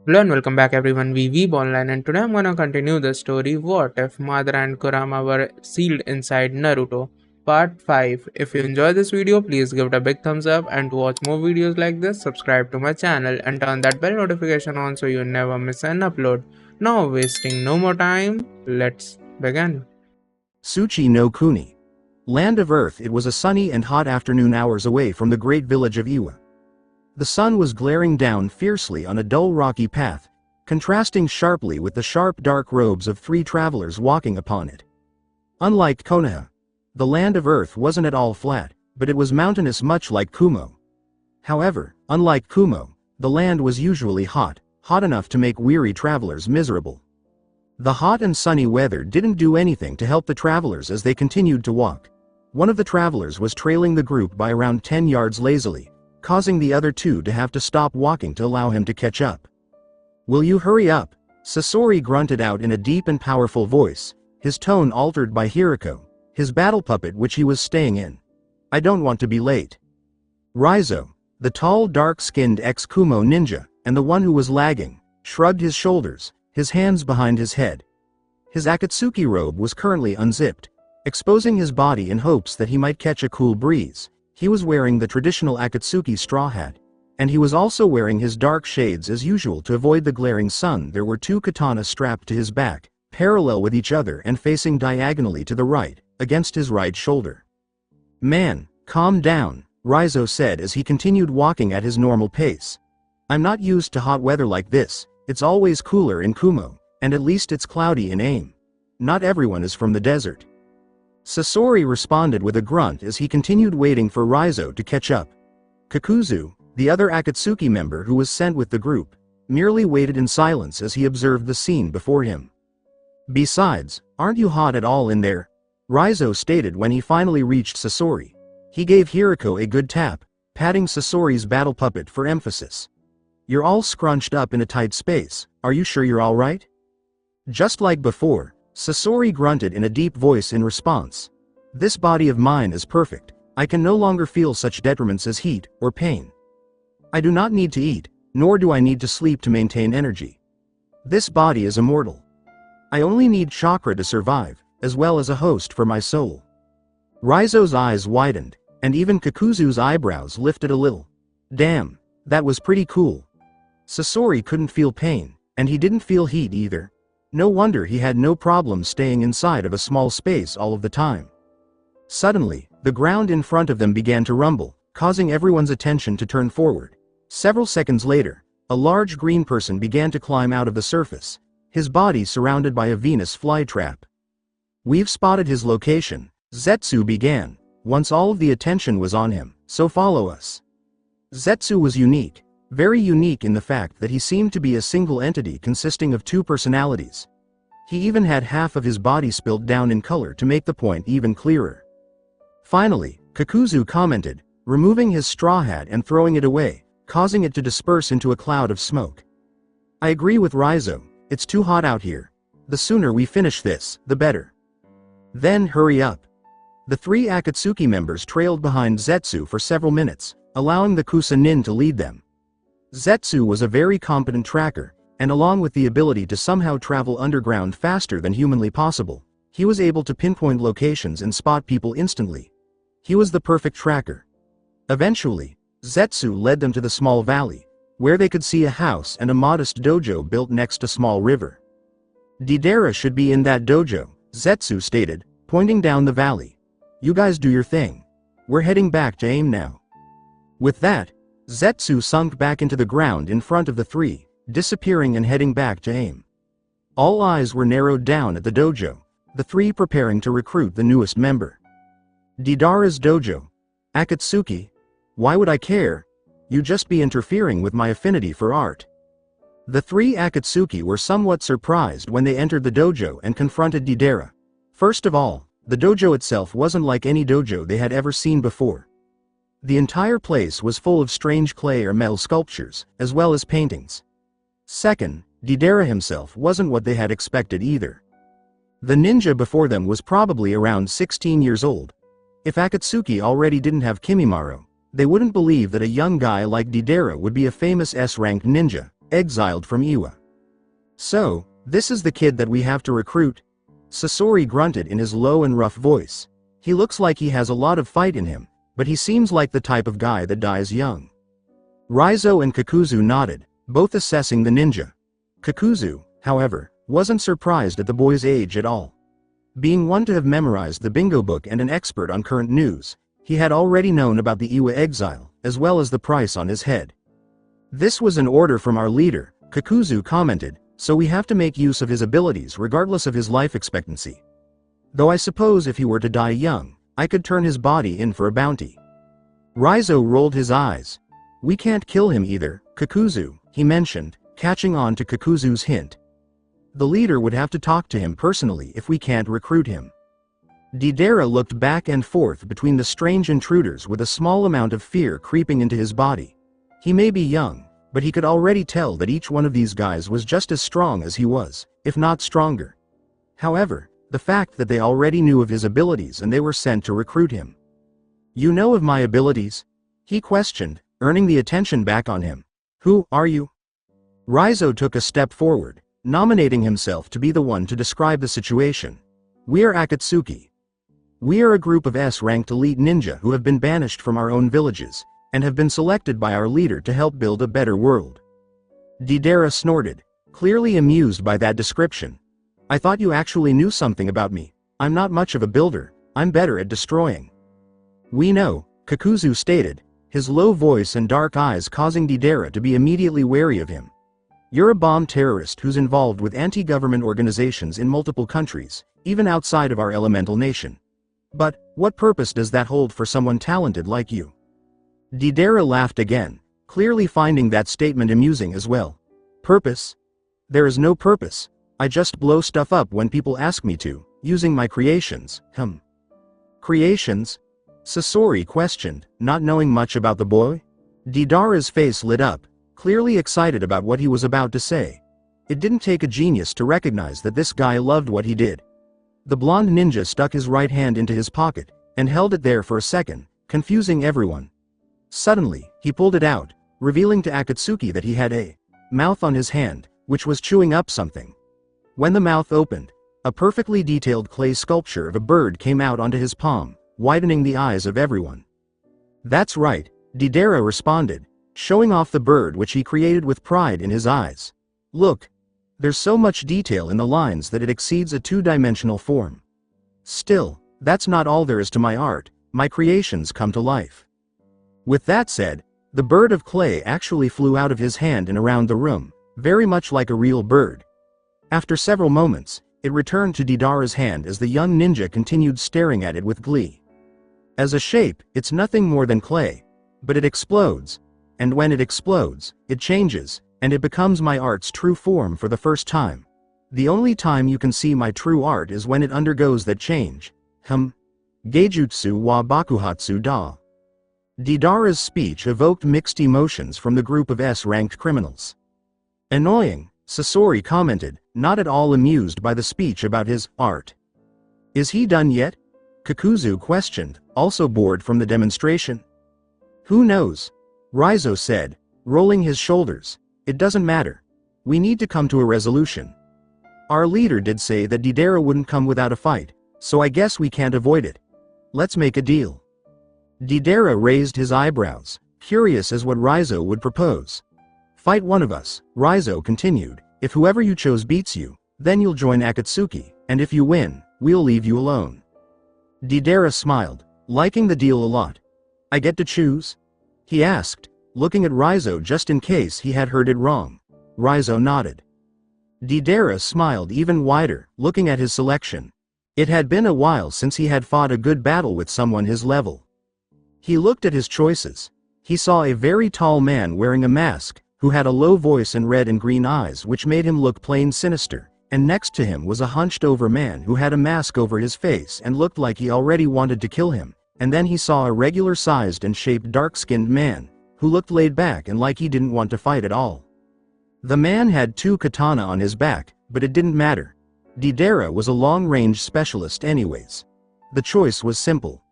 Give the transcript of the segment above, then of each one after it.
Hello and welcome back everyone, we Weeb Online, and today I'm gonna continue the story What If Madara and Kurama Were Sealed Inside Naruto Part 5. If you enjoy this video, please give it a big thumbs up, and to watch more videos like this, subscribe to my channel and turn that bell notification on so you never miss an upload. Now wasting no more time, let's begin. Tsuchi no Kuni. Land of Earth. It was a sunny and hot afternoon hours away from the great village of Iwa. The sun was glaring down fiercely on a dull rocky path, contrasting sharply with the sharp dark robes of three travelers walking upon it. Unlike Konoha, the land of Earth wasn't at all flat, but it was mountainous much like Kumo. However, unlike Kumo, the land was usually hot enough to make weary travelers miserable. The hot and sunny weather didn't do anything to help the travelers as they continued to walk. One of the travelers was trailing the group by around 10 yards lazily, causing the other two to have to stop walking to allow him to catch up. "Will you hurry up?" Sasori grunted out in a deep and powerful voice, his tone altered by Yahiko, his battle puppet which he was staying in. "I don't want to be late." Raizo, the tall dark-skinned ex-Kumo ninja, and the one who was lagging, shrugged his shoulders, his hands behind his head. His Akatsuki robe was currently unzipped, exposing his body in hopes that he might catch a cool breeze. He was wearing the traditional Akatsuki straw hat, and he was also wearing his dark shades as usual to avoid the glaring sun. There were two katanas strapped to his back, parallel with each other and facing diagonally to the right, against his right shoulder. "Man, calm down," Raizo said as he continued walking at his normal pace. "I'm not used to hot weather like this. It's always cooler in Kumo, and at least it's cloudy in Aim. Not everyone is from the desert." Sasori responded with a grunt as he continued waiting for Raizo to catch up. Kakuzu, the other Akatsuki member who was sent with the group, merely waited in silence as he observed the scene before him. "Besides, aren't you hot at all in there?" Raizo stated when he finally reached Sasori. He gave Yahiko a good tap, patting Sasori's battle puppet for emphasis. "You're all scrunched up in a tight space, are you sure you're alright?" Just like before, Sasori grunted in a deep voice in response. "This body of mine is perfect. I can no longer feel such detriments as heat or pain. I do not need to eat, nor do I need to sleep to maintain energy. This body is immortal. I only need chakra to survive, as well as a host for my soul." Raizo's eyes widened, and even Kakuzu's eyebrows lifted a little. Damn, that was pretty cool. Sasori couldn't feel pain, and he didn't feel heat either. No wonder he had no problem staying inside of a small space all of the time. Suddenly, the ground in front of them began to rumble, causing everyone's attention to turn forward. Several seconds later, a large green person began to climb out of the surface, his body surrounded by a Venus flytrap. "We've spotted his location," Zetsu began, once all of the attention was on him, "so follow us." Zetsu was unique. Very unique in the fact that he seemed to be a single entity consisting of two personalities. He even had half of his body spilled down in color to make the point even clearer. Finally, Kakuzu commented, removing his straw hat and throwing it away, causing it to disperse into a cloud of smoke. "I agree with Raizo, it's too hot out here. The sooner we finish this, the better. Then hurry up." The three Akatsuki members trailed behind Zetsu for several minutes, allowing the Kusa-nin to lead them. Zetsu was a very competent tracker, and along with the ability to somehow travel underground faster than humanly possible, he was able to pinpoint locations and spot people instantly. He was the perfect tracker. Eventually, Zetsu led them to the small valley, where they could see a house and a modest dojo built next to a small river. "Deidara should be in that dojo," Zetsu stated, pointing down the valley. "You guys do your thing. We're heading back to Aim now." With that, Zetsu sunk back into the ground in front of the three, disappearing and heading back to Aim. All eyes were narrowed down at the dojo, the three preparing to recruit the newest member. "Deidara's dojo. Akatsuki? Why would I care? You'd just be interfering with my affinity for art." The three Akatsuki were somewhat surprised when they entered the dojo and confronted Deidara. First of all, the dojo itself wasn't like any dojo they had ever seen before. The entire place was full of strange clay or metal sculptures, as well as paintings. Second, Deidara himself wasn't what they had expected either. The ninja before them was probably around 16 years old. If Akatsuki already didn't have Kimimaro, they wouldn't believe that a young guy like Deidara would be a famous S-rank ninja, exiled from Iwa. So, this is the kid that we have to recruit? Sasori grunted in his low and rough voice. He looks like he has a lot of fight in him, but he seems like the type of guy that dies young. Raizo and Kakuzu nodded, both assessing the ninja. Kakuzu, however, wasn't surprised at the boy's age at all. Being one to have memorized the bingo book and an expert on current news, he had already known about the Iwa exile, as well as the price on his head. This was an order from our leader, Kakuzu commented, so we have to make use of his abilities regardless of his life expectancy. Though I suppose if he were to die young, I could turn his body in for a bounty. Raizo rolled his eyes. We can't kill him either, Kakuzu, he mentioned, catching on to Kakuzu's hint. The leader would have to talk to him personally if we can't recruit him. Deidara looked back and forth between the strange intruders with a small amount of fear creeping into his body. He may be young, but he could already tell that each one of these guys was just as strong as he was, if not stronger. However, the fact that they already knew of his abilities and they were sent to recruit him. You know of my abilities? He questioned, earning the attention back on him. Who are you? Raizo took a step forward, nominating himself to be the one to describe the situation. We are Akatsuki. We are a group of S-ranked elite ninja who have been banished from our own villages, and have been selected by our leader to help build a better world. Deidara snorted, clearly amused by that description. I thought you actually knew something about me. I'm not much of a builder, I'm better at destroying. We know, Kakuzu stated, his low voice and dark eyes causing Deidara to be immediately wary of him. You're a bomb terrorist who's involved with anti-government organizations in multiple countries, even outside of our elemental nation. But, what purpose does that hold for someone talented like you? Deidara laughed again, clearly finding that statement amusing as well. Purpose? There is no purpose. I just blow stuff up when people ask me to, using my creations. Creations? Sasori questioned, not knowing much about the boy. Deidara's face lit up, clearly excited about what he was about to say. It didn't take a genius to recognize that this guy loved what he did. The blonde ninja stuck his right hand into his pocket, and held it there for a second, confusing everyone. Suddenly, he pulled it out, revealing to Akatsuki that he had a mouth on his hand, which was chewing up something. When the mouth opened, a perfectly detailed clay sculpture of a bird came out onto his palm, widening the eyes of everyone. That's right, Deidara responded, showing off the bird which he created with pride in his eyes. Look. There's so much detail in the lines that it exceeds a two-dimensional form. Still, that's not all there is to my art, my creations come to life. With that said, the bird of clay actually flew out of his hand and around the room, very much like a real bird. After several moments, it returned to Deidara's hand as the young ninja continued staring at it with glee. As a shape, it's nothing more than clay. But it explodes. And when it explodes, it changes, and it becomes my art's true form for the first time. The only time you can see my true art is when it undergoes that change. Geijutsu wa bakuhatsu da. Deidara's speech evoked mixed emotions from the group of S-ranked criminals. Annoying, Sasori commented, not at all amused by the speech about his art. Is he done yet? Kakuzu questioned, also bored from the demonstration. Who knows? Raizo said, rolling his shoulders. It doesn't matter. We need to come to a resolution. Our leader did say that Deidara wouldn't come without a fight, so I guess we can't avoid it. Let's make a deal. Deidara raised his eyebrows, curious as what Raizo would propose. Fight one of us, Raizo continued. If whoever you chose beats you, then you'll join Akatsuki, and if you win, we'll leave you alone. Deidara smiled, liking the deal a lot. I get to choose? He asked, looking at Raizo just in case he had heard it wrong. Raizo nodded. Deidara smiled even wider, looking at his selection. It had been a while since he had fought a good battle with someone his level. He looked at his choices. He saw a very tall man wearing a mask, who had a low voice and red and green eyes which made him look plain sinister, and next to him was a hunched-over man who had a mask over his face and looked like he already wanted to kill him, and then he saw a regular-sized and shaped dark-skinned man, who looked laid back and like he didn't want to fight at all. The man had 2 katana on his back, but it didn't matter. Deidara was a long-range specialist anyways. The choice was simple.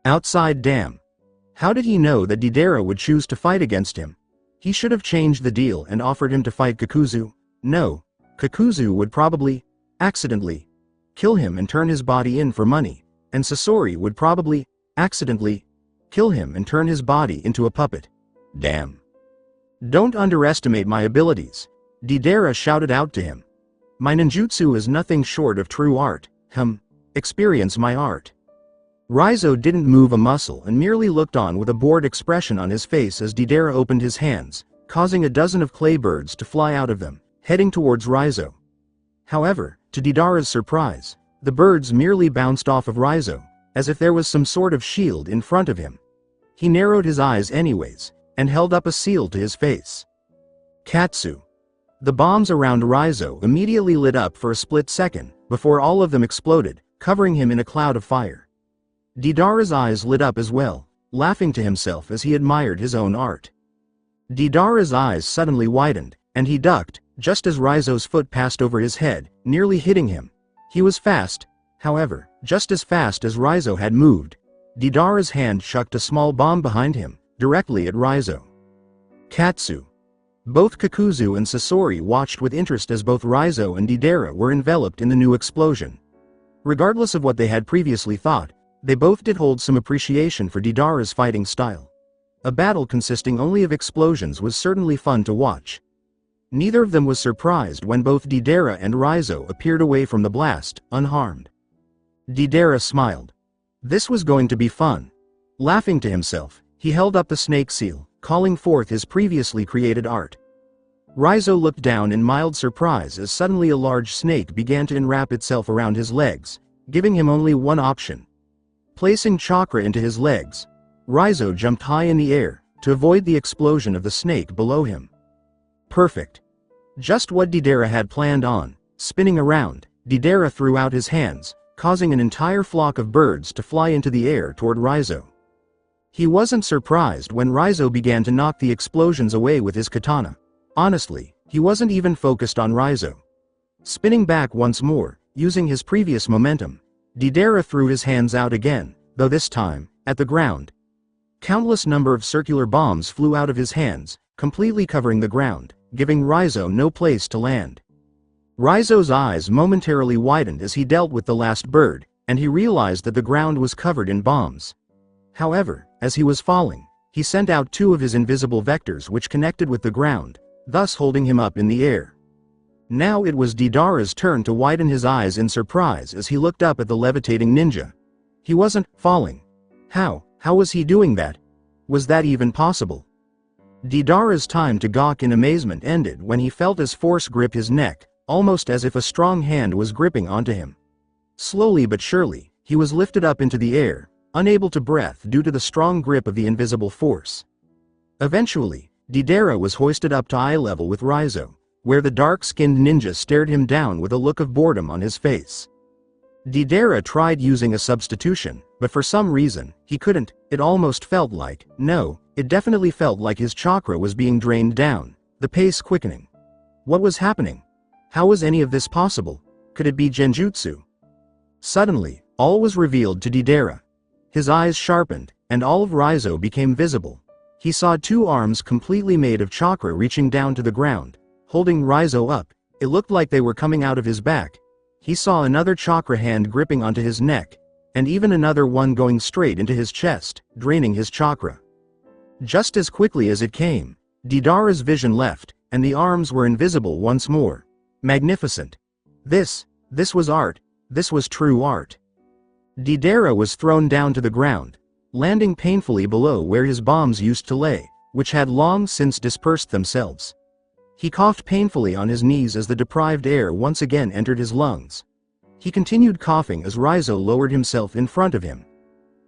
Outside dam. How did he know that Deidara would choose to fight against him? He should have changed the deal and offered him to fight Kakuzu. No, Kakuzu would probably, accidentally, kill him and turn his body in for money, and Sasori would probably, accidentally, kill him and turn his body into a puppet. Damn. Don't underestimate my abilities, Deidara shouted out to him. My ninjutsu is nothing short of true art. Experience my art. Raizo didn't move a muscle and merely looked on with a bored expression on his face as Deidara opened his hands, causing a dozen of clay birds to fly out of them, heading towards Raizo. However, to Deidara's surprise, the birds merely bounced off of Raizo, as if there was some sort of shield in front of him. He narrowed his eyes anyways, and held up a seal to his face. Katsu. The bombs around Raizo immediately lit up for a split second, before all of them exploded, covering him in a cloud of fire. Deidara's eyes lit up as well, laughing to himself as he admired his own art. Deidara's eyes suddenly widened, and he ducked, just as Raizo's foot passed over his head, nearly hitting him. He was fast, however, just as fast as Raizo had moved. Deidara's hand chucked a small bomb behind him, directly at Raizo. Katsu. Both Kakuzu and Sasori watched with interest as both Raizo and Deidara were enveloped in the new explosion. Regardless of what they had previously thought, they both did hold some appreciation for Deidara's fighting style. A battle consisting only of explosions was certainly fun to watch. Neither of them was surprised when both Deidara and Raizo appeared away from the blast, unharmed. Deidara smiled. This was going to be fun. Laughing to himself, he held up the snake seal, calling forth his previously created art. Raizo looked down in mild surprise as suddenly a large snake began to enwrap itself around his legs, giving him only one option. Placing chakra into his legs, Raizo jumped high in the air, to avoid the explosion of the snake below him. Perfect. Just what Deidara had planned on. Spinning around, Deidara threw out his hands, causing an entire flock of birds to fly into the air toward Raizo. He wasn't surprised when Raizo began to knock the explosions away with his katana. Honestly, he wasn't even focused on Raizo. Spinning back once more, using his previous momentum, Deidara threw his hands out again, though this time, at the ground. Countless number of circular bombs flew out of his hands, completely covering the ground, giving Raizo no place to land. Raizo's eyes momentarily widened as he dealt with the last bird, and he realized that the ground was covered in bombs. However, as he was falling, he sent out two of his invisible vectors which connected with the ground, thus holding him up in the air. Now it was Deidara's turn to widen his eyes in surprise as he looked up at the levitating ninja. He wasn't falling. How was he doing that? Was that even possible? Deidara's time to gawk in amazement ended when he felt his force grip his neck, almost as if a strong hand was gripping onto him. Slowly but surely, he was lifted up into the air, unable to breathe due to the strong grip of the invisible force. Eventually, Deidara was hoisted up to eye level with Raizo, where the dark-skinned ninja stared him down with a look of boredom on his face. Deidara tried using a substitution, but for some reason, he couldn't. It almost felt like, no, it definitely felt like his chakra was being drained down, the pace quickening. What was happening? How was any of this possible? Could it be genjutsu? Suddenly, all was revealed to Deidara. His eyes sharpened, and all of Raizo became visible. He saw two arms completely made of chakra reaching down to the ground, holding Raizo up. It looked like they were coming out of his back. He saw another chakra hand gripping onto his neck, and even another one going straight into his chest, draining his chakra. Just as quickly as it came, Deidara's vision left, and the arms were invisible once more. Magnificent. This was art. This was true art. Deidara was thrown down to the ground, landing painfully below where his bombs used to lay, which had long since dispersed themselves. He coughed painfully on his knees as the deprived air once again entered his lungs. He continued coughing as Raizo lowered himself in front of him.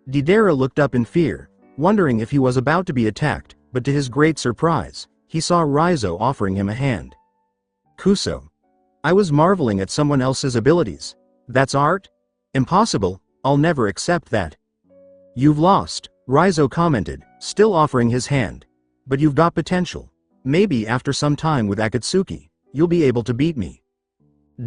Deidara looked up in fear, wondering if he was about to be attacked, but to his great surprise, he saw Raizo offering him a hand. Kuso. I was marveling at someone else's abilities. That's art? Impossible, I'll never accept that. You've lost, Raizo commented, still offering his hand. But you've got potential. Maybe after some time with Akatsuki, you'll be able to beat me.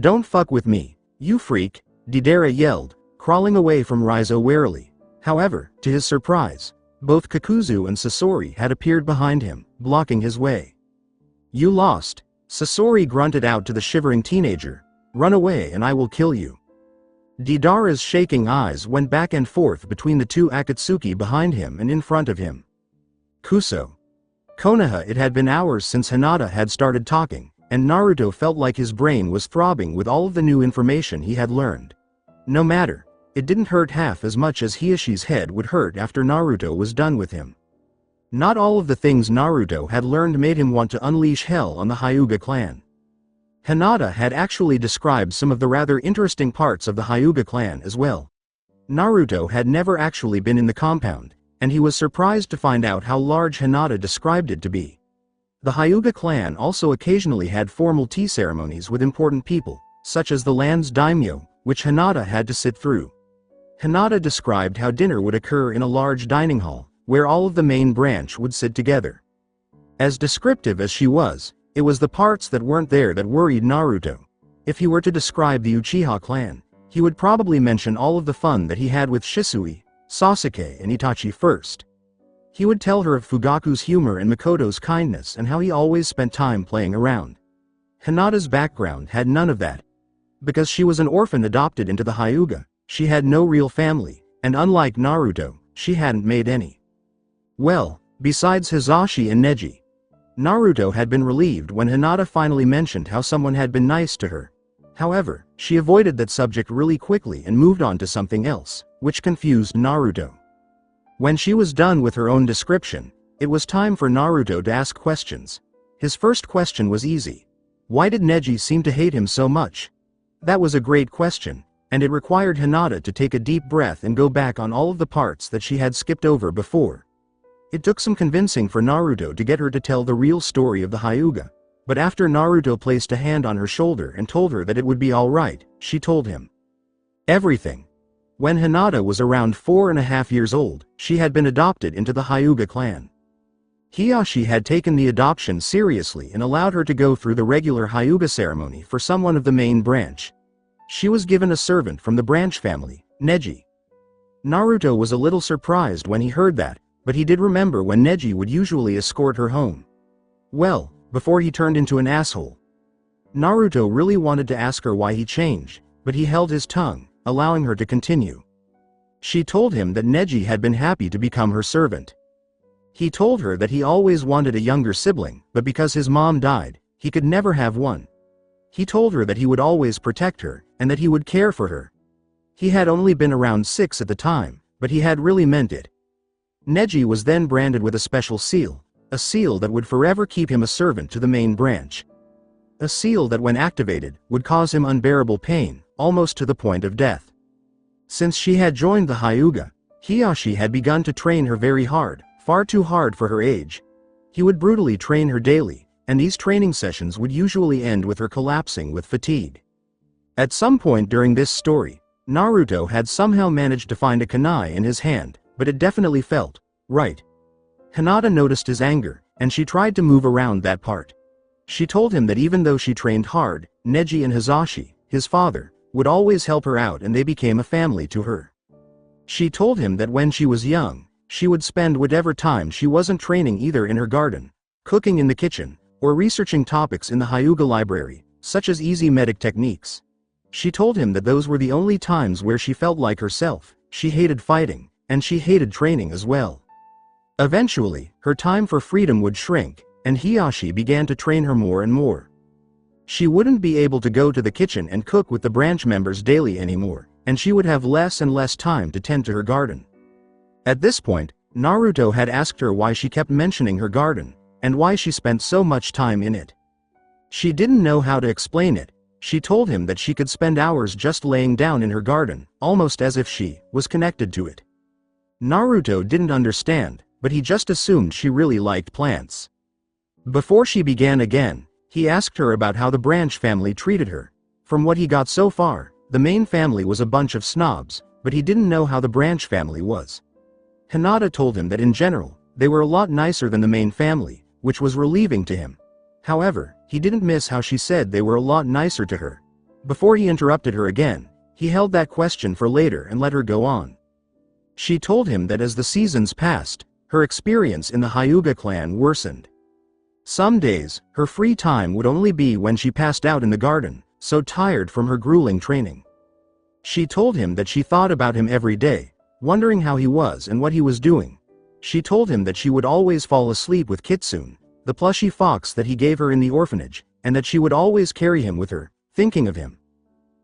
Don't fuck with me, you freak, Deidara yelled, crawling away from Raizo warily. However, to his surprise, both Kakuzu and Sasori had appeared behind him, blocking his way. "You lost," Sasori grunted out to the shivering teenager. "Run away and I will kill you." Deidara's shaking eyes went back and forth between the two Akatsuki behind him and in front of him. Kuso. Konoha. It had been hours since Hinata had started talking, and Naruto felt like his brain was throbbing with all of the new information he had learned. No matter, it didn't hurt half as much as Hiashi's head would hurt after Naruto was done with him. Not all of the things Naruto had learned made him want to unleash hell on the Hyuga clan. Hinata had actually described some of the rather interesting parts of the Hyuga clan as well. Naruto had never actually been in the compound, and he was surprised to find out how large Hinata described it to be. The Hyuga clan also occasionally had formal tea ceremonies with important people, such as the land's daimyo, which Hinata had to sit through. Hinata described how dinner would occur in a large dining hall, where all of the main branch would sit together. As descriptive as she was, it was the parts that weren't there that worried Naruto. If he were to describe the Uchiha clan, he would probably mention all of the fun that he had with Shisui, Sasuke and Itachi first. He would tell her of Fugaku's humor and Makoto's kindness and how he always spent time playing around. Hinata's background had none of that. Because she was an orphan adopted into the Hyuga, she had no real family, and unlike Naruto, she hadn't made any. Well, besides Hisashi and Neji. Naruto had been relieved when Hinata finally mentioned how someone had been nice to her. However, she avoided that subject really quickly and moved on to something else, which confused Naruto. When she was done with her own description, it was time for Naruto to ask questions. His first question was easy. Why did Neji seem to hate him so much? That was a great question, and it required Hinata to take a deep breath and go back on all of the parts that she had skipped over before. It took some convincing for Naruto to get her to tell the real story of the Hyuga, but after Naruto placed a hand on her shoulder and told her that it would be alright, she told him everything. When Hinata was around 4.5 years old, she had been adopted into the Hyuga clan. Hiashi had taken the adoption seriously and allowed her to go through the regular Hyuga ceremony for someone of the main branch. She was given a servant from the branch family, Neji. Naruto was a little surprised when he heard that, but he did remember when Neji would usually escort her home. Well, before he turned into an asshole. Naruto really wanted to ask her why he changed, but he held his tongue, allowing her to continue. She told him that Neji had been happy to become her servant. He told her that he always wanted a younger sibling, but because his mom died, he could never have one. He told her that he would always protect her, and that he would care for her. He had only been around 6 at the time, but he had really meant it. Neji was then branded with a special seal, a seal that would forever keep him a servant to the main branch. A seal that when activated, would cause him unbearable pain, almost to the point of death. Since she had joined the Hyuga, Hiashi had begun to train her very hard, far too hard for her age. He would brutally train her daily, and these training sessions would usually end with her collapsing with fatigue. At some point during this story, Naruto had somehow managed to find a kunai in his hand, but it definitely felt right. Hinata noticed his anger, and she tried to move around that part. She told him that even though she trained hard, Neji and Hisashi, his father, would always help her out and they became a family to her. She told him that when she was young, she would spend whatever time she wasn't training either in her garden, cooking in the kitchen, or researching topics in the Hyuga library, such as easy medic techniques. She told him that those were the only times where she felt like herself. She hated fighting, and she hated training as well. Eventually, her time for freedom would shrink, and Hiashi began to train her more and more. She wouldn't be able to go to the kitchen and cook with the branch members daily anymore, and she would have less and less time to tend to her garden. At this point, Naruto had asked her why she kept mentioning her garden, and why she spent so much time in it. She didn't know how to explain it. She told him that she could spend hours just laying down in her garden, almost as if she was connected to it. Naruto didn't understand, but he just assumed she really liked plants. Before she began again, he asked her about how the branch family treated her. From what he got so far, the main family was a bunch of snobs, but he didn't know how the branch family was. Hinata told him that in general, they were a lot nicer than the main family, which was relieving to him. However, he didn't miss how she said they were a lot nicer to her. Before he interrupted her again, he held that question for later and let her go on. She told him that as the seasons passed, her experience in the Hyuga clan worsened. Some days, her free time would only be when she passed out in the garden, so tired from her grueling training. She told him that she thought about him every day, wondering how he was and what he was doing. She told him that she would always fall asleep with Kitsune, the plushy fox that he gave her in the orphanage, and that she would always carry him with her, thinking of him.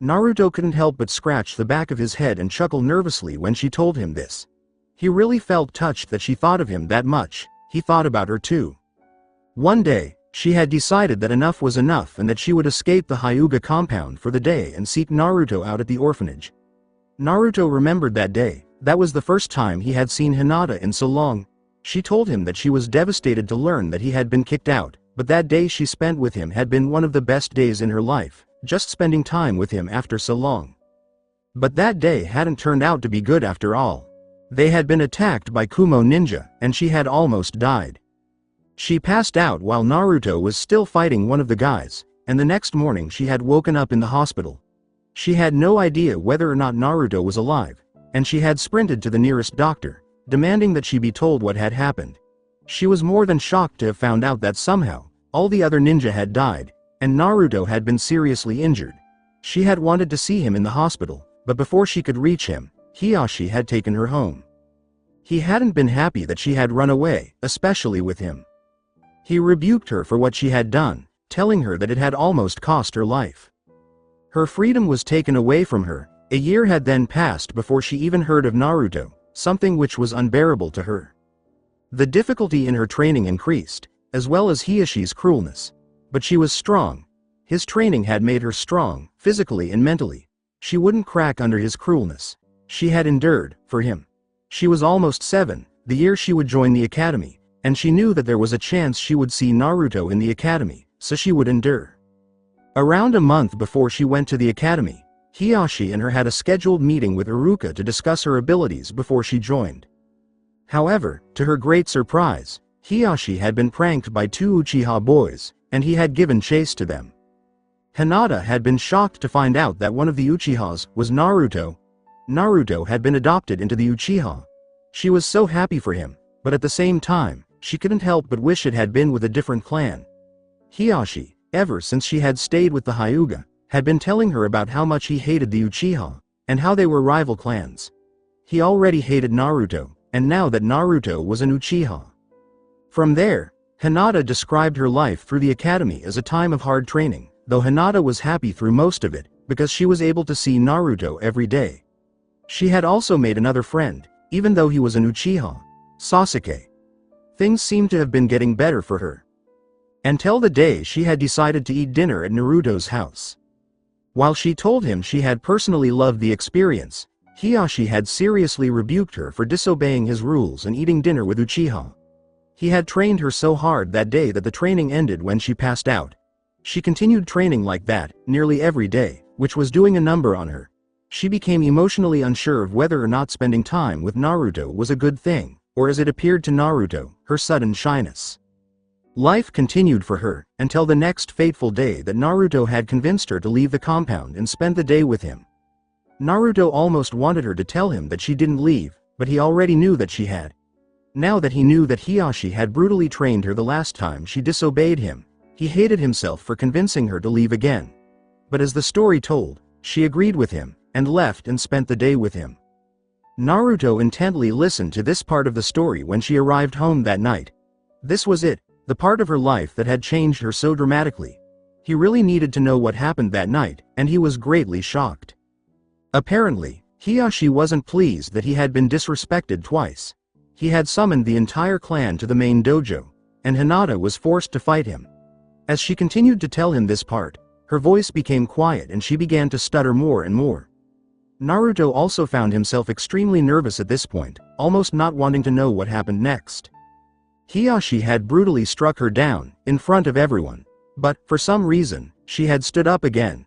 Naruto couldn't help but scratch the back of his head and chuckle nervously when she told him this. He really felt touched that she thought of him that much. He thought about her too. One day, she had decided that enough was enough and that she would escape the Hyuga compound for the day and seek Naruto out at the orphanage. Naruto remembered that day. That was the first time he had seen Hinata in so long. She told him that she was devastated to learn that he had been kicked out, but that day she spent with him had been one of the best days in her life, just spending time with him after so long. But that day hadn't turned out to be good after all. They had been attacked by Kumo ninja, and she had almost died. She passed out while Naruto was still fighting one of the guys, and the next morning she had woken up in the hospital. She had no idea whether or not Naruto was alive, and she had sprinted to the nearest doctor, demanding that she be told what had happened. She was more than shocked to have found out that somehow, all the other ninja had died, and Naruto had been seriously injured. She had wanted to see him in the hospital, but before she could reach him, Hiashi had taken her home. He hadn't been happy that she had run away, especially with him. He rebuked her for what she had done, telling her that it had almost cost her life. Her freedom was taken away from her. A year had then passed before she even heard of Naruto, something which was unbearable to her. The difficulty in her training increased, as well as Hiashi's cruelness. But she was strong. His training had made her strong, physically and mentally. She wouldn't crack under his cruelness. She had endured, for him. She was almost 7, the year she would join the academy, and she knew that there was a chance she would see Naruto in the academy, so she would endure. Around a month before she went to the academy, Hiashi and her had a scheduled meeting with Iruka to discuss her abilities before she joined. However, to her great surprise, Hiashi had been pranked by 2 Uchiha boys, and he had given chase to them. Hinata had been shocked to find out that one of the Uchihas was Naruto. Naruto had been adopted into the Uchiha. She was so happy for him, but at the same time, she couldn't help but wish it had been with a different clan. Hiashi, ever since she had stayed with the Hyuga, had been telling her about how much he hated the Uchiha, and how they were rival clans. He already hated Naruto, and now that Naruto was an Uchiha. From there, Hinata described her life through the academy as a time of hard training, though Hinata was happy through most of it, because she was able to see Naruto every day. She had also made another friend, even though he was an Uchiha, Sasuke. Things seemed to have been getting better for her. Until the day she had decided to eat dinner at Naruto's house. While she told him she had personally loved the experience, Hiashi had seriously rebuked her for disobeying his rules and eating dinner with Uchiha. He had trained her so hard that day that the training ended when she passed out. She continued training like that, nearly every day, which was doing a number on her. She became emotionally unsure of whether or not spending time with Naruto was a good thing, or as it appeared to Naruto, her sudden shyness. Life continued for her, until the next fateful day that Naruto had convinced her to leave the compound and spend the day with him. Naruto almost wanted her to tell him that she didn't leave, but he already knew that she had. Now that he knew that Hiashi had brutally trained her the last time she disobeyed him, he hated himself for convincing her to leave again. But as the story told, she agreed with him, and left and spent the day with him. Naruto intently listened to this part of the story when she arrived home that night. This was it, the part of her life that had changed her so dramatically. He really needed to know what happened that night, and he was greatly shocked. Apparently, Hiashi wasn't pleased that he had been disrespected twice. He had summoned the entire clan to the main dojo, and Hinata was forced to fight him. As she continued to tell him this part, her voice became quiet and she began to stutter more and more. Naruto also found himself extremely nervous at this point, almost not wanting to know what happened next. Hiashi had brutally struck her down, in front of everyone. But, for some reason, she had stood up again.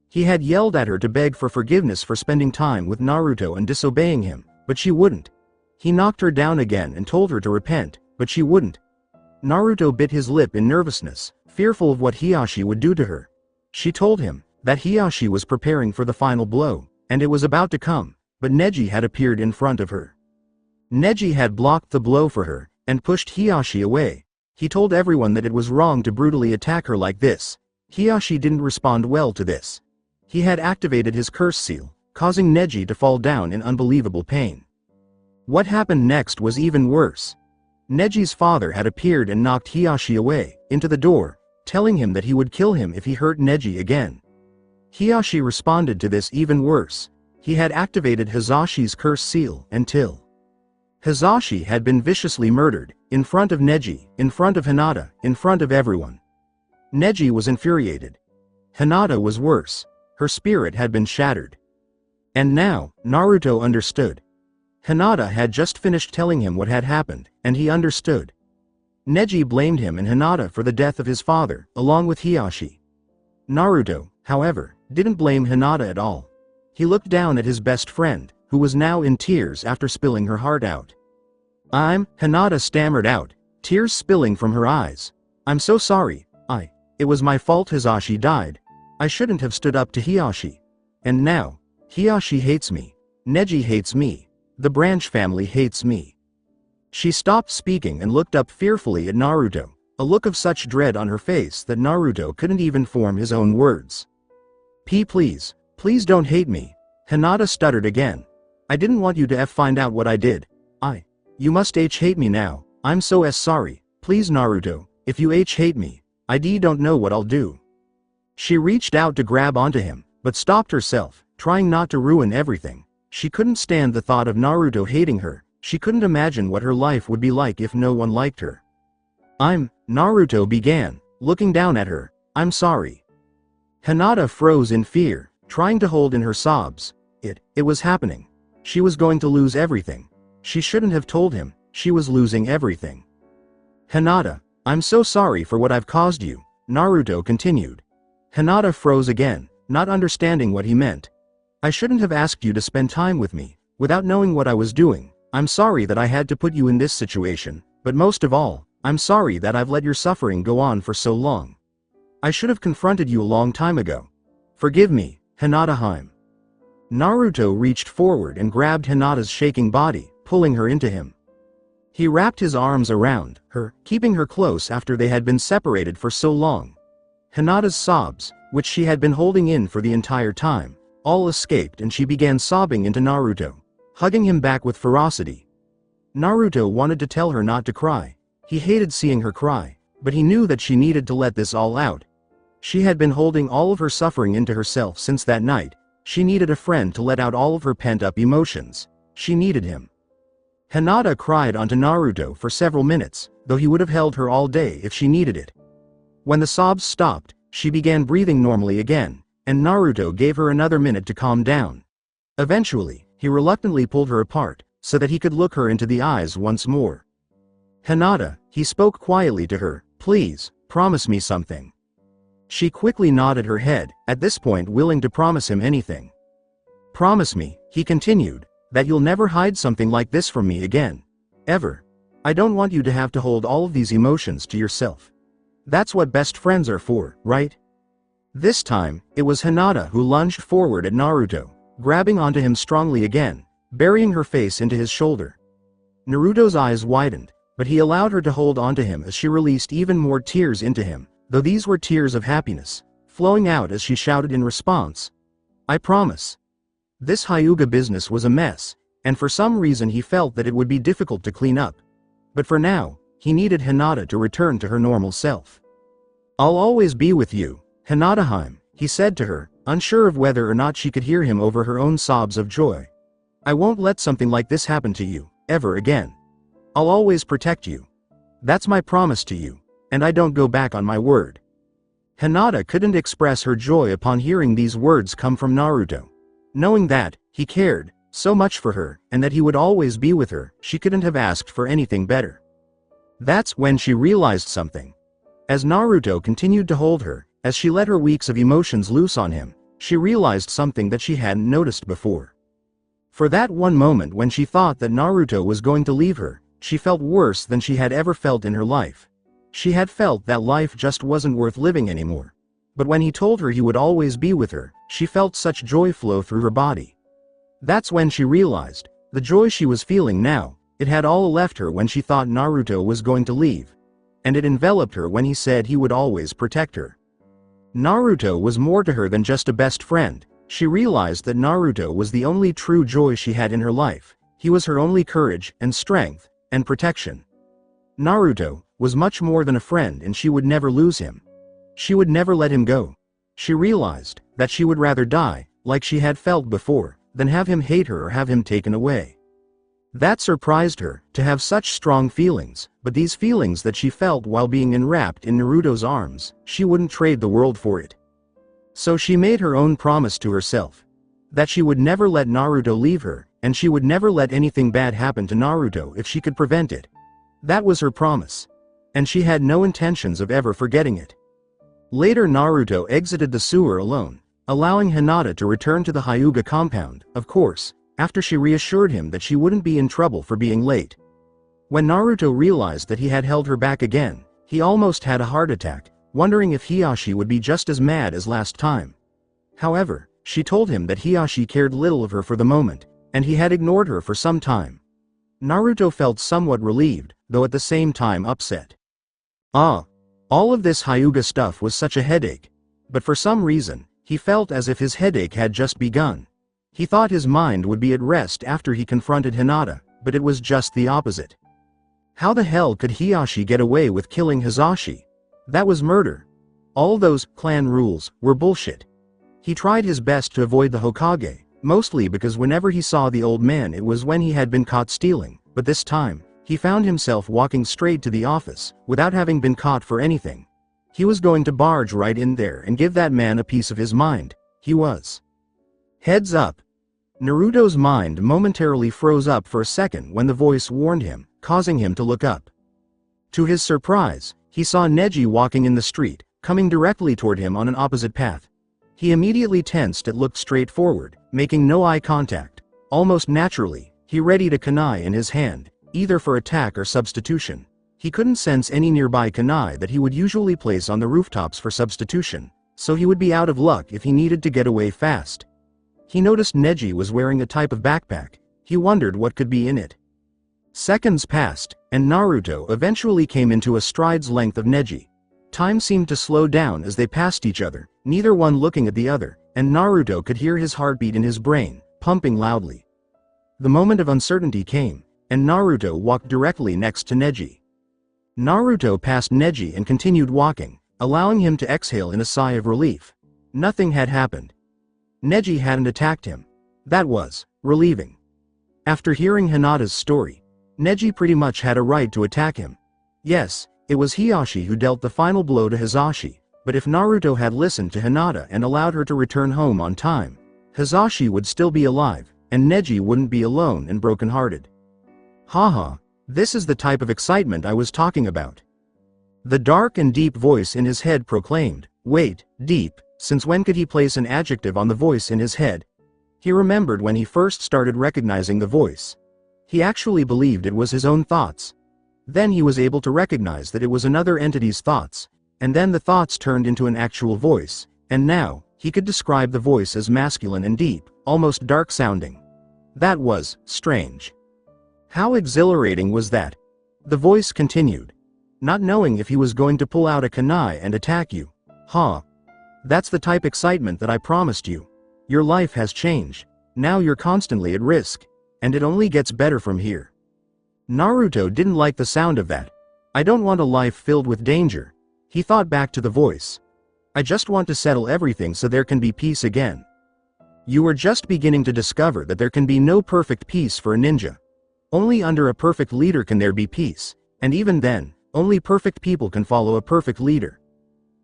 He had yelled at her to beg for forgiveness for spending time with Naruto and disobeying him, but she wouldn't. He knocked her down again and told her to repent, but she wouldn't. Naruto bit his lip in nervousness, fearful of what Hiashi would do to her. She told him that Hiashi was preparing for the final blow, and it was about to come, but Neji had appeared in front of her. Neji had blocked the blow for her, and pushed Hiashi away. He told everyone that it was wrong to brutally attack her like this. Hiashi didn't respond well to this. He had activated his curse seal, causing Neji to fall down in unbelievable pain. What happened next was even worse. Neji's father had appeared and knocked Hiashi away, into the door, telling him that he would kill him if he hurt Neji again. Hiashi responded to this even worse. He had activated Hizashi's curse seal until Hisashi had been viciously murdered, in front of Neji, in front of Hinata, in front of everyone. Neji was infuriated. Hinata was worse. Her spirit had been shattered. And now, Naruto understood. Hinata had just finished telling him what had happened, and he understood. Neji blamed him and Hinata for the death of his father, along with Hiashi. Naruto, however, didn't blame Hinata at all. He looked down at his best friend, who was now in tears after spilling her heart out. Hinata stammered out, tears spilling from her eyes. I'm so sorry, it was my fault Hisashi died. I shouldn't have stood up to Hiashi. And now, Hiashi hates me. Neji hates me. The branch family hates me. She stopped speaking and looked up fearfully at Naruto, a look of such dread on her face that Naruto couldn't even form his own words. Please don't hate me. Hinata stuttered again. I didn't want you to find out what I did. You must hate me now. I'm so sorry. Please Naruto, if you hate me, I don't know what I'll do. She reached out to grab onto him, but stopped herself, trying not to ruin everything. She couldn't stand the thought of Naruto hating her. She couldn't imagine what her life would be like if no one liked her. Naruto began, looking down at her. I'm sorry. Hinata froze in fear, trying to hold in her sobs. It was happening. She was going to lose everything. She shouldn't have told him. She was losing everything. Hinata, I'm so sorry for what I've caused you, Naruto continued. Hinata froze again, not understanding what he meant. I shouldn't have asked you to spend time with me, without knowing what I was doing. I'm sorry that I had to put you in this situation, but most of all, I'm sorry that I've let your suffering go on for so long. I should have confronted you a long time ago. Forgive me, Hinata. Naruto reached forward and grabbed Hinata's shaking body, pulling her into him. He wrapped his arms around her, keeping her close after they had been separated for so long. Hinata's sobs, which she had been holding in for the entire time, all escaped and she began sobbing into Naruto, hugging him back with ferocity. Naruto wanted to tell her not to cry. He hated seeing her cry, but he knew that she needed to let this all out. She had been holding all of her suffering into herself since that night. She needed a friend to let out all of her pent-up emotions. She needed him. Hinata cried onto Naruto for several minutes, though he would have held her all day if she needed it. When the sobs stopped, she began breathing normally again, and Naruto gave her another minute to calm down. Eventually, he reluctantly pulled her apart, so that he could look her into the eyes once more. Hinata, he spoke quietly to her, please, promise me something. She quickly nodded her head, at this point willing to promise him anything. Promise me, he continued, that you'll never hide something like this from me again. Ever. I don't want you to have to hold all of these emotions to yourself. That's what best friends are for, right? This time, it was Hinata who lunged forward at Naruto, grabbing onto him strongly again, burying her face into his shoulder. Naruto's eyes widened, but he allowed her to hold onto him as she released even more tears into him, though these were tears of happiness, flowing out as she shouted in response. I promise. This Hyuga business was a mess, and for some reason he felt that it would be difficult to clean up. But for now, he needed Hinata to return to her normal self. I'll always be with you, Hinata, he said to her, unsure of whether or not she could hear him over her own sobs of joy. I won't let something like this happen to you, ever again. I'll always protect you. That's my promise to you, and I don't go back on my word. Hinata couldn't express her joy upon hearing these words come from Naruto. Knowing that he cared so much for her, and that he would always be with her, she couldn't have asked for anything better. That's when she realized something. As Naruto continued to hold her, as she let her weeks of emotions loose on him, she realized something that she hadn't noticed before. For that one moment when she thought that Naruto was going to leave her, she felt worse than she had ever felt in her life. She had felt that life just wasn't worth living anymore. But when he told her he would always be with her, she felt such joy flow through her body. That's when she realized, the joy she was feeling now, it had all left her when she thought Naruto was going to leave. and it enveloped her when he said he would always protect her. Naruto was more to her than just a best friend. She realized that Naruto was the only true joy she had in her life. He was her only courage, and strength, and protection. Naruto was much more than a friend, and she would never lose him. She would never let him go. She realized that she would rather die, like she had felt before, than have him hate her or have him taken away. That surprised her, to have such strong feelings, but these feelings that she felt while being enwrapped in Naruto's arms, she wouldn't trade the world for it. So she made her own promise to herself. That she would never let Naruto leave her, and she would never let anything bad happen to Naruto if she could prevent it. That was her promise. And she had no intentions of ever forgetting it. Later Naruto exited the sewer alone, allowing Hinata to return to the Hyuga compound, of course, after she reassured him that she wouldn't be in trouble for being late. When Naruto realized that he had held her back again, he almost had a heart attack, wondering if Hiashi would be just as mad as last time. However, she told him that Hiashi cared little of her for the moment, and he had ignored her for some time. Naruto felt somewhat relieved, though at the same time upset. All of this Hyuga stuff was such a headache. But for some reason, he felt as if his headache had just begun. He thought his mind would be at rest after he confronted Hinata, but it was just the opposite. How the hell could Hiashi get away with killing Hisashi? That was murder. All those clan rules were bullshit. He tried his best to avoid the Hokage, mostly because whenever he saw the old man it was when he had been caught stealing, but this time, he found himself walking straight to the office, without having been caught for anything. He was going to barge right in there and give that man a piece of his mind. He was. Heads up. Naruto's mind momentarily froze up for a second when the voice warned him, causing him to look up. To his surprise, he saw Neji walking in the street, coming directly toward him on an opposite path. He immediately tensed and looked straight forward, making no eye contact. Almost naturally, he readied a kunai in his hand, either for attack or substitution. He couldn't sense any nearby kunai that he would usually place on the rooftops for substitution, so he would be out of luck if he needed to get away fast. He noticed Neji was wearing a type of backpack. He wondered what could be in it. Seconds passed, and Naruto eventually came into a stride's length of Neji. Time seemed to slow down as they passed each other, neither one looking at the other, and Naruto could hear his heartbeat in his brain, pumping loudly. The moment of uncertainty came, and Naruto walked directly next to Neji. Naruto passed Neji and continued walking, allowing him to exhale in a sigh of relief. Nothing had happened. Neji hadn't attacked him. That was relieving. After hearing Hinata's story, Neji pretty much had a right to attack him. Yes, it was Hiashi who dealt the final blow to Hisashi, but if Naruto had listened to Hinata and allowed her to return home on time, Hisashi would still be alive, and Neji wouldn't be alone and brokenhearted. Haha, this is the type of excitement I was talking about. The dark and deep voice in his head proclaimed. Wait, deep, since when could he place an adjective on the voice in his head? He remembered when he first started recognizing the voice. He actually believed it was his own thoughts. Then he was able to recognize that it was another entity's thoughts, and then the thoughts turned into an actual voice, and now, he could describe the voice as masculine and deep, almost dark-sounding. That was strange. How exhilarating was that? The voice continued. Not knowing if he was going to pull out a kunai and attack you. That's the type excitement that I promised you. Your life has changed. Now you're constantly at risk. And it only gets better from here. Naruto didn't like the sound of that. I don't want a life filled with danger. He thought back to the voice. I just want to settle everything so there can be peace again. You are just beginning to discover that there can be no perfect peace for a ninja. Only under a perfect leader can there be peace, and even then, only perfect people can follow a perfect leader.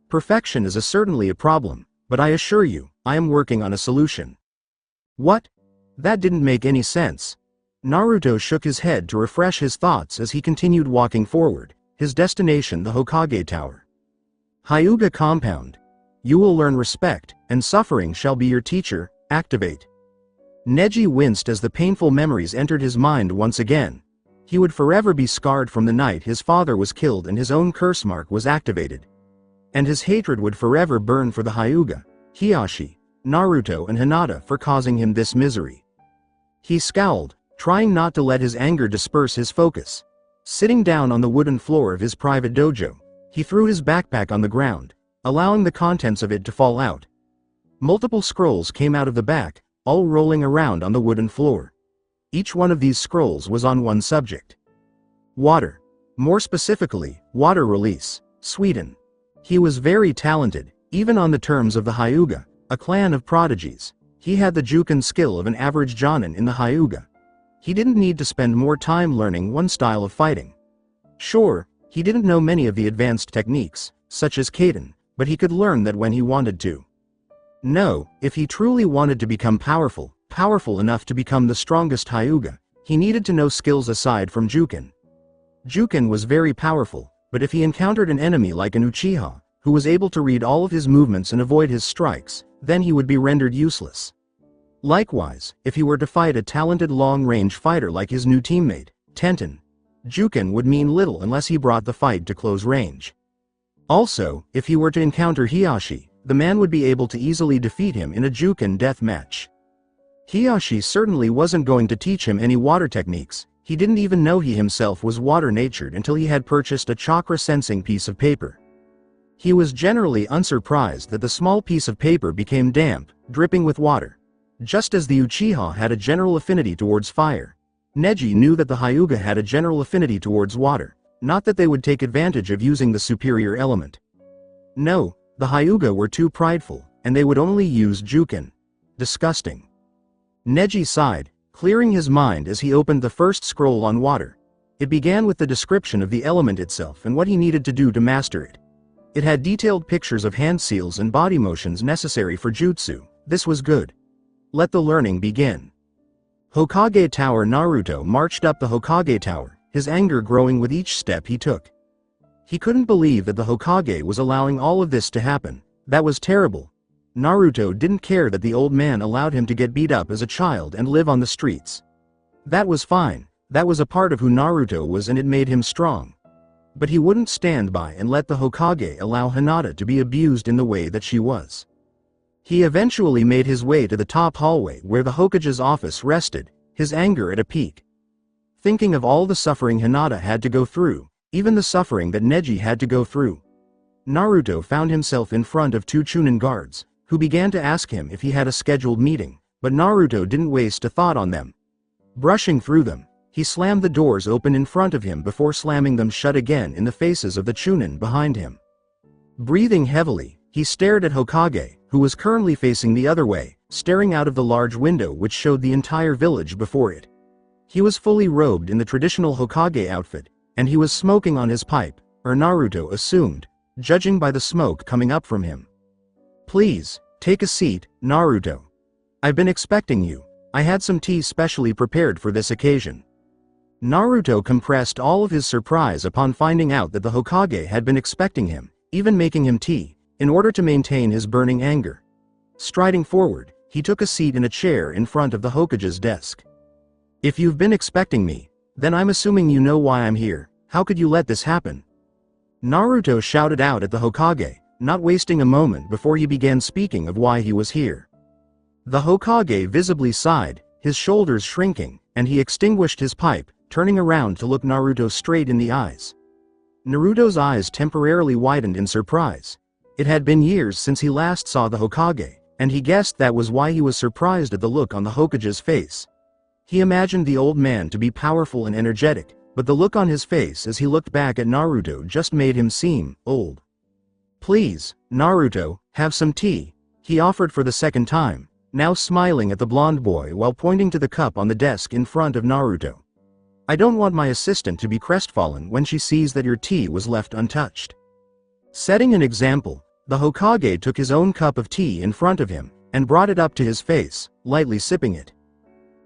Perfection is certainly a problem, but I assure you, I am working on a solution. What? That didn't make any sense. Naruto shook his head to refresh his thoughts as he continued walking forward, his destination the Hokage Tower. Hyuga Compound. You will learn respect, and suffering shall be your teacher. Activate. Neji winced as the painful memories entered his mind once again. He would forever be scarred from the night his father was killed and his own curse mark was activated. And his hatred would forever burn for the Hyuga, Hiashi, Naruto and Hinata for causing him this misery. He scowled, trying not to let his anger disperse his focus. Sitting down on the wooden floor of his private dojo, he threw his backpack on the ground, allowing the contents of it to fall out. Multiple scrolls came out of the back, all rolling around on the wooden floor. Each one of these scrolls was on one subject. Water. More specifically, water release, Sweden. He was very talented, even on the terms of the Hyuga, a clan of prodigies. He had the Juken skill of an average Jonin in the Hyuga. He didn't need to spend more time learning one style of fighting. Sure, he didn't know many of the advanced techniques, such as Kaden, but he could learn that when he wanted to. No, if he truly wanted to become powerful enough to become the strongest Hyuga, he needed to know skills aside from Juken. Juken was very powerful, but if he encountered an enemy like an Uchiha, who was able to read all of his movements and avoid his strikes, then he would be rendered useless. Likewise, if he were to fight a talented long-range fighter like his new teammate, Tenten, Juken would mean little unless he brought the fight to close range. Also, if he were to encounter Hiashi, the man would be able to easily defeat him in a Juken death match. Hiashi certainly wasn't going to teach him any water techniques. He didn't even know he himself was water-natured until he had purchased a chakra-sensing piece of paper. He was generally unsurprised that the small piece of paper became damp, dripping with water. Just as the Uchiha had a general affinity towards fire, Neji knew that the Hyuga had a general affinity towards water, not that they would take advantage of using the superior element. No, the Hyuga were too prideful, and they would only use Juken. Disgusting. Neji sighed, clearing his mind as he opened the first scroll on water. It began with the description of the element itself and what he needed to do to master it. It had detailed pictures of hand seals and body motions necessary for jutsu. This was good. Let the learning begin. Hokage Tower. Naruto marched up the Hokage Tower, his anger growing with each step he took. He couldn't believe that the Hokage was allowing all of this to happen. That was terrible. Naruto didn't care that the old man allowed him to get beat up as a child and live on the streets. That was fine. That was a part of who Naruto was and it made him strong. But he wouldn't stand by and let the Hokage allow Hinata to be abused in the way that she was. He eventually made his way to the top hallway where the Hokage's office rested, his anger at a peak. Thinking of all the suffering Hinata had to go through, even the suffering that Neji had to go through, Naruto found himself in front of two Chunin guards, who began to ask him if he had a scheduled meeting, but Naruto didn't waste a thought on them. Brushing through them, he slammed the doors open in front of him before slamming them shut again in the faces of the Chunin behind him. Breathing heavily, he stared at Hokage, who was currently facing the other way, staring out of the large window which showed the entire village before it. He was fully robed in the traditional Hokage outfit, and he was smoking on his pipe, or Naruto assumed, judging by the smoke coming up from him. "Please, take a seat, Naruto. I've been expecting you. I had some tea specially prepared for this occasion." Naruto compressed all of his surprise upon finding out that the Hokage had been expecting him, even making him tea, in order to maintain his burning anger. Striding forward, he took a seat in a chair in front of the Hokage's desk. "If you've been expecting me, then I'm assuming you know why I'm here. How could you let this happen?" Naruto shouted out at the Hokage, not wasting a moment before he began speaking of why he was here. The Hokage visibly sighed, his shoulders shrinking, and he extinguished his pipe, turning around to look Naruto straight in the eyes. Naruto's eyes temporarily widened in surprise. It had been years since he last saw the Hokage, and he guessed that was why he was surprised at the look on the Hokage's face. He imagined the old man to be powerful and energetic, but the look on his face as he looked back at Naruto just made him seem old. "Please, Naruto, have some tea," he offered for the second time, now smiling at the blonde boy while pointing to the cup on the desk in front of Naruto. "I don't want my assistant to be crestfallen when she sees that your tea was left untouched." Setting an example, the Hokage took his own cup of tea in front of him, and brought it up to his face, lightly sipping it.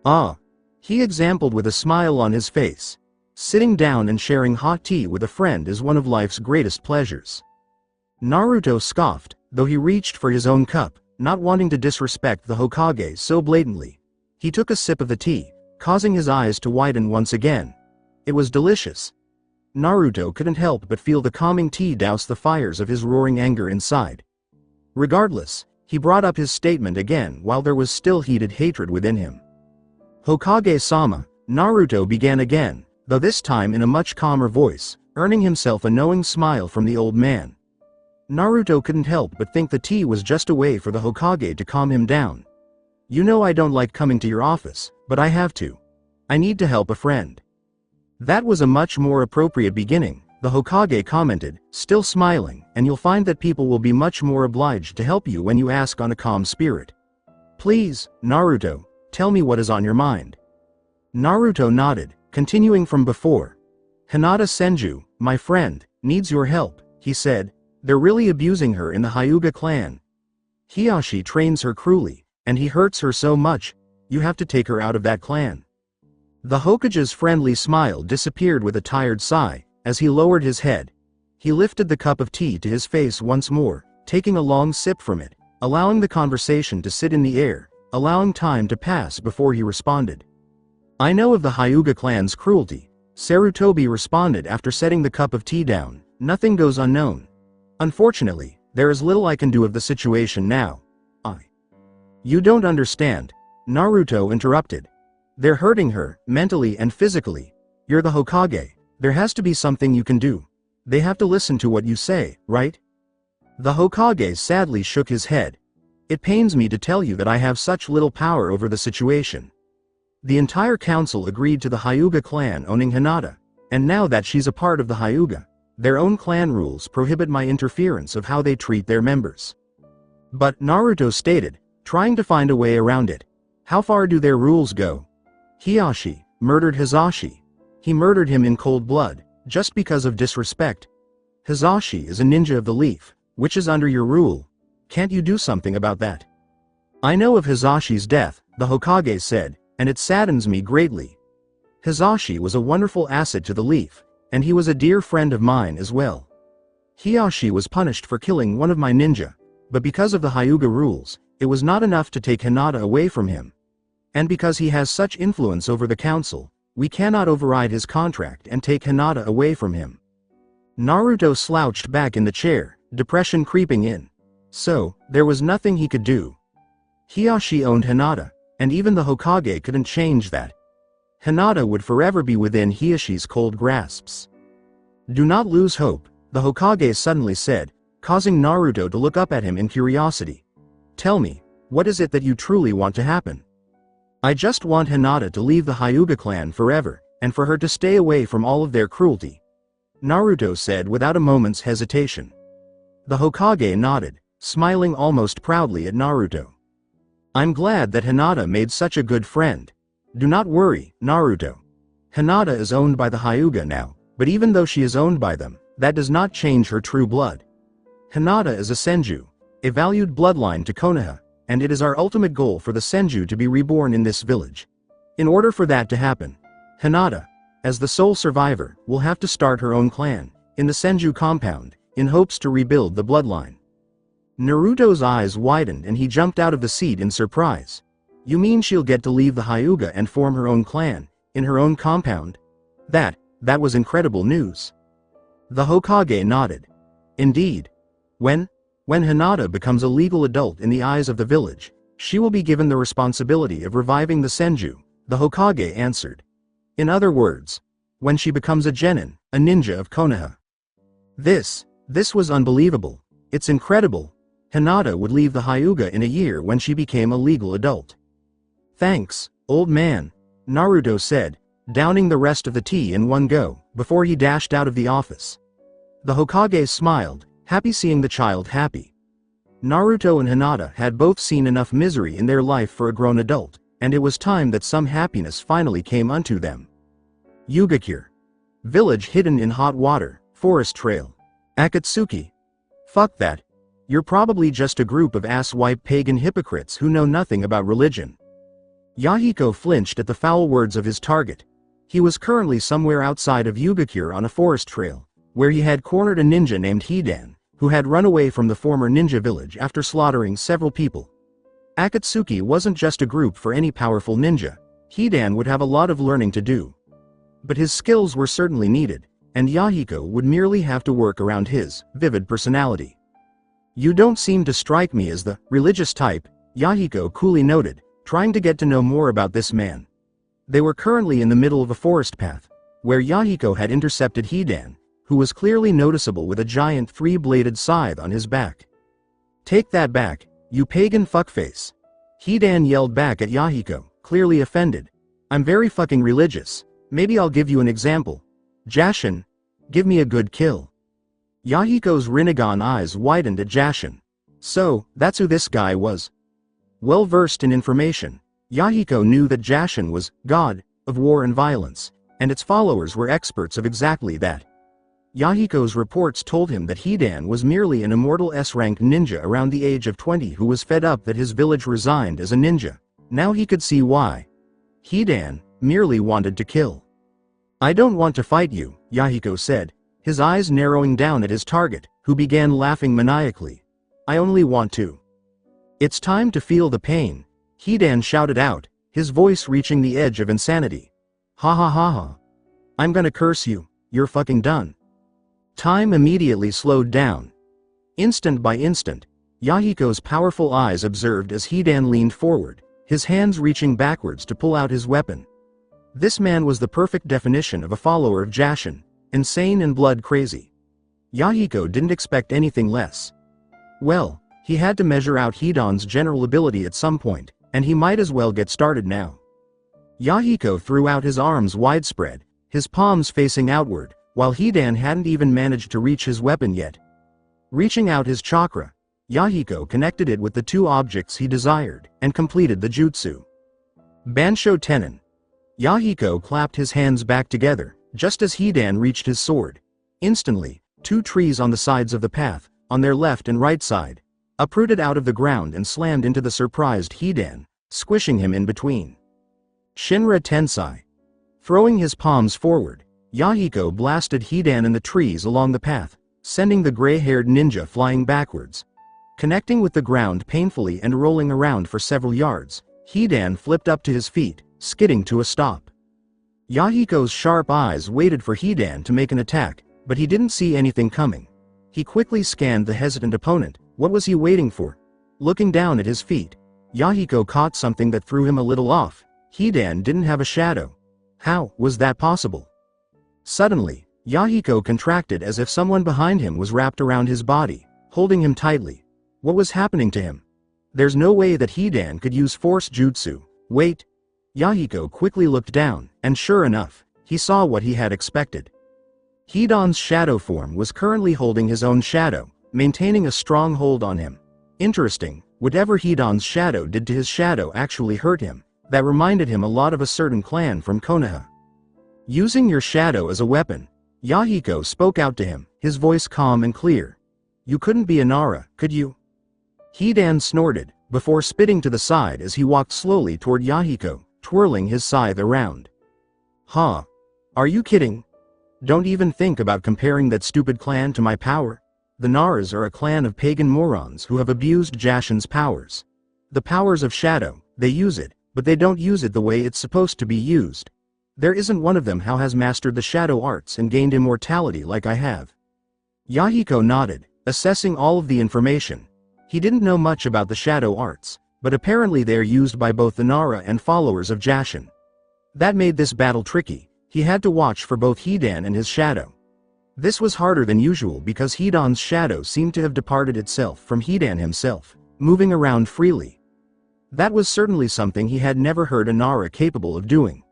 "Ah," he exampled with a smile on his face. Sitting down and sharing hot tea with a friend is one of life's greatest pleasures. Naruto scoffed, though he reached for his own cup, not wanting to disrespect the Hokage so blatantly. He took a sip of the tea, causing his eyes to widen once again. It was delicious. Naruto couldn't help but feel the calming tea douse the fires of his roaring anger inside. Regardless, he brought up his statement again while there was still heated hatred within him. "Hokage-sama," Naruto began again, though this time in a much calmer voice, earning himself a knowing smile from the old man. Naruto couldn't help but think the tea was just a way for the Hokage to calm him down. You know I don't like coming to your office, but I have to. I need to help a friend. That was a much more appropriate beginning, the Hokage commented, still smiling, and you'll find that people will be much more obliged to help you when you ask on a calm spirit. Please, Naruto, tell me what is on your mind. Naruto nodded, continuing from before. Hinata Senju, my friend, needs your help, he said. They're really abusing her in the Hyuga clan. Hiashi trains her cruelly, and he hurts her so much, you have to take her out of that clan. The Hokage's friendly smile disappeared with a tired sigh, as he lowered his head. He lifted the cup of tea to his face once more, taking a long sip from it, allowing the conversation to sit in the air, allowing time to pass before he responded. I know of the Hyuga clan's cruelty, Sarutobi responded after setting the cup of tea down. Nothing goes unknown. Unfortunately, there is little I can do of the situation now. You don't understand, Naruto interrupted. They're hurting her, mentally and physically. You're the Hokage, there has to be something you can do. They have to listen to what you say, right? The Hokage sadly shook his head. It pains me to tell you that I have such little power over the situation. The entire council agreed to the Hyuga clan owning Hinata, and now that she's a part of the Hyuga, their own clan rules prohibit my interference of how they treat their members. But, Naruto stated, trying to find a way around it. How far do their rules go? Hiashi murdered Hisashi. He murdered him in cold blood, just because of disrespect. Hisashi is a ninja of the leaf, which is under your rule. Can't you do something about that? I know of Hisashi's death, the Hokage said, and it saddens me greatly. Hisashi was a wonderful asset to the leaf, and he was a dear friend of mine as well. Hiashi was punished for killing one of my ninja, but because of the Hyuga rules, it was not enough to take Hinata away from him. And because he has such influence over the council, we cannot override his contract and take Hinata away from him. Naruto slouched back in the chair, depression creeping in. So, there was nothing he could do. Hiashi owned Hinata, and even the Hokage couldn't change that. Hinata would forever be within Hiashi's cold grasps. Do not lose hope, the Hokage suddenly said, causing Naruto to look up at him in curiosity. Tell me, what is it that you truly want to happen? I just want Hinata to leave the Hyuga clan forever, and for her to stay away from all of their cruelty. Naruto said without a moment's hesitation. The Hokage nodded, smiling almost proudly at Naruto. I'm glad that Hinata made such a good friend. Do not worry, Naruto. Hinata is owned by the Hyuga now, but even though she is owned by them, that does not change her true blood. Hinata is a Senju, a valued bloodline to Konoha, and it is our ultimate goal for the Senju to be reborn in this village. In order for that to happen, Hinata, as the sole survivor, will have to start her own clan, in the Senju compound, in hopes to rebuild the bloodline. Naruto's eyes widened and he jumped out of the seat in surprise. You mean she'll get to leave the Hyuga and form her own clan, in her own compound? That was incredible news. The Hokage nodded. Indeed. When Hinata becomes a legal adult in the eyes of the village, she will be given the responsibility of reviving the Senju, the Hokage answered. In other words, when she becomes a genin, a ninja of Konoha. This was unbelievable. It's incredible. Hinata would leave the Hyuga in a year when she became a legal adult. Thanks, old man, Naruto said, downing the rest of the tea in one go, before he dashed out of the office. The Hokage smiled, happy seeing the child happy. Naruto and Hinata had both seen enough misery in their life for a grown adult, and it was time that some happiness finally came unto them. Yugakure. Village hidden in hot water, forest trail. Akatsuki. Fuck that. You're probably just a group of ass-wipe pagan hypocrites who know nothing about religion. Yahiko flinched at the foul words of his target. He was currently somewhere outside of Yugakure on a forest trail, where he had cornered a ninja named Hidan, who had run away from the former ninja village after slaughtering several people. Akatsuki wasn't just a group for any powerful ninja. Hidan would have a lot of learning to do. But his skills were certainly needed, and Yahiko would merely have to work around his vivid personality. You don't seem to strike me as the religious type, Yahiko coolly noted, trying to get to know more about this man. They were currently in the middle of a forest path, where Yahiko had intercepted Hidan, who was clearly noticeable with a giant three-bladed scythe on his back. "Take that back, you pagan fuckface." Hidan yelled back at Yahiko, clearly offended. "I'm very fucking religious. Maybe I'll give you an example. Jashin, give me a good kill." Yahiko's Rinnegan eyes widened at Jashin. So, that's who this guy was. Well versed in information, Yahiko knew that Jashin was god of war and violence, and its followers were experts of exactly that. Yahiko's reports told him that Hidan was merely an immortal S-rank ninja around the age of 20 who was fed up that his village resigned as a ninja. Now he could see why. Hidan merely wanted to kill. "I don't want to fight you," Yahiko said, his eyes narrowing down at his target, who began laughing maniacally. "I only want to." "It's time to feel the pain," Hidan shouted out, his voice reaching the edge of insanity. "Ha ha ha ha. I'm gonna curse you, you're fucking done." Time immediately slowed down. Instant by instant, Yahiko's powerful eyes observed as Hidan leaned forward, his hands reaching backwards to pull out his weapon. This man was the perfect definition of a follower of Jashin, insane and blood crazy. Yahiko didn't expect anything less. Well, he had to measure out Hidan's general ability at some point, and he might as well get started now. Yahiko threw out his arms widespread, his palms facing outward, while Hidan hadn't even managed to reach his weapon yet. Reaching out his chakra, Yahiko connected it with the two objects he desired, and completed the jutsu. Bansho Tenon. Yahiko clapped his hands back together, just as Hidan reached his sword. Instantly, two trees on the sides of the path, on their left and right side, uprooted out of the ground and slammed into the surprised Hidan, squishing him in between. Shinra Tensai. Throwing his palms forward, Yahiko blasted Hidan in the trees along the path, sending the gray-haired ninja flying backwards. Connecting with the ground painfully and rolling around for several yards, Hidan flipped up to his feet, skidding to a stop. Yahiko's sharp eyes waited for Hidan to make an attack, but he didn't see anything coming. He quickly scanned the hesitant opponent. What was he waiting for? Looking down at his feet, Yahiko caught something that threw him a little off. Hidan didn't have a shadow. How was that possible? Suddenly, Yahiko contracted as if someone behind him was wrapped around his body, holding him tightly. What was happening to him? There's no way that Hidan could use force jutsu. Wait. Yahiko quickly looked down, and sure enough, he saw what he had expected. Hidan's shadow form was currently holding his own shadow, maintaining a strong hold on him. Interesting, whatever Hidan's shadow did to his shadow actually hurt him. That reminded him a lot of a certain clan from Konoha. Using your shadow as a weapon, Yahiko spoke out to him, his voice calm and clear. You couldn't be a Nara, could you? Hidan snorted, before spitting to the side as he walked slowly toward Yahiko, twirling his scythe around. Huh? Are you kidding? Don't even think about comparing that stupid clan to my power. The Naras are a clan of pagan morons who have abused Jashin's powers. The powers of shadow, they use it, but they don't use it the way it's supposed to be used. There isn't one of them who has mastered the shadow arts and gained immortality like I have. Yahiko nodded, assessing all of the information. He didn't know much about the shadow arts, but apparently they are used by both the Nara and followers of Jashin. That made this battle tricky. He had to watch for both Hidan and his shadow. This was harder than usual because Hidan's shadow seemed to have departed itself from Hidan himself, moving around freely. That was certainly something he had never heard a Nara capable of doing.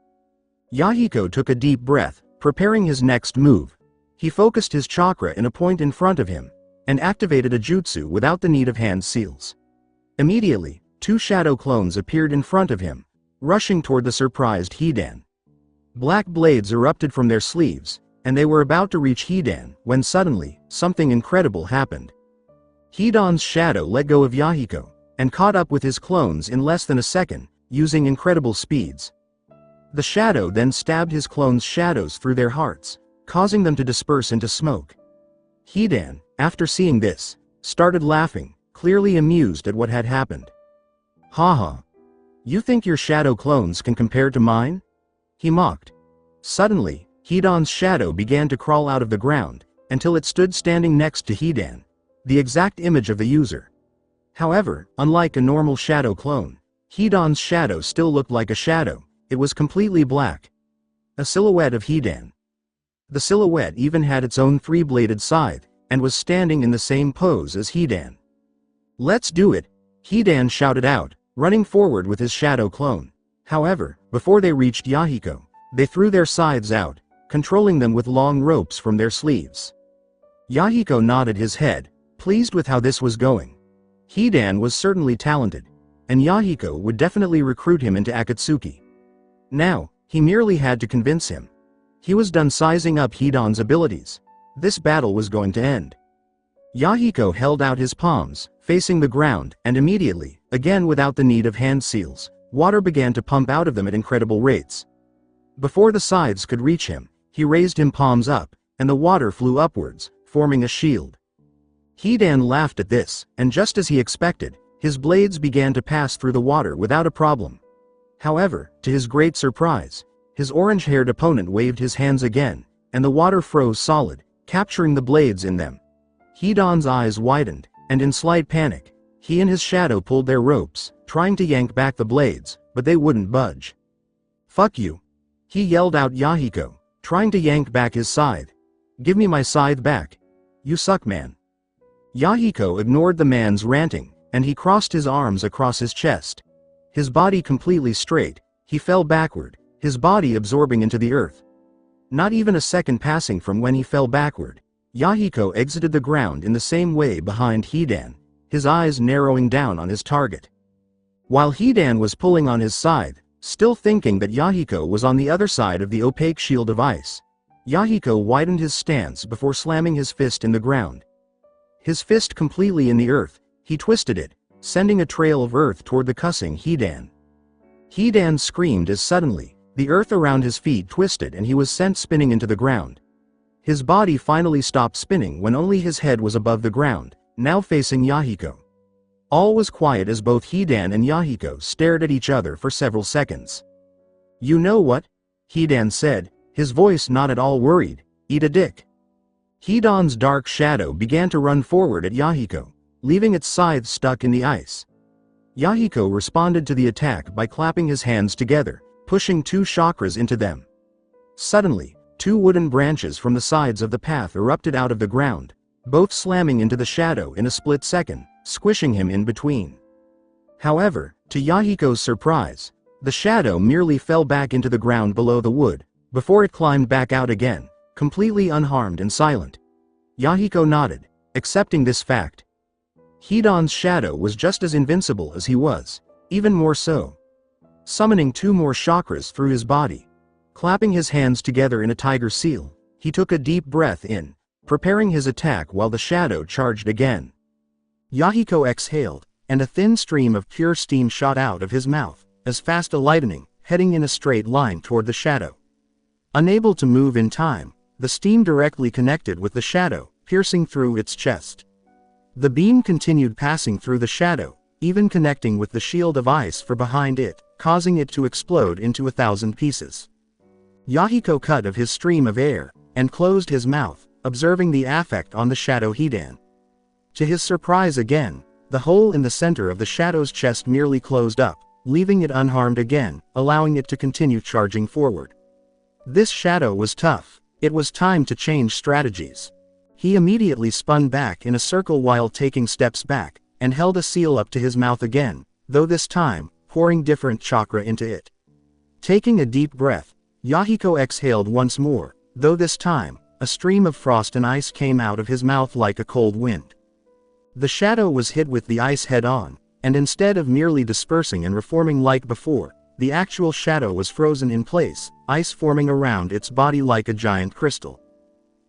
Yahiko took a deep breath, preparing his next move. He focused his chakra in a point in front of him, and activated a jutsu without the need of hand seals. Immediately, two shadow clones appeared in front of him, rushing toward the surprised Hidan. Black blades erupted from their sleeves, and they were about to reach Hidan, when suddenly, something incredible happened. Hidan's shadow let go of Yahiko, and caught up with his clones in less than a second, using incredible speeds. The shadow then stabbed his clones' shadows through their hearts, causing them to disperse into smoke. Hidan, after seeing this, started laughing, clearly amused at what had happened. Haha. You think your shadow clones can compare to mine? He mocked. Suddenly, Hidan's shadow began to crawl out of the ground, until it stood standing next to Hidan, the exact image of the user. However, unlike a normal shadow clone, Hidan's shadow still looked like a shadow. It was completely black. A silhouette of Hidan, The silhouette even had its own three-bladed scythe, and was standing in the same pose as Hidan. "Let's do it," Hidan shouted out, running forward with his shadow clone. However, before they reached Yahiko, they threw their scythes out, controlling them with long ropes from their sleeves. Yahiko nodded his head, pleased with how this was going. Hidan was certainly talented, and Yahiko would definitely recruit him into Akatsuki. Now, he merely had to convince him. He was done sizing up Hidan's abilities. This battle was going to end. Yahiko held out his palms, facing the ground, and immediately, again without the need of hand seals, water began to pump out of them at incredible rates. Before the scythes could reach him, he raised him palms up, and the water flew upwards, forming a shield. Hidan laughed at this, and just as he expected, his blades began to pass through the water without a problem. However, to his great surprise, his orange-haired opponent waved his hands again, and the water froze solid, capturing the blades in them. Hidan's eyes widened, and in slight panic, he and his shadow pulled their ropes, trying to yank back the blades, but they wouldn't budge. "Fuck you!" he yelled out Yahiko, trying to yank back his scythe. "Give me my scythe back. You suck, man." Yahiko ignored the man's ranting, and he crossed his arms across his chest. His body completely straight, he fell backward, his body absorbing into the earth. Not even a second passing from when he fell backward, Yahiko exited the ground in the same way behind Hidan, his eyes narrowing down on his target. While Hidan was pulling on his scythe, still thinking that Yahiko was on the other side of the opaque shield of ice, Yahiko widened his stance before slamming his fist in the ground. His fist completely in the earth, he twisted it, sending a trail of earth toward the cussing Hidan. Hidan screamed as suddenly, the earth around his feet twisted and he was sent spinning into the ground. His body finally stopped spinning when only his head was above the ground, now facing Yahiko. All was quiet as both Hidan and Yahiko stared at each other for several seconds. "You know what?" Hidan said, his voice not at all worried. "Eat a dick." Hidan's dark shadow began to run forward at Yahiko, leaving its scythe stuck in the ice. Yahiko responded to the attack by clapping his hands together, pushing two chakras into them. Suddenly, two wooden branches from the sides of the path erupted out of the ground, both slamming into the shadow in a split second, squishing him in between. However, to Yahiko's surprise, the shadow merely fell back into the ground below the wood, before it climbed back out again, completely unharmed and silent. Yahiko nodded, accepting this fact. Hidan's shadow was just as invincible as he was, even more so. Summoning two more chakras through his body, clapping his hands together in a tiger seal, he took a deep breath in, preparing his attack while the shadow charged again. Yahiko exhaled, and a thin stream of pure steam shot out of his mouth, as fast as lightning, heading in a straight line toward the shadow. Unable to move in time, the steam directly connected with the shadow, piercing through its chest. The beam continued passing through the shadow, even connecting with the shield of ice for behind it, causing it to explode into 1,000 pieces. Yahiko cut of his stream of air, and closed his mouth, observing the effect on the shadow Hidan. To his surprise again, the hole in the center of the shadow's chest merely closed up, leaving it unharmed again, allowing it to continue charging forward. This shadow was tough. It was time to change strategies. He immediately spun back in a circle while taking steps back, and held a seal up to his mouth again, though this time, pouring different chakra into it. Taking a deep breath, Yahiko exhaled once more, though this time, a stream of frost and ice came out of his mouth like a cold wind. The shadow was hit with the ice head-on, and instead of merely dispersing and reforming like before, the actual shadow was frozen in place, ice forming around its body like a giant crystal.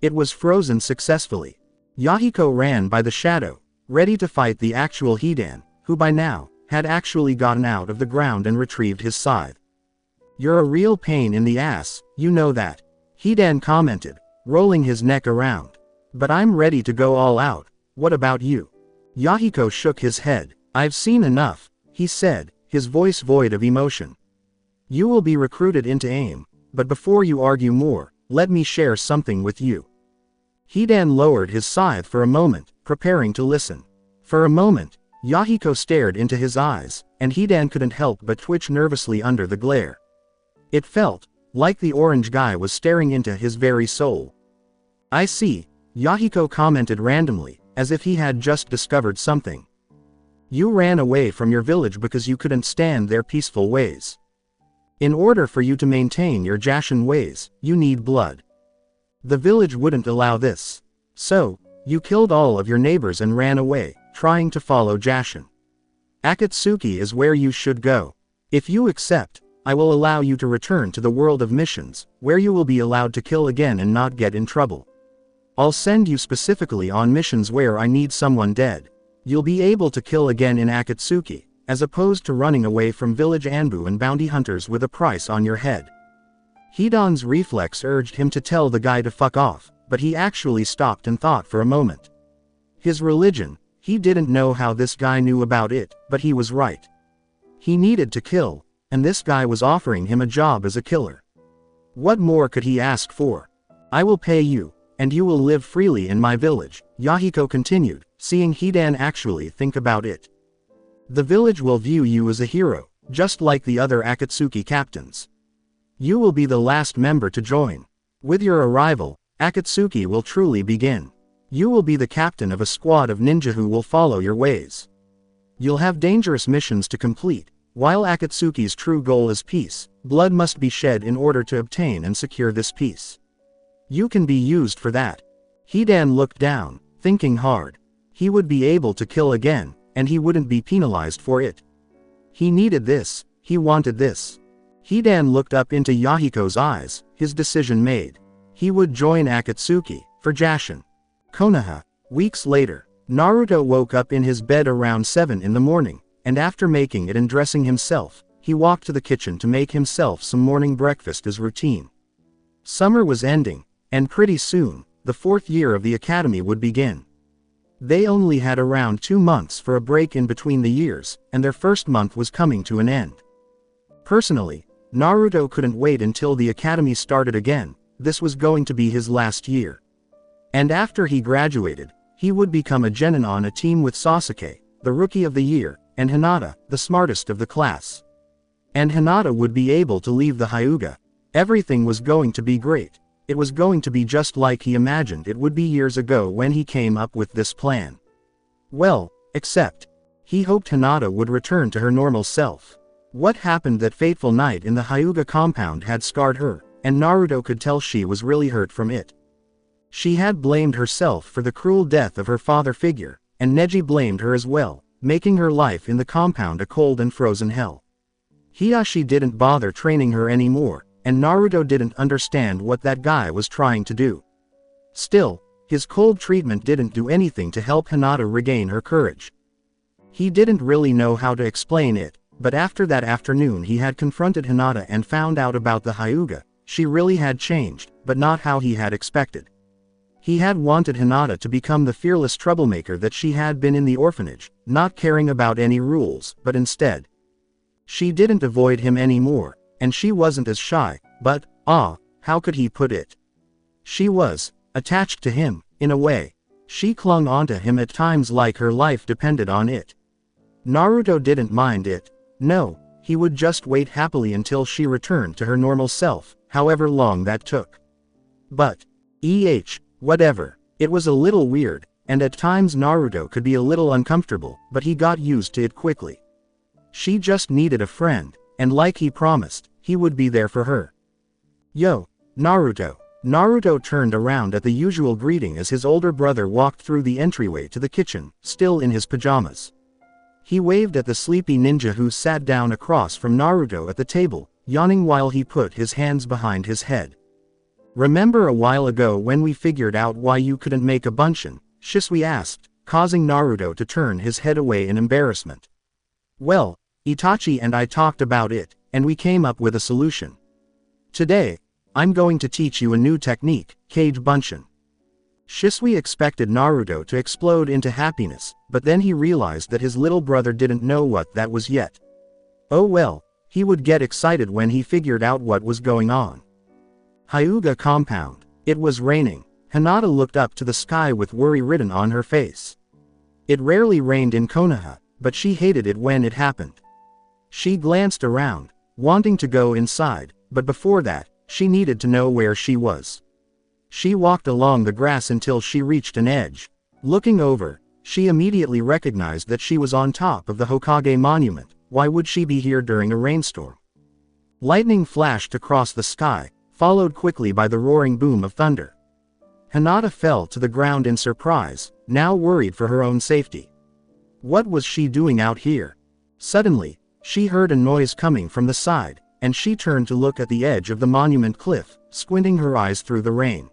It was frozen successfully. Yahiko ran by the shadow, ready to fight the actual Hidan, who by now, had actually gotten out of the ground and retrieved his scythe. "You're a real pain in the ass, you know that," Hidan commented, rolling his neck around. "But I'm ready to go all out, what about you?" Yahiko shook his head. "I've seen enough," he said, his voice void of emotion. "You will be recruited into AIM, but before you argue more, let me share something with you." Hidan lowered his scythe for a moment, preparing to listen. For a moment, Yahiko stared into his eyes, and Hidan couldn't help but twitch nervously under the glare. It felt, like the orange guy was staring into his very soul. "I see," Yahiko commented randomly, as if he had just discovered something. "You ran away from your village because you couldn't stand their peaceful ways. In order for you to maintain your Jashin ways, you need blood. The village wouldn't allow this. So, you killed all of your neighbors and ran away, trying to follow Jashin. Akatsuki is where you should go. If you accept, I will allow you to return to the world of missions, where you will be allowed to kill again and not get in trouble. I'll send you specifically on missions where I need someone dead. You'll be able to kill again in Akatsuki, as opposed to running away from village Anbu and bounty hunters with a price on your head." Hidan's reflex urged him to tell the guy to fuck off, but he actually stopped and thought for a moment. His religion, he didn't know how this guy knew about it, but he was right. He needed to kill, and this guy was offering him a job as a killer. What more could he ask for? "I will pay you, and you will live freely in my village," Yahiko continued, seeing Hidan actually think about it. "The village will view you as a hero, just like the other Akatsuki captains. You will be the last member to join. With your arrival, Akatsuki will truly begin. You will be the captain of a squad of ninja who will follow your ways. You'll have dangerous missions to complete. While Akatsuki's true goal is peace, blood must be shed in order to obtain and secure this peace. You can be used for that." Hidan looked down, thinking hard. He would be able to kill again, and he wouldn't be penalized for it. He needed this, he wanted this. Hidan looked up into Yahiko's eyes, his decision made. He would join Akatsuki, for Jashin. Konoha. Weeks later, Naruto woke up in his bed around 7 in the morning, and after making it and dressing himself, he walked to the kitchen to make himself some morning breakfast as routine. Summer was ending, and pretty soon, the 4th year of the academy would begin. They only had around 2 months for a break in between the years, and their first month was coming to an end. Personally, Naruto couldn't wait until the academy started again. This was going to be his last year. And after he graduated, he would become a genin on a team with Sasuke, the rookie of the year, and Hinata, the smartest of the class. And Hinata would be able to leave the Hyuga. Everything was going to be great. It was going to be just like he imagined it would be years ago when he came up with this plan. Well, except, he hoped Hinata would return to her normal self. What happened that fateful night in the Hyuga compound had scarred her, and Naruto could tell she was really hurt from it. She had blamed herself for the cruel death of her father figure, and Neji blamed her as well, making her life in the compound a cold and frozen hell. Hiashi didn't bother training her anymore, and Naruto didn't understand what that guy was trying to do. Still, his cold treatment didn't do anything to help Hinata regain her courage. He didn't really know how to explain it, but after that afternoon he had confronted Hinata and found out about the Hyuga. She really had changed, but not how he had expected. He had wanted Hinata to become the fearless troublemaker that she had been in the orphanage, not caring about any rules, but instead. She didn't avoid him anymore, and she wasn't as shy, but, how could he put it? She was attached to him, in a way. She clung onto him at times like her life depended on it. Naruto didn't mind it. No, he would just wait happily until she returned to her normal self, however long that took. But, whatever. It was a little weird, and at times Naruto could be a little uncomfortable, but he got used to it quickly. She just needed a friend, and like he promised, he would be there for her. Yo, Naruto. Naruto turned around at the usual greeting as his older brother walked through the entryway to the kitchen, still in his pajamas. He waved at the sleepy ninja who sat down across from Naruto at the table, yawning while he put his hands behind his head. "Remember a while ago when we figured out why you couldn't make a bunshin?" Shisui asked, causing Naruto to turn his head away in embarrassment. "Well, Itachi and I talked about it, and we came up with a solution. Today, I'm going to teach you a new technique, Cage Bunshin." Shisui expected Naruto to explode into happiness, but then he realized that his little brother didn't know what that was yet. Oh well, he would get excited when he figured out what was going on. Hyuga compound. It was raining. Hinata looked up to the sky with worry written on her face. It rarely rained in Konoha, but she hated it when it happened. She glanced around, wanting to go inside, but before that, She needed to know where she was. She walked along the grass until she reached an edge. Looking over, she immediately recognized that she was on top of the Hokage monument. Why would she be here during a rainstorm? Lightning flashed across the sky, followed quickly by the roaring boom of thunder. Hinata fell to the ground in surprise, now worried for her own safety. What was she doing out here? Suddenly, she heard a noise coming from the side, and she turned to look at the edge of the monument cliff, squinting her eyes through the rain.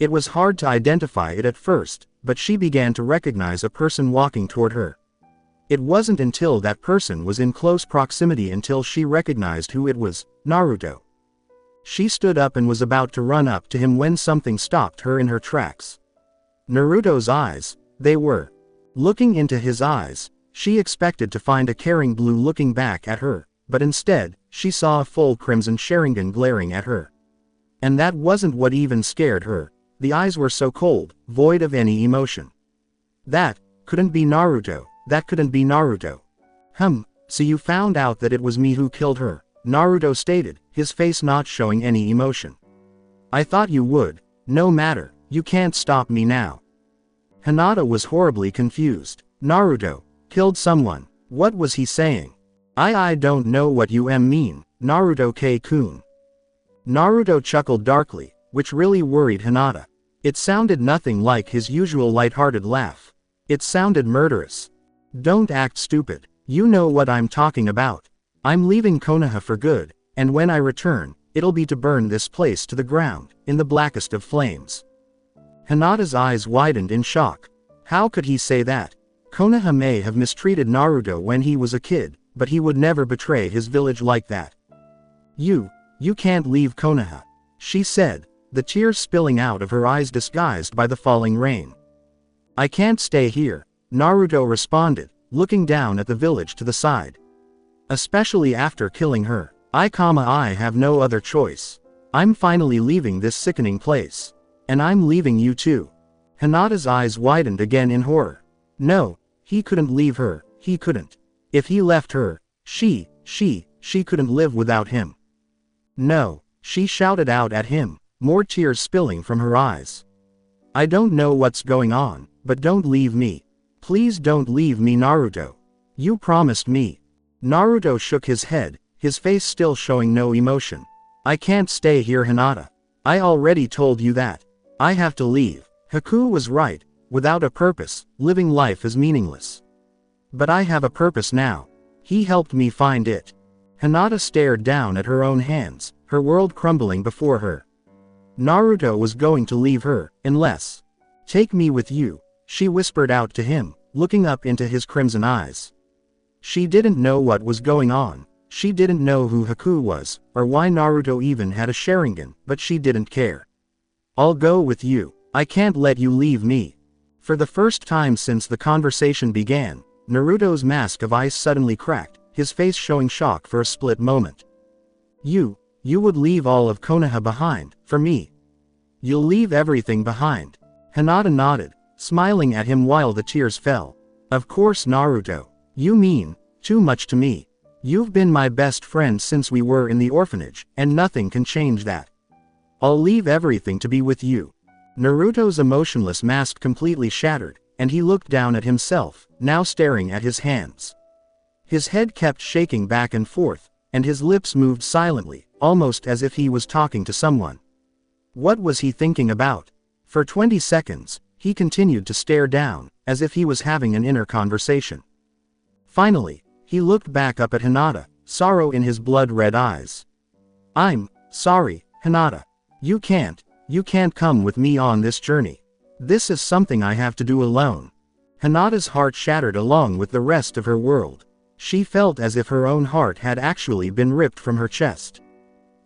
It was hard to identify it at first, but she began to recognize a person walking toward her. It wasn't until that person was in close proximity until she recognized who it was: Naruto. She stood up and was about to run up to him when something stopped her in her tracks. Naruto's eyes, they were. Looking into his eyes, she expected to find a caring blue looking back at her, but instead, she saw a full crimson Sharingan glaring at her. And that wasn't what even scared her. The eyes were so cold, void of any emotion. That couldn't be Naruto. That couldn't be Naruto. So you found out that it was me who killed her, Naruto stated, his face not showing any emotion. I thought you would. No matter, you can't stop me now. Hinata was horribly confused. Naruto killed someone. What was he saying? I don't know what you mean, Naruto-kun. Naruto chuckled darkly, which really worried Hinata. It sounded nothing like his usual light-hearted laugh. It sounded murderous. Don't act stupid. You know what I'm talking about. I'm leaving Konoha for good, and when I return, it'll be to burn this place to the ground, in the blackest of flames. Hinata's eyes widened in shock. How could he say that? Konoha may have mistreated Naruto when he was a kid, but he would never betray his village like that. You can't leave Konoha, she said, the tears spilling out of her eyes disguised by the falling rain. I can't stay here, Naruto responded, looking down at the village to the side. Especially after killing her, I have no other choice. I'm finally leaving this sickening place. And I'm leaving you too. Hinata's eyes widened again in horror. No, he couldn't leave her, he couldn't. If he left her, she couldn't live without him. No, she shouted out at him, more tears spilling from her eyes. I don't know what's going on, but don't leave me. Please don't leave me, Naruto. You promised me. Naruto shook his head, his face still showing no emotion. I can't stay here, Hinata. I already told you that. I have to leave. Haku was right. Without a purpose, living life is meaningless. But I have a purpose now. He helped me find it. Hinata stared down at her own hands, her world crumbling before her. Naruto was going to leave her, unless. Take me with you, she whispered out to him, looking up into his crimson eyes. She didn't know what was going on. She didn't know who Haku was, or why Naruto even had a Sharingan, but she didn't care. I'll go with you. I can't let you leave me. For the first time since the conversation began, Naruto's mask of ice suddenly cracked, his face showing shock for a split moment. You would leave all of Konoha behind, for me. You'll leave everything behind. Hinata nodded, smiling at him while the tears fell. Of course, Naruto. You mean too much to me. You've been my best friend since we were in the orphanage, and nothing can change that. I'll leave everything to be with you. Naruto's emotionless mask completely shattered, and he looked down at himself, now staring at his hands. His head kept shaking back and forth, and his lips moved silently, almost as if he was talking to someone. What was he thinking about? For 20 seconds, he continued to stare down, as if he was having an inner conversation. Finally, he looked back up at Hinata, sorrow in his blood-red eyes. I'm sorry, Hinata. You can't come with me on this journey. This is something I have to do alone. Hinata's heart shattered along with the rest of her world. She felt as if her own heart had actually been ripped from her chest.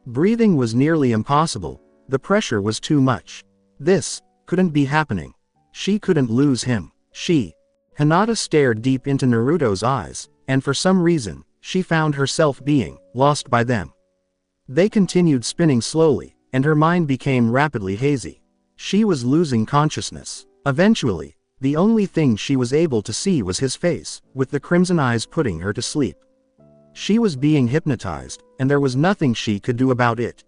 Breathing was nearly impossible, the pressure was too much. This couldn't be happening. She couldn't lose him. Hinata stared deep into Naruto's eyes, and for some reason, she found herself being lost by them. They continued spinning slowly, and her mind became rapidly hazy. She was losing consciousness. Eventually, the only thing she was able to see was his face, with the crimson eyes putting her to sleep. She was being hypnotized, and there was nothing she could do about it.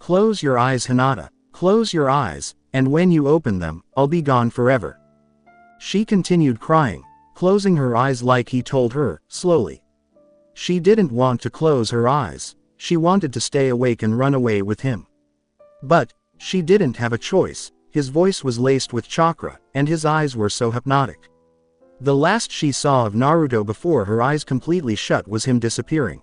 Close your eyes, Hinata. Close your eyes, and when you open them, I'll be gone forever. She continued crying, closing her eyes like he told her, slowly. She didn't want to close her eyes. She wanted to stay awake and run away with him. But she didn't have a choice. His voice was laced with chakra, and his eyes were so hypnotic. The last she saw of Naruto before her eyes completely shut was him disappearing.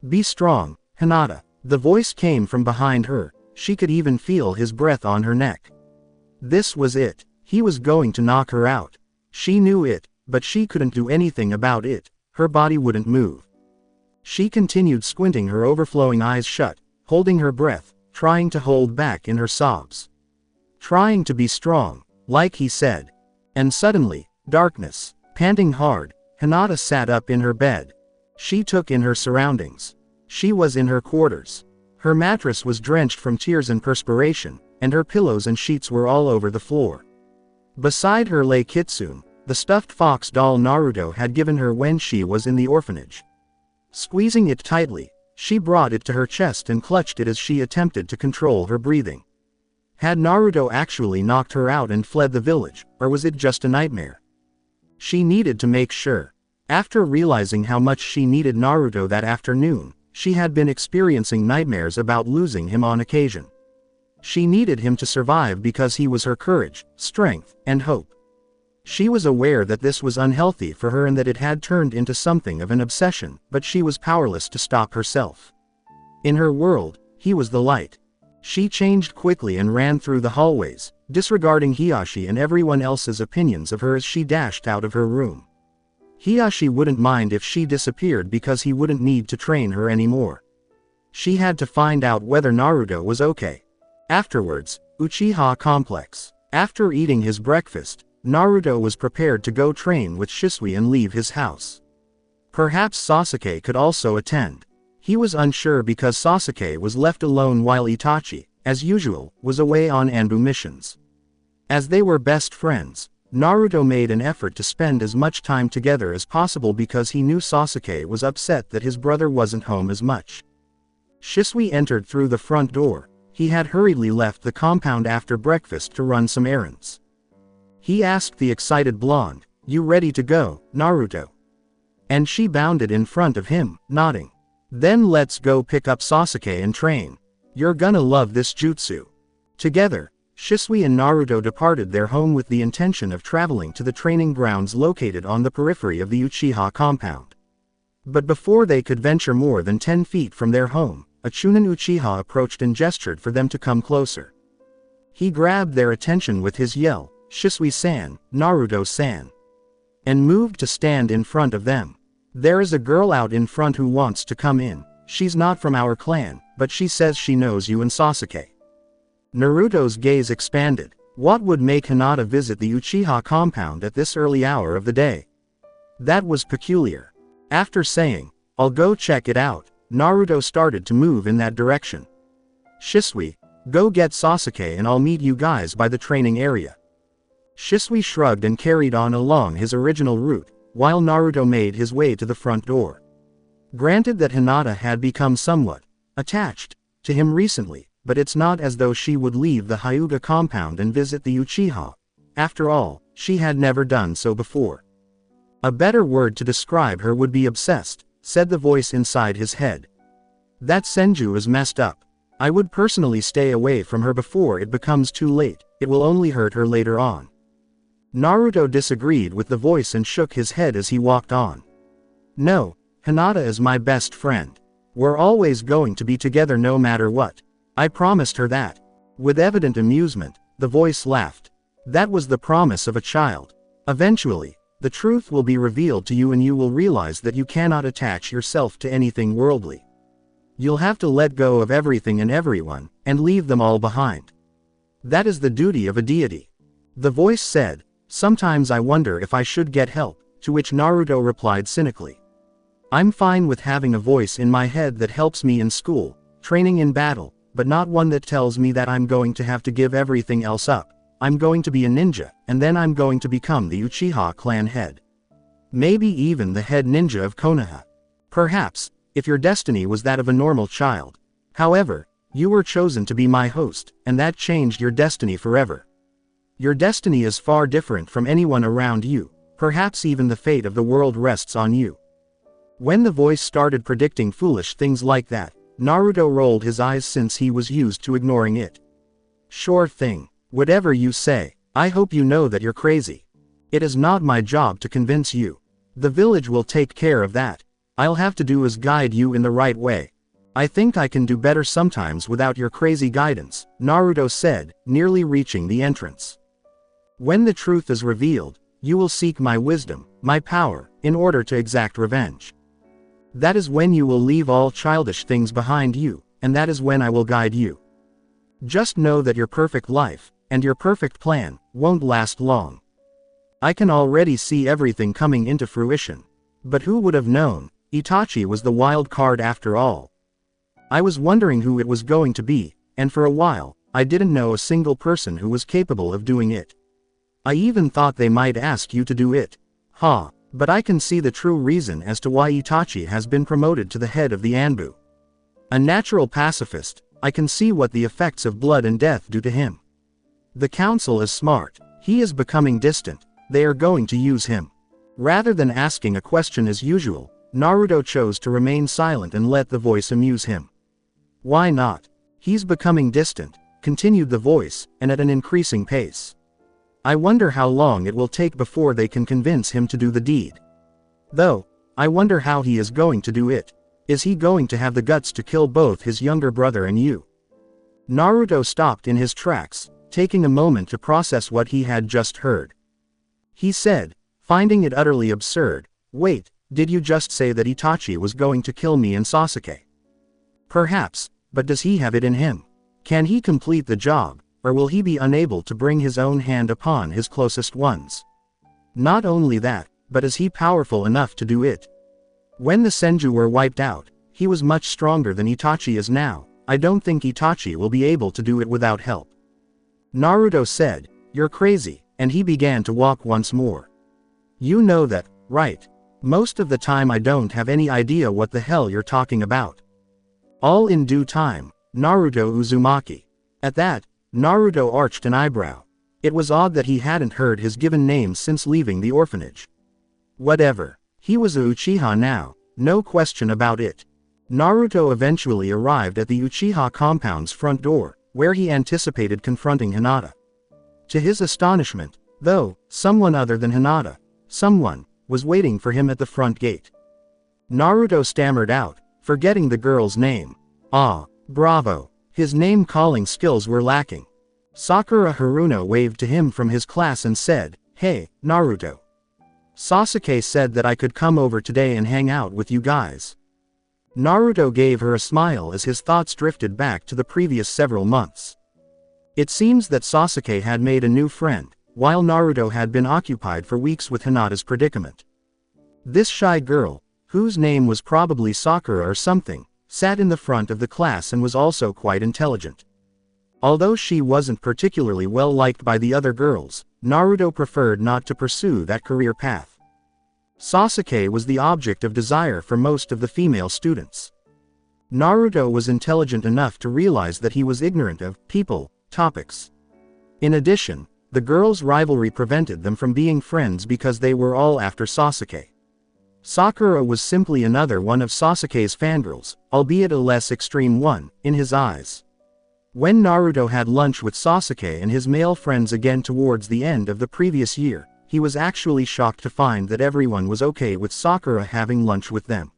Be strong, Hinata. The voice came from behind her. She could even feel his breath on her neck. This was it. He was going to knock her out. She knew it, but she couldn't do anything about it. Her body wouldn't move. She continued squinting, her overflowing eyes shut, holding her breath, trying to hold back in her sobs. Trying to be strong, like he said. And suddenly, darkness. Panting hard, Hinata sat up in her bed. She took in her surroundings. She was in her quarters. Her mattress was drenched from tears and perspiration, and her pillows and sheets were all over the floor. Beside her lay Kitsune, the stuffed fox doll Naruto had given her when she was in the orphanage. Squeezing it tightly, she brought it to her chest and clutched it as she attempted to control her breathing. Had Naruto actually knocked her out and fled the village, or was it just a nightmare? She needed to make sure. After realizing how much she needed Naruto that afternoon, she had been experiencing nightmares about losing him on occasion. She needed him to survive because he was her courage, strength, and hope. She was aware that this was unhealthy for her and that it had turned into something of an obsession, but she was powerless to stop herself. In her world, he was the light. She changed quickly and ran through the hallways, disregarding Hiashi and everyone else's opinions of her as she dashed out of her room. Hiashi wouldn't mind if she disappeared because he wouldn't need to train her anymore. She had to find out whether Naruto was okay. Afterwards, Uchiha Complex. After eating his breakfast, Naruto was prepared to go train with Shisui and leave his house. Perhaps Sasuke could also attend. He was unsure because Sasuke was left alone while Itachi, as usual, was away on Anbu missions. As they were best friends, Naruto made an effort to spend as much time together as possible because he knew Sasuke was upset that his brother wasn't home as much. Shisui entered through the front door. He had hurriedly left the compound after breakfast to run some errands. He asked the excited blonde, "You ready to go, Naruto?" And she bounded in front of him, nodding. "Then let's go pick up Sasuke and train. You're gonna love this jutsu." Together, Shisui and Naruto departed their home with the intention of traveling to the training grounds located on the periphery of the Uchiha compound. But before they could venture more than 10 feet from their home, a Chunin Uchiha approached and gestured for them to come closer. He grabbed their attention with his yell, "Shisui-san, Naruto-san," and moved to stand in front of them. "There is a girl out in front who wants to come in. She's not from our clan, but she says she knows you and Sasuke." Naruto's gaze expanded. What would make Hinata visit the Uchiha compound at this early hour of the day? That was peculiar. After saying, "I'll go check it out," Naruto started to move in that direction. "Shisui, go get Sasuke and I'll meet you guys by the training area." Shisui shrugged and carried on along his original route, while Naruto made his way to the front door. Granted that Hinata had become somewhat attached to him recently, but it's not as though she would leave the Hyuga compound and visit the Uchiha. After all, she had never done so before. A better word to describe her would be obsessed, said the voice inside his head. That Senju is messed up. I would personally stay away from her before it becomes too late, it will only hurt her later on. Naruto disagreed with the voice and shook his head as he walked on. No, Hinata is my best friend. We're always going to be together no matter what. I promised her that. With evident amusement, the voice laughed. That was the promise of a child. Eventually, the truth will be revealed to you and you will realize that you cannot attach yourself to anything worldly. You'll have to let go of everything and everyone, and leave them all behind. That is the duty of a deity. The voice said, "Sometimes I wonder if I should get help," to which Naruto replied cynically. "I'm fine with having a voice in my head that helps me in school, training in battle, but not one that tells me that I'm going to have to give everything else up. I'm going to be a ninja, and then I'm going to become the Uchiha clan head. Maybe even the head ninja of Konoha. Perhaps, if your destiny was that of a normal child. However, You were chosen to be my host, and that changed your destiny forever. Your destiny is far different from anyone around you, perhaps even the fate of the world rests on you. When the voice started predicting foolish things like that, Naruto rolled his eyes since he was used to ignoring it. Sure thing. Whatever you say, I hope you know that you're crazy. It is not my job to convince you. The village will take care of that. I'll have to do is guide you in the right way. I think I can do better sometimes without your crazy guidance, Naruto said, nearly reaching the entrance. When the truth is revealed, you will seek my wisdom, my power, in order to exact revenge. That is when you will leave all childish things behind you, and that is when I will guide you. Just know that your perfect life, and your perfect plan, won't last long. I can already see everything coming into fruition. But who would have known, Itachi was the wild card after all. I was wondering who it was going to be, and for a while, I didn't know a single person who was capable of doing it. I even thought they might ask you to do it. But I can see the true reason as to why Itachi has been promoted to the head of the Anbu. A natural pacifist, I can see what the effects of blood and death do to him. The council is smart, he is becoming distant, they are going to use him. Rather than asking a question as usual, Naruto chose to remain silent and let the voice amuse him. Why not? He's becoming distant, continued the voice, and at an increasing pace. I wonder how long it will take before they can convince him to do the deed. Though, I wonder how he is going to do it. Is he going to have the guts to kill both his younger brother and you? Naruto stopped in his tracks, taking a moment to process what he had just heard. He said, finding it utterly absurd, wait, did you just say that Itachi was going to kill me and Sasuke? Perhaps, but does he have it in him? Can he complete the job, or will he be unable to bring his own hand upon his closest ones? Not only that, but is he powerful enough to do it? When the Senju were wiped out, he was much stronger than Itachi is now. I don't think Itachi will be able to do it without help. Naruto said, you're crazy, and he began to walk once more. You know that, right? Most of the time I don't have any idea what the hell you're talking about. All in due time, Naruto Uzumaki. At that, Naruto arched an eyebrow. It was odd that he hadn't heard his given name since leaving the orphanage. Whatever. He was a Uchiha now, no question about it. Naruto eventually arrived at the Uchiha compound's front door, where he anticipated confronting Hinata. To his astonishment, though, someone other than Hinata, someone, was waiting for him at the front gate. Naruto stammered out, forgetting the girl's name. Ah, bravo. His name-calling skills were lacking. Sakura Haruno waved to him from his class and said, hey, Naruto. Sasuke said that I could come over today and hang out with you guys. Naruto gave her a smile as his thoughts drifted back to the previous several months. It seems that Sasuke had made a new friend, while Naruto had been occupied for weeks with Hinata's predicament. This shy girl, whose name was probably Sakura or something, sat in the front of the class and was also quite intelligent. Although she wasn't particularly well liked by the other girls, Naruto preferred not to pursue that career path. Sasuke was the object of desire for most of the female students. Naruto was intelligent enough to realize that he was ignorant of people, topics. In addition, the girls' rivalry prevented them from being friends because they were all after Sasuke. Sakura was simply another one of Sasuke's fangirls, albeit a less extreme one, in his eyes. When Naruto had lunch with Sasuke and his male friends again towards the end of the previous year, he was actually shocked to find that everyone was okay with Sakura having lunch with them.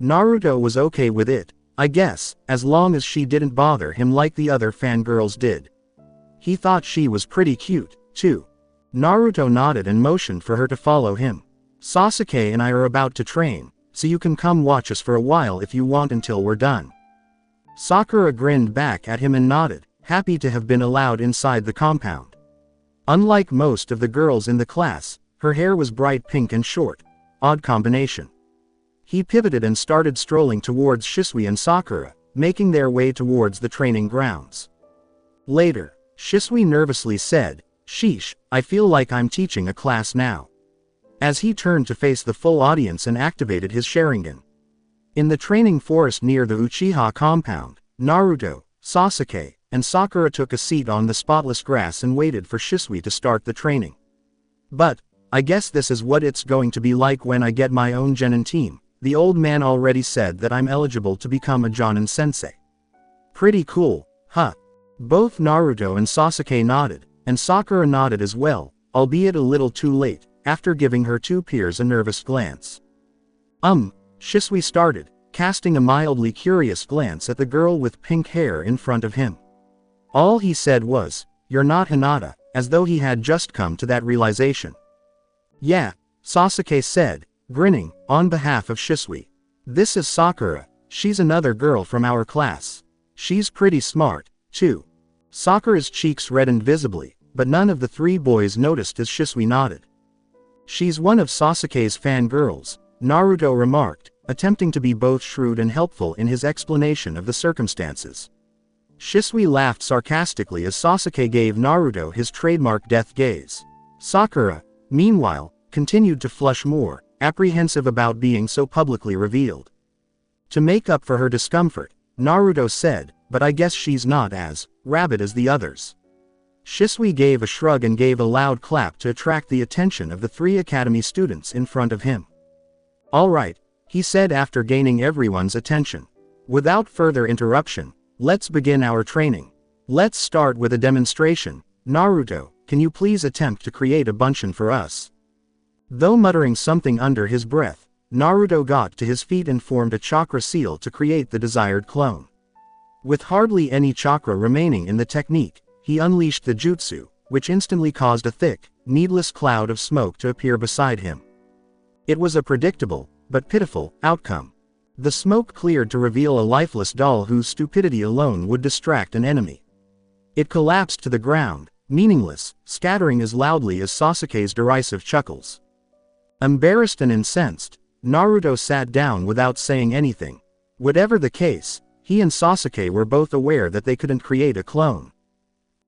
Naruto was okay with it, I guess, as long as she didn't bother him like the other fangirls did. He thought she was pretty cute, too. Naruto nodded and motioned for her to follow him. Sasuke and I are about to train, so you can come watch us for a while if you want until we're done. Sakura grinned back at him and nodded, happy to have been allowed inside the compound. Unlike most of the girls in the class, her hair was bright pink and short. Odd combination. He pivoted and started strolling towards Shisui and Sakura, making their way towards the training grounds. Later, Shisui nervously said, "Sheesh, I feel like I'm teaching a class now." As he turned to face the full audience and activated his Sharingan. In the training forest near the Uchiha compound, Naruto, Sasuke, and Sakura took a seat on the spotless grass and waited for Shisui to start the training. But, I guess this is what it's going to be like when I get my own Genin team. The old man already said that I'm eligible to become a Jonin sensei. Pretty cool, huh? Both Naruto and Sasuke nodded, and Sakura nodded as well, albeit a little too late, after giving her two peers a nervous glance. Shisui started, casting a mildly curious glance at the girl with pink hair in front of him. All he said was, "You're not Hinata," as though he had just come to that realization. "Yeah," Sasuke said, grinning, on behalf of Shisui. "This is Sakura, she's another girl from our class. She's pretty smart, too." Sakura's cheeks reddened visibly, but none of the three boys noticed as Shisui nodded. "She's one of Sasuke's fangirls," Naruto remarked, attempting to be both shrewd and helpful in his explanation of the circumstances. Shisui laughed sarcastically as Sasuke gave Naruto his trademark death gaze. Sakura, meanwhile, continued to flush more, apprehensive about being so publicly revealed. To make up for her discomfort, Naruto said, "But I guess she's not as rabid as the others." Shisui gave a shrug and gave a loud clap to attract the attention of the three academy students in front of him. "All right," he said after gaining everyone's attention. "Without further interruption, let's begin our training. Let's start with a demonstration. Naruto, can you please attempt to create a bunshin for us?" Though muttering something under his breath, Naruto got to his feet and formed a chakra seal to create the desired clone. With hardly any chakra remaining in the technique, he unleashed the jutsu, which instantly caused a thick, needless cloud of smoke to appear beside him. It was a predictable, but pitiful, outcome. The smoke cleared to reveal a lifeless doll whose stupidity alone would distract an enemy. It collapsed to the ground, meaningless, scattering as loudly as Sasuke's derisive chuckles. Embarrassed and incensed, Naruto sat down without saying anything. Whatever the case, he and Sasuke were both aware that they couldn't create a clone.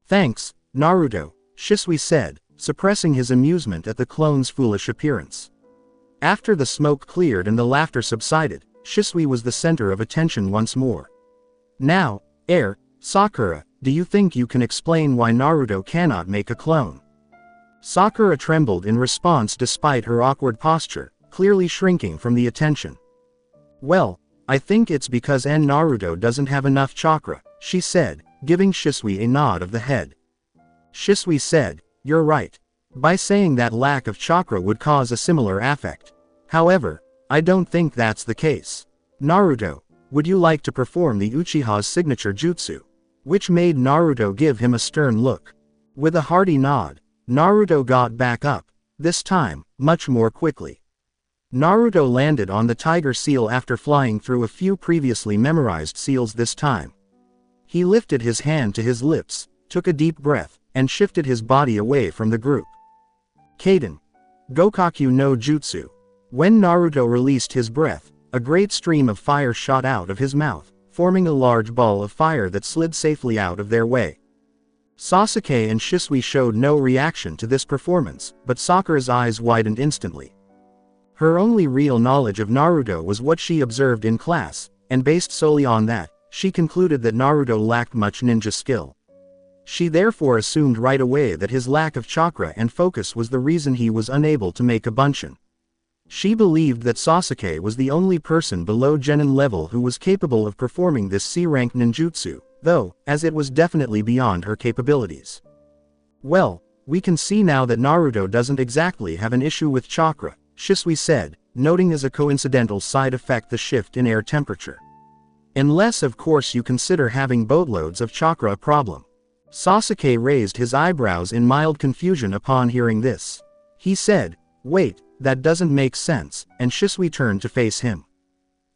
"Thanks, Naruto," Shisui said, suppressing his amusement at the clone's foolish appearance. After the smoke cleared and the laughter subsided, Shisui was the center of attention once more. "Now, Sakura, do you think you can explain why Naruto cannot make a clone?" Sakura trembled in response despite her awkward posture, clearly shrinking from the attention. "Well, I think it's because Naruto doesn't have enough chakra," she said, giving Shisui a nod of the head. Shisui said, "You're right. By saying that lack of chakra would cause a similar affect. However, I don't think that's the case. Naruto, would you like to perform the Uchiha's signature jutsu?" Which made Naruto give him a stern look. With a hearty nod, Naruto got back up, this time, much more quickly. Naruto landed on the tiger seal after flying through a few previously memorized seals this time. He lifted his hand to his lips, took a deep breath, and shifted his body away from the group. Kaden. Gokaku no Jutsu. When Naruto released his breath, a great stream of fire shot out of his mouth, forming a large ball of fire that slid safely out of their way. Sasuke and Shisui showed no reaction to this performance, but Sakura's eyes widened instantly. Her only real knowledge of Naruto was what she observed in class, and based solely on that, she concluded that Naruto lacked much ninja skill. She therefore assumed right away that his lack of chakra and focus was the reason he was unable to make a bunshin. She believed that Sasuke was the only person below Genin level who was capable of performing this C-rank ninjutsu, though, as it was definitely beyond her capabilities. "Well, we can see now that Naruto doesn't exactly have an issue with chakra," Shisui said, noting as a coincidental side effect the shift in air temperature. "Unless of course you consider having boatloads of chakra a problem." Sasuke raised his eyebrows in mild confusion upon hearing this. He said, "Wait, that doesn't make sense," and Shisui turned to face him.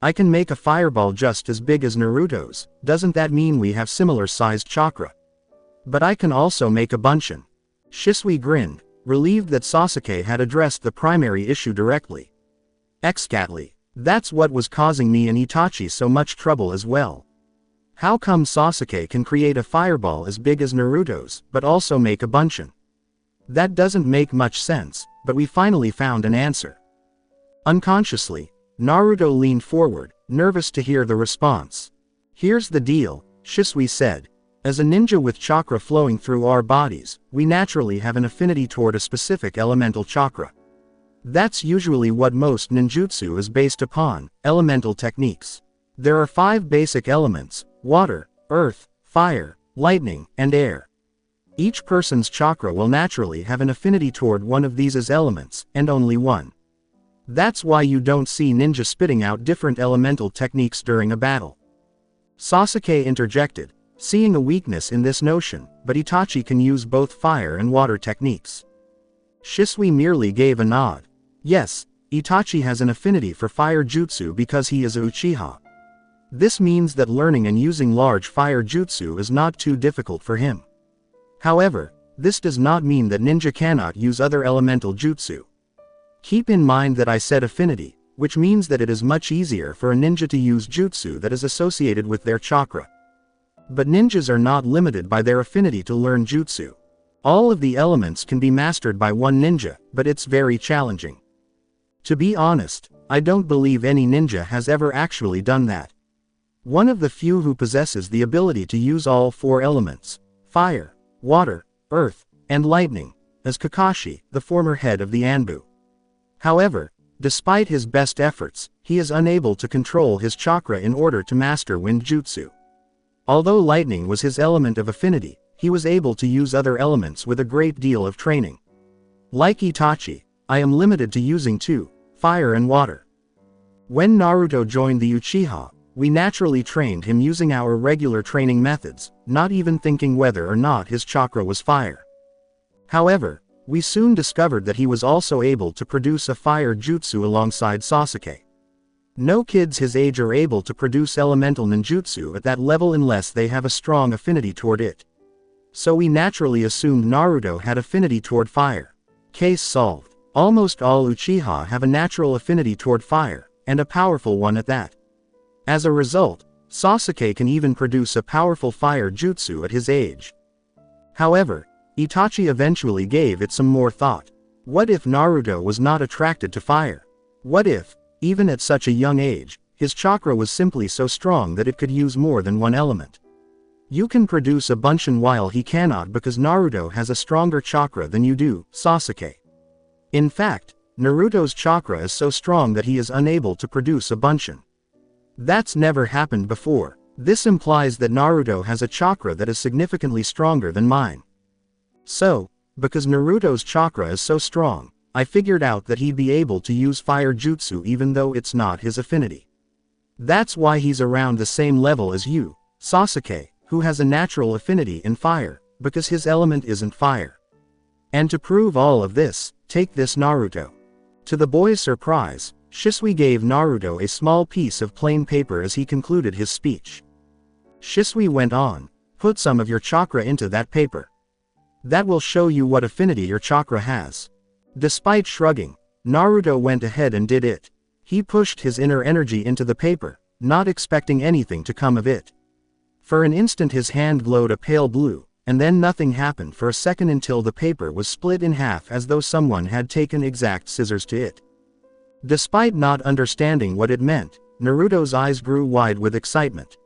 "I can make a fireball just as big as Naruto's, doesn't that mean we have similar sized chakra? But I can also make a bunshin." Shisui grinned, relieved that Sasuke had addressed the primary issue directly. "Exactly. That's what was causing me and Itachi so much trouble as well. How come Sasuke can create a fireball as big as Naruto's, but also make a bunshin? That doesn't make much sense, but we finally found an answer." Unconsciously, Naruto leaned forward, nervous to hear the response. Here's the deal, Shisui said. As a ninja with chakra flowing through our bodies, we naturally have an affinity toward a specific elemental chakra. That's usually what most ninjutsu is based upon, elemental techniques. There are 5 basic elements: water, earth, fire, lightning, and air. Each person's chakra will naturally have an affinity toward one of these as elements, and only one. That's why you don't see ninja spitting out different elemental techniques during a battle. Sasuke interjected, seeing a weakness in this notion, but Itachi can use both fire and water techniques. Shisui merely gave a nod. Yes, Itachi has an affinity for fire jutsu because he is a Uchiha. This means that learning and using large fire jutsu is not too difficult for him. However, this does not mean that ninja cannot use other elemental jutsu. Keep in mind that I said affinity, which means that it is much easier for a ninja to use jutsu that is associated with their chakra. But ninjas are not limited by their affinity to learn jutsu. All of the elements can be mastered by one ninja, but it's very challenging. To be honest, I don't believe any ninja has ever actually done that. One of the few who possesses the ability to use all 4 elements, fire, water, earth, and lightning, is Kakashi, the former head of the Anbu. However, despite his best efforts, he is unable to control his chakra in order to master wind jutsu. Although lightning was his element of affinity, he was able to use other elements with a great deal of training. Like Itachi, I am limited to using 2, fire and water. When Naruto joined the Uchiha, we naturally trained him using our regular training methods, not even thinking whether or not his chakra was fire. However, we soon discovered that he was also able to produce a fire jutsu alongside Sasuke. No kids his age are able to produce elemental ninjutsu at that level unless they have a strong affinity toward it. So we naturally assumed Naruto had affinity toward fire. Case solved. Almost all Uchiha have a natural affinity toward fire, and a powerful one at that. As a result, Sasuke can even produce a powerful fire jutsu at his age. However, Itachi eventually gave it some more thought. What if Naruto was not attracted to fire? What if, even at such a young age, his chakra was simply so strong that it could use more than one element? You can produce a Bunshin while he cannot because Naruto has a stronger chakra than you do, Sasuke. In fact, Naruto's chakra is so strong that he is unable to produce a Bunshin. That's never happened before. This implies that Naruto has a chakra that is significantly stronger than mine. So, because Naruto's chakra is so strong, I figured out that he'd be able to use fire jutsu even though it's not his affinity. That's why he's around the same level as you, Sasuke, who has a natural affinity in fire, because his element isn't fire. And to prove all of this, take this Naruto. To the boy's surprise, Shisui gave Naruto a small piece of plain paper as he concluded his speech. Shisui went on, put some of your chakra into that paper. That will show you what affinity your chakra has. Despite shrugging, Naruto went ahead and did it. He pushed his inner energy into the paper, not expecting anything to come of it. For an instant his hand glowed a pale blue, and then nothing happened for a second until the paper was split in half as though someone had taken exact scissors to it. Despite not understanding what it meant, Naruto's eyes grew wide with excitement.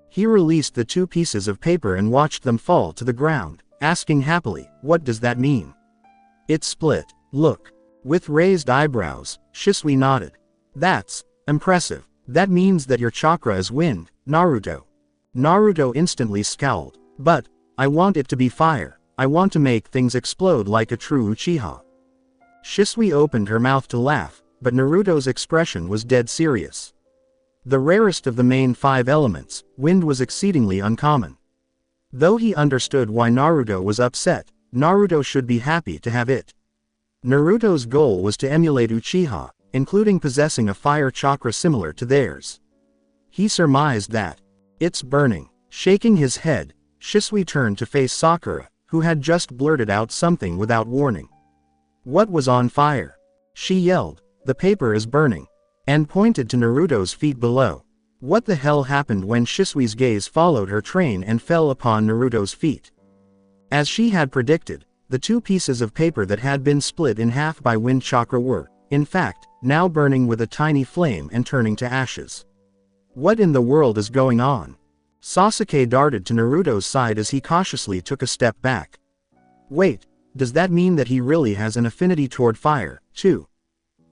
He released the 2 pieces of paper and watched them fall to the ground, asking happily, "What does that mean?" "It split, look." With raised eyebrows, Shisui nodded. "That's impressive. That means that your chakra is wind, Naruto." Naruto instantly scowled. "But, I want it to be fire. I want to make things explode like a true Uchiha." Shisui opened her mouth to laugh, but Naruto's expression was dead serious. The rarest of the main 5 elements, wind was exceedingly uncommon. Though he understood why Naruto was upset, Naruto should be happy to have it. Naruto's goal was to emulate Uchiha, including possessing a fire chakra similar to theirs. He surmised that, "It's burning." Shaking his head, Shisui turned to face Sakura, who had just blurted out something without warning. "What was on fire?" She yelled, "The paper is burning," and pointed to Naruto's feet below. What the hell happened when Shisui's gaze followed her train and fell upon Naruto's feet? As she had predicted, the 2 pieces of paper that had been split in half by wind chakra were, in fact, now burning with a tiny flame and turning to ashes. What in the world is going on? Sasuke darted to Naruto's side as he cautiously took a step back. Wait, does that mean that he really has an affinity toward fire, too?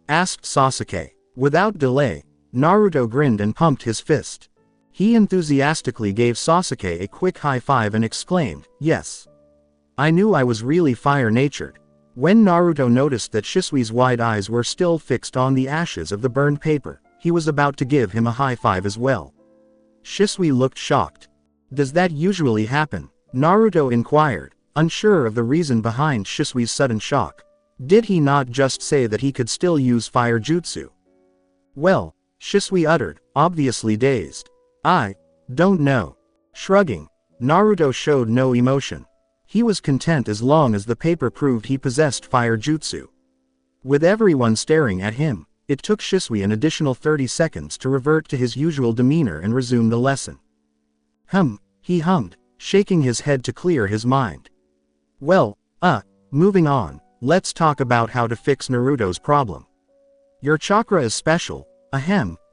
Asked Sasuke. Without delay, Naruto grinned and pumped his fist. He enthusiastically gave Sasuke a quick high five and exclaimed, "Yes. I knew I was really fire-natured." When Naruto noticed that Shisui's wide eyes were still fixed on the ashes of the burned paper, he was about to give him a high five as well. Shisui looked shocked. "Does that usually happen?" Naruto inquired, unsure of the reason behind Shisui's sudden shock. Did he not just say that he could still use fire jutsu? "Well," Shisui uttered, obviously dazed. "I don't know." Shrugging, Naruto showed no emotion. He was content as long as the paper proved he possessed fire jutsu. With everyone staring at him, it took Shisui an additional 30 seconds to revert to his usual demeanor and resume the lesson. He hummed, shaking his head to clear his mind. "Well, moving on, let's talk about how to fix Naruto's problem. Your chakra is special,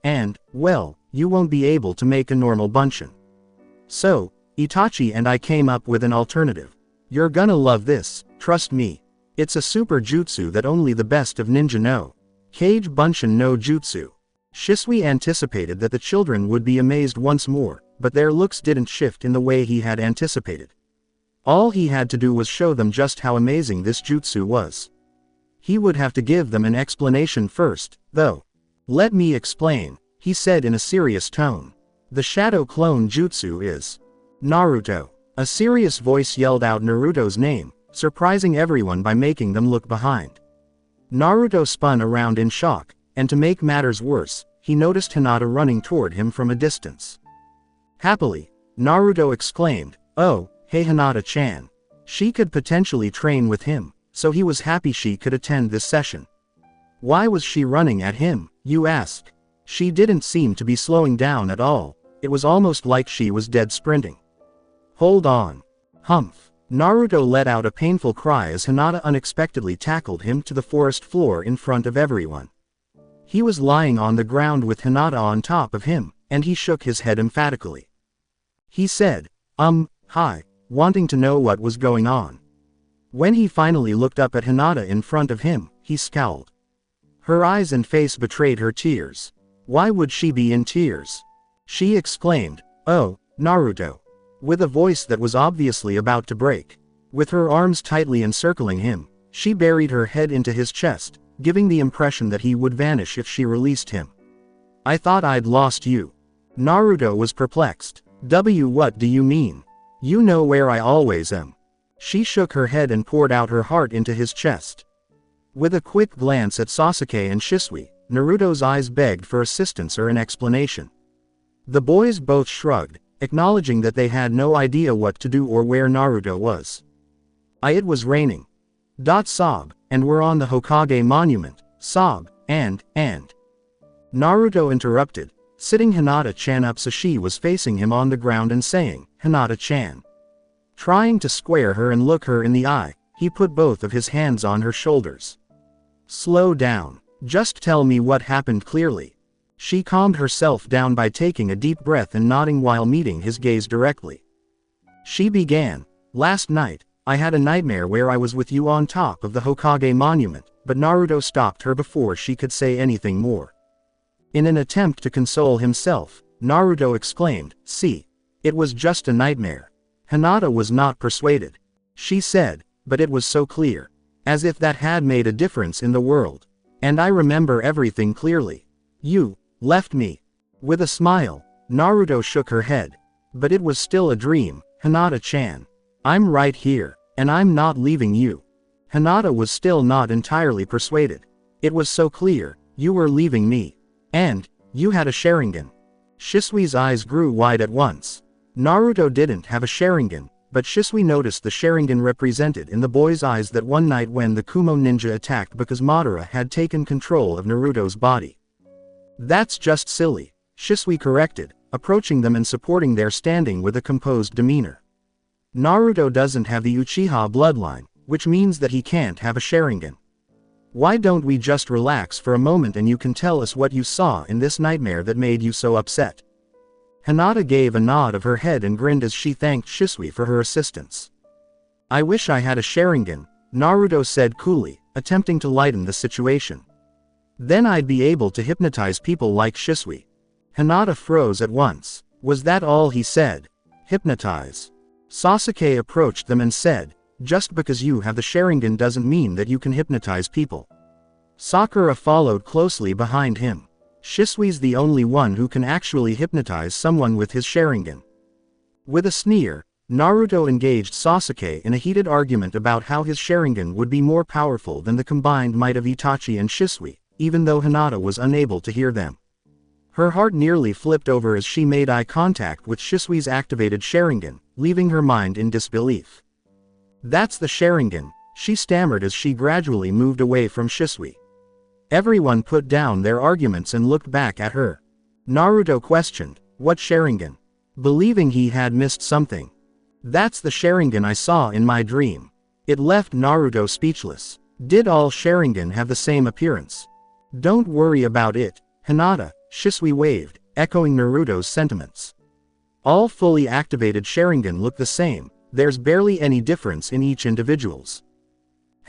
and, well, you won't be able to make a normal bunshin. So, Itachi and I came up with an alternative. You're gonna love this, trust me. It's a super jutsu that only the best of ninja know. Kage Bunshin no Jutsu." Shisui anticipated that the children would be amazed once more, but their looks didn't shift in the way he had anticipated. All he had to do was show them just how amazing this jutsu was. He would have to give them an explanation first, though. "Let me explain," he said in a serious tone. "The shadow clone jutsu is Naruto." A serious voice yelled out Naruto's name, surprising everyone by making them look behind. Naruto spun around in shock, and to make matters worse, he noticed Hinata running toward him from a distance. Happily, Naruto exclaimed, "Oh, hey Hinata-chan." She could potentially train with him, so he was happy she could attend this session. Why was she running at him, you ask? She didn't seem to be slowing down at all. It was almost like she was dead sprinting. "Hold on." Humph. Naruto let out a painful cry as Hinata unexpectedly tackled him to the forest floor in front of everyone. He was lying on the ground with Hinata on top of him, and he shook his head emphatically. He said, hi, wanting to know what was going on. When he finally looked up at Hinata in front of him, he scowled. Her eyes and face betrayed her tears. Why would she be in tears? She exclaimed, "Oh, Naruto," with a voice that was obviously about to break. With her arms tightly encircling him, she buried her head into his chest, giving the impression that he would vanish if she released him. "I thought I'd lost you." Naruto was perplexed. What do you mean? You know where I always am." She shook her head and poured out her heart into his chest. With a quick glance at Sasuke and Shisui, Naruto's eyes begged for assistance or an explanation. The boys both shrugged, acknowledging that they had no idea what to do or where Naruto was. It was raining. Sob, and we're on the Hokage monument, sob, and. Naruto interrupted, sitting Hinata-chan up so she was facing him on the ground and saying, "Hinata-chan." Trying to square her and look her in the eye, he put both of his hands on her shoulders. "Slow down. Just tell me what happened clearly." She calmed herself down by taking a deep breath and nodding while meeting his gaze directly. She began, "Last night, I had a nightmare where I was with you on top of the Hokage monument," but Naruto stopped her before she could say anything more. In an attempt to console himself, Naruto exclaimed, "See, it was just a nightmare." Hinata was not persuaded. She said, "But it was so clear. As if that had made a difference in the world. And I remember everything clearly. You left me." With a smile, Naruto shook her head. "But it was still a dream, Hinata-chan. I'm right here, and I'm not leaving you." Hinata was still not entirely persuaded. "It was so clear, you were leaving me. And, you had a Sharingan." Shisui's eyes grew wide at once. Naruto didn't have a Sharingan, but Shisui noticed the Sharingan represented in the boy's eyes that one night when the Kumo ninja attacked because Madara had taken control of Naruto's body. "That's just silly," Shisui corrected, approaching them and supporting their standing with a composed demeanor. "Naruto doesn't have the Uchiha bloodline, which means that he can't have a Sharingan. Why don't we just relax for a moment and you can tell us what you saw in this nightmare that made you so upset?" Hinata gave a nod of her head and grinned as she thanked Shisui for her assistance. I wish I had a Sharingan, Naruto said coolly, attempting to lighten the situation. Then I'd be able to hypnotize people like Shisui. Hinata froze at once. Was that all he said? Hypnotize. Sasuke approached them and said, just because you have the Sharingan doesn't mean that you can hypnotize people. Sakura followed closely behind him. Shisui's the only one who can actually hypnotize someone with his Sharingan. With a sneer, Naruto engaged Sasuke in a heated argument about how his Sharingan would be more powerful than the combined might of Itachi and Shisui, even though Hinata was unable to hear them. Her heart nearly flipped over as she made eye contact with Shisui's activated Sharingan, leaving her mind in disbelief. That's the Sharingan, she stammered as she gradually moved away from Shisui. Everyone put down their arguments and looked back at her. Naruto questioned, what Sharingan? Believing he had missed something. That's the Sharingan I saw in my dream. It left Naruto speechless. Did all Sharingan have the same appearance? Don't worry about it, Hinata, Shisui waved, echoing Naruto's sentiments. All fully activated Sharingan look the same, there's barely any difference in each individual's.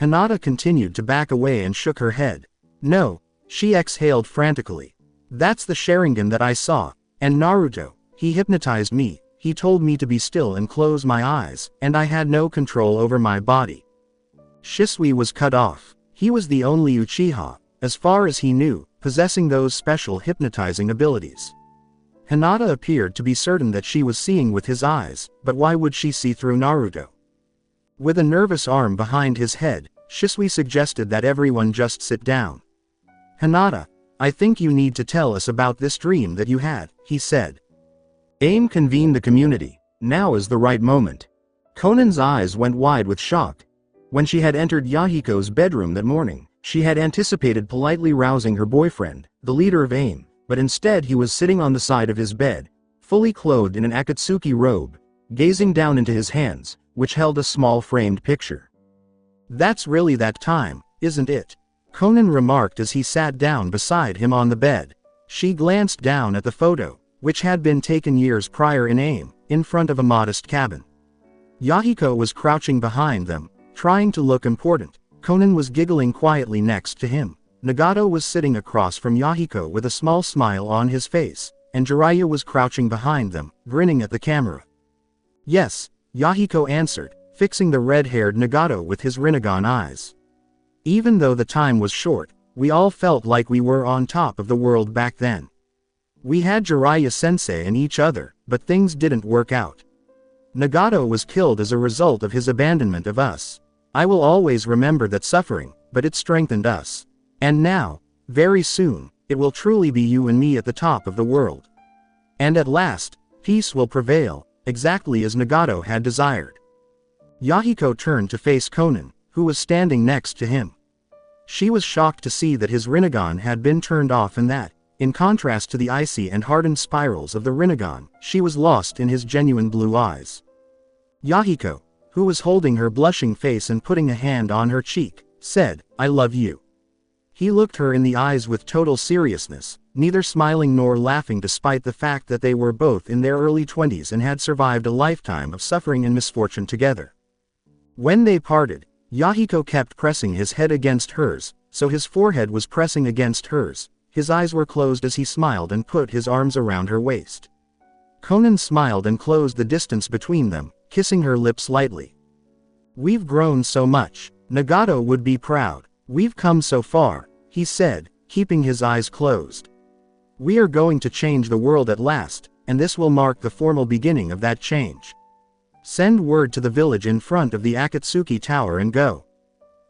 Hinata continued to back away and shook her head. No, she exhaled frantically. That's the Sharingan that I saw, and Naruto, he hypnotized me, he told me to be still and close my eyes, and I had no control over my body. Shisui was cut off. He was the only Uchiha, as far as he knew, possessing those special hypnotizing abilities. Hinata appeared to be certain that she was seeing with his eyes, but why would she see through Naruto? With a nervous arm behind his head, Shisui suggested that everyone just sit down. Hinata, I think you need to tell us about this dream that you had, he said. AIM convened the community. Now is the right moment. Conan's eyes went wide with shock. When she had entered Yahiko's bedroom that morning, she had anticipated politely rousing her boyfriend, the leader of AIM, but instead he was sitting on the side of his bed, fully clothed in an Akatsuki robe, gazing down into his hands, which held a small framed picture. That's really that time, isn't it? Conan remarked as he sat down beside him on the bed. She glanced down at the photo, which had been taken years prior in AIM, in front of a modest cabin. Yahiko was crouching behind them, trying to look important. Conan was giggling quietly next to him. Nagato was sitting across from Yahiko with a small smile on his face, and Jiraiya was crouching behind them, grinning at the camera. Yes, Yahiko answered, fixing the red-haired Nagato with his Rinnegan eyes. Even though the time was short, we all felt like we were on top of the world back then. We had Jiraiya-sensei and each other, but things didn't work out. Nagato was killed as a result of his abandonment of us. I will always remember that suffering, but it strengthened us. And now, very soon, it will truly be you and me at the top of the world. And at last, peace will prevail, exactly as Nagato had desired. Yahiko turned to face Conan, who was standing next to him. She was shocked to see that his Rinnegan had been turned off and that, in contrast to the icy and hardened spirals of the Rinnegan, she was lost in his genuine blue eyes. Yahiko, who was holding her blushing face and putting a hand on her cheek, said, I love you. He looked her in the eyes with total seriousness, neither smiling nor laughing despite the fact that they were both in their early 20s and had survived a lifetime of suffering and misfortune together. When they parted, Yahiko kept pressing his head against hers, so his forehead was pressing against hers. His eyes were closed as he smiled and put his arms around her waist. Conan smiled and closed the distance between them, kissing her lips lightly. We've grown so much. Nagato would be proud. We've come so far, he said, keeping his eyes closed. We are going to change the world at last, and this will mark the formal beginning of that change. Send word to the village in front of the Akatsuki Tower and go.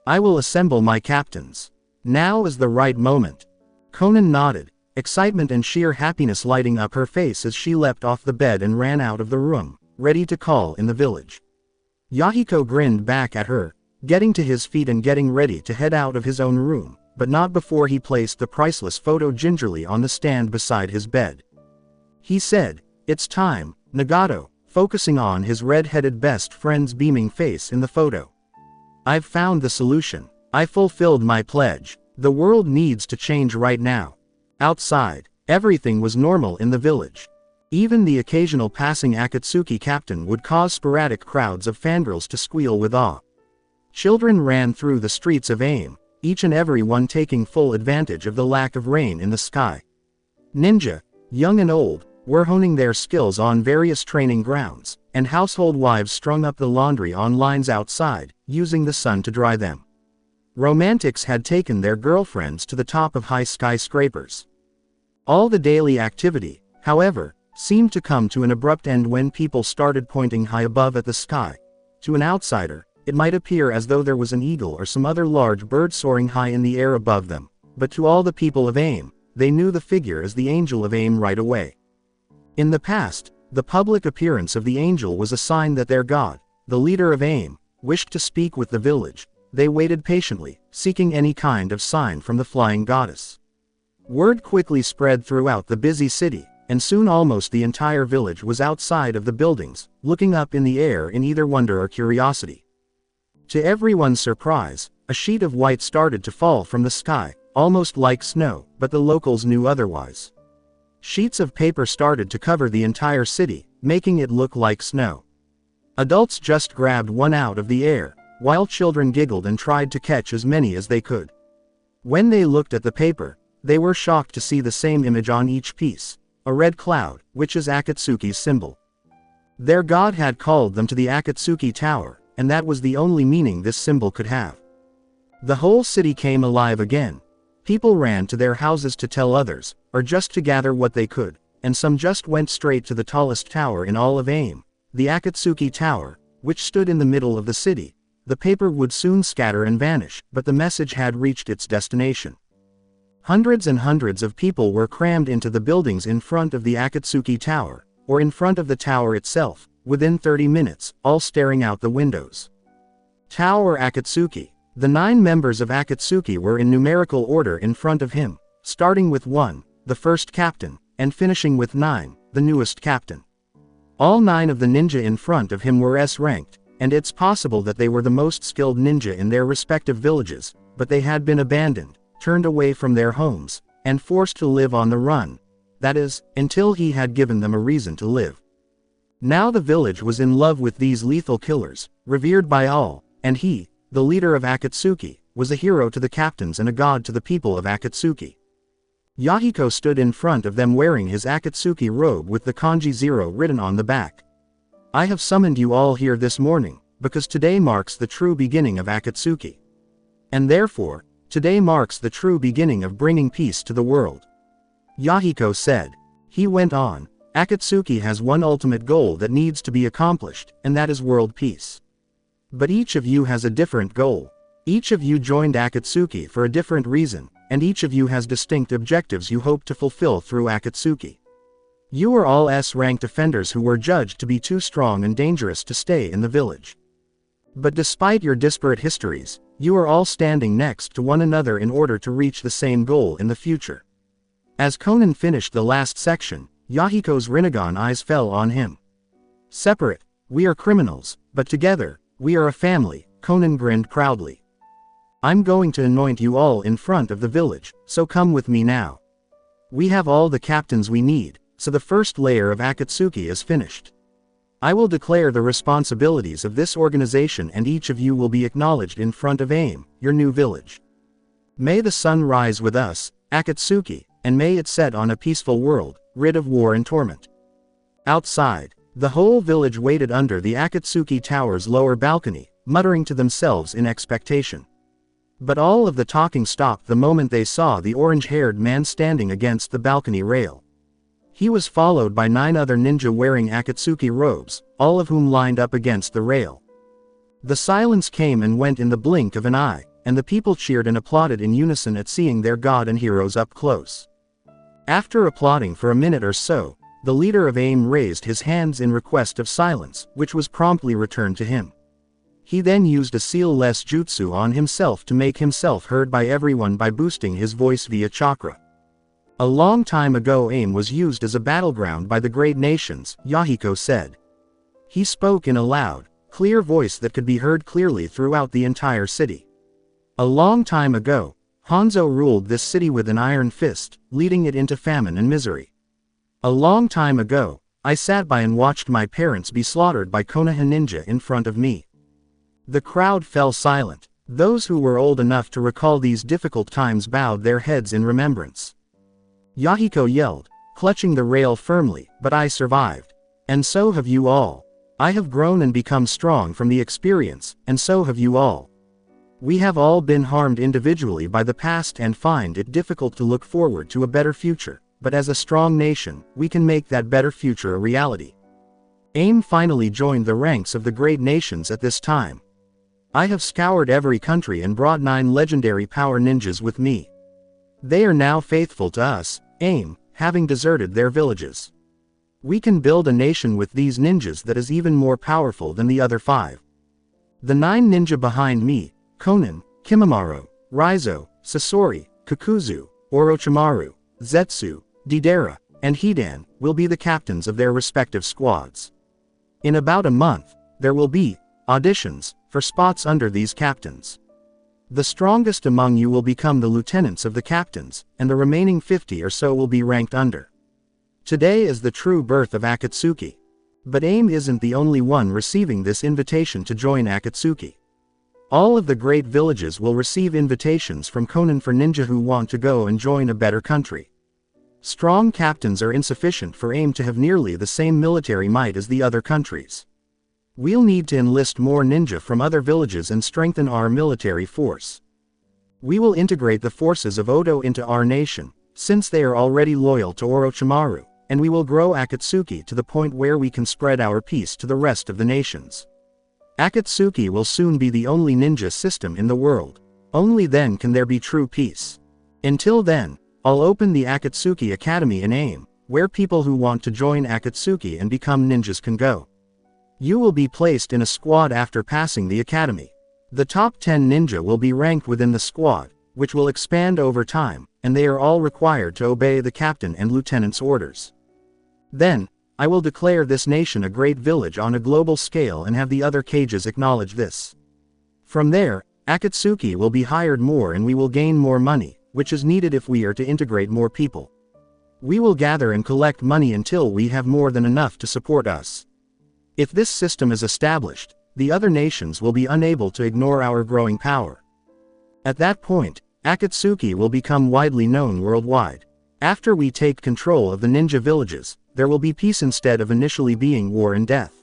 I will assemble my captains. Now is the right moment. Conan nodded, excitement and sheer happiness lighting up her face as she leapt off the bed and ran out of the room, ready to call in the village. Yahiko grinned back at her, getting to his feet and getting ready to head out of his own room, but not before he placed the priceless photo gingerly on the stand beside his bed. He said, It's time, Nagato, focusing on his red-headed best friend's beaming face in the photo. I've found the solution. I fulfilled my pledge. The world needs to change right now. Outside, everything was normal in the village. Even the occasional passing Akatsuki captain would cause sporadic crowds of fangirls to squeal with awe. Children ran through the streets of AIM, each and every one taking full advantage of the lack of rain in the sky. Ninja, young and old, were honing their skills on various training grounds, and household wives strung up the laundry on lines outside, using the sun to dry them. Romantics had taken their girlfriends to the top of high skyscrapers. All the daily activity, however, seemed to come to an abrupt end when people started pointing high above at the sky. To an outsider, it might appear as though there was an eagle or some other large bird soaring high in the air above them, but to all the people of AIM, they knew the figure as the Angel of AIM right away. In the past, the public appearance of the angel was a sign that their god, the leader of AIM, wished to speak with the village. They waited patiently, seeking any kind of sign from the flying goddess. Word quickly spread throughout the busy city, and soon almost the entire village was outside of the buildings, looking up in the air in either wonder or curiosity. To everyone's surprise, a sheet of white started to fall from the sky, almost like snow, but the locals knew otherwise. Sheets of paper started to cover the entire city, making it look like snow. Adults just grabbed one out of the air, while children giggled and tried to catch as many as they could. When they looked at the paper, they were shocked to see the same image on each piece, a red cloud, which is Akatsuki's symbol. Their god had called them to the Akatsuki Tower, and that was the only meaning this symbol could have. The whole city came alive again. People ran to their houses to tell others, or just to gather what they could, and some just went straight to the tallest tower in all of AIM, the Akatsuki Tower, which stood in the middle of the city. The paper would soon scatter and vanish, but the message had reached its destination. Hundreds and hundreds of people were crammed into the buildings in front of the Akatsuki Tower, or in front of the tower itself, within 30 minutes, all staring out the windows. Tower Akatsuki. The 9 members of Akatsuki were in numerical order in front of him, starting with 1, the first captain, and finishing with 9, the newest captain. All 9 of the ninja in front of him were S-ranked, and it's possible that they were the most skilled ninja in their respective villages, but they had been abandoned, turned away from their homes, and forced to live on the run. That is, until he had given them a reason to live. Now the village was in love with these lethal killers, revered by all, and he, the leader of Akatsuki, was a hero to the captains and a god to the people of Akatsuki. Yahiko stood in front of them wearing his Akatsuki robe with the kanji 0 written on the back. I have summoned you all here this morning, because today marks the true beginning of Akatsuki. And therefore, today marks the true beginning of bringing peace to the world. Yahiko said. He went on, Akatsuki has one ultimate goal that needs to be accomplished, and that is world peace. But each of you has a different goal. Each of you joined Akatsuki for a different reason, and each of you has distinct objectives you hope to fulfill through Akatsuki. You are all S-ranked offenders who were judged to be too strong and dangerous to stay in the village. But despite your disparate histories, you are all standing next to one another in order to reach the same goal in the future. As Conan finished the last section, Yahiko's Rinnegan eyes fell on him. Separate, we are criminals, but together, we are a family, Conan grinned proudly. I'm going to anoint you all in front of the village, so come with me now. We have all the captains we need, so the first layer of Akatsuki is finished. I will declare the responsibilities of this organization and each of you will be acknowledged in front of AIM, your new village. May the sun rise with us, Akatsuki, and may it set on a peaceful world, rid of war and torment. Outside, the whole village waited under the Akatsuki Tower's lower balcony, muttering to themselves in expectation. But all of the talking stopped the moment they saw the orange-haired man standing against the balcony rail. He was followed by 9 other ninja wearing Akatsuki robes, all of whom lined up against the rail. The silence came and went in the blink of an eye, and the people cheered and applauded in unison at seeing their god and heroes up close. After applauding for a minute or so, the leader of AIM raised his hands in request of silence, which was promptly returned to him. He then used a seal-less jutsu on himself to make himself heard by everyone by boosting his voice via chakra. A long time ago AIM was used as a battleground by the great nations, Yahiko said. He spoke in a loud, clear voice that could be heard clearly throughout the entire city. A long time ago, Hanzo ruled this city with an iron fist, leading it into famine and misery. A long time ago, I sat by and watched my parents be slaughtered by Konoha ninja in front of me. The crowd fell silent. Those who were old enough to recall these difficult times bowed their heads in remembrance. Yahiko yelled, clutching the rail firmly, "But I survived. And so have you all. I have grown and become strong from the experience, and so have you all. We have all been harmed individually by the past and find it difficult to look forward to a better future, but as a strong nation, we can make that better future a reality." AIM finally joined the ranks of the great nations at this time. I have scoured every country and brought 9 legendary power ninjas with me. They are now faithful to us, AIM, having deserted their villages. We can build a nation with these ninjas that is even more powerful than the other 5. The 9 ninja behind me, Konan, Kimimaro, Raizo, Sasori, Kakuzu, Orochimaru, Zetsu, Deidara, and Hidan, will be the captains of their respective squads. In about a month, there will be auditions for spots under these captains. The strongest among you will become the lieutenants of the captains, and the remaining 50 or so will be ranked under. Today is the true birth of Akatsuki. But AIM isn't the only one receiving this invitation to join Akatsuki. All of the great villages will receive invitations from Konan for ninja who want to go and join a better country. Strong captains are insufficient for AIM to have nearly the same military might as the other countries. We'll need to enlist more ninja from other villages and strengthen our military force. We will integrate the forces of Odo into our nation, since they are already loyal to Orochimaru, and we will grow Akatsuki to the point where we can spread our peace to the rest of the nations. Akatsuki will soon be the only ninja system in the world. Only then can there be true peace. Until then, I'll open the Akatsuki Academy in AIM, where people who want to join Akatsuki and become ninjas can go. You will be placed in a squad after passing the academy. The top 10 ninja will be ranked within the squad, which will expand over time, and they are all required to obey the captain and lieutenant's orders. Then, I will declare this nation a great village on a global scale and have the other cages acknowledge this. From there, Akatsuki will be hired more and we will gain more money, which is needed if we are to integrate more people. We will gather and collect money until we have more than enough to support us. If this system is established, the other nations will be unable to ignore our growing power. At that point, Akatsuki will become widely known worldwide. After we take control of the ninja villages, there will be peace instead of initially being war and death.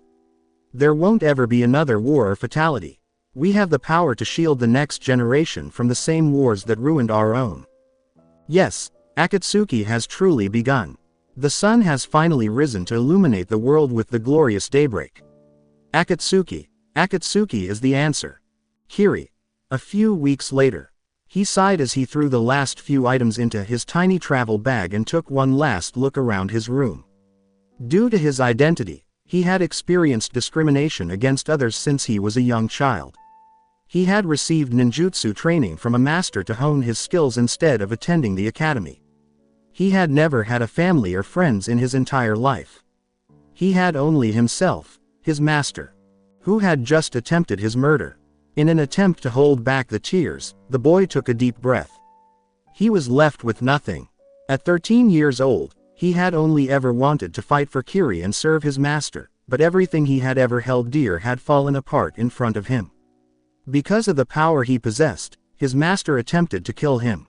There won't ever be another war or fatality. We have the power to shield the next generation from the same wars that ruined our own. Yes, Akatsuki has truly begun. The sun has finally risen to illuminate the world with the glorious daybreak. Akatsuki. Akatsuki is the answer. Kiri. A few weeks later. He sighed as he threw the last few items into his tiny travel bag and took one last look around his room. Due to his identity, he had experienced discrimination against others since he was a young child. He had received ninjutsu training from a master to hone his skills instead of attending the academy. He had never had a family or friends in his entire life. He had only himself, his master, who had just attempted his murder. In an attempt to hold back the tears, the boy took a deep breath. He was left with nothing. At 13 years old, he had only ever wanted to fight for Kiri and serve his master, but everything he had ever held dear had fallen apart in front of him. Because of the power he possessed, his master attempted to kill him.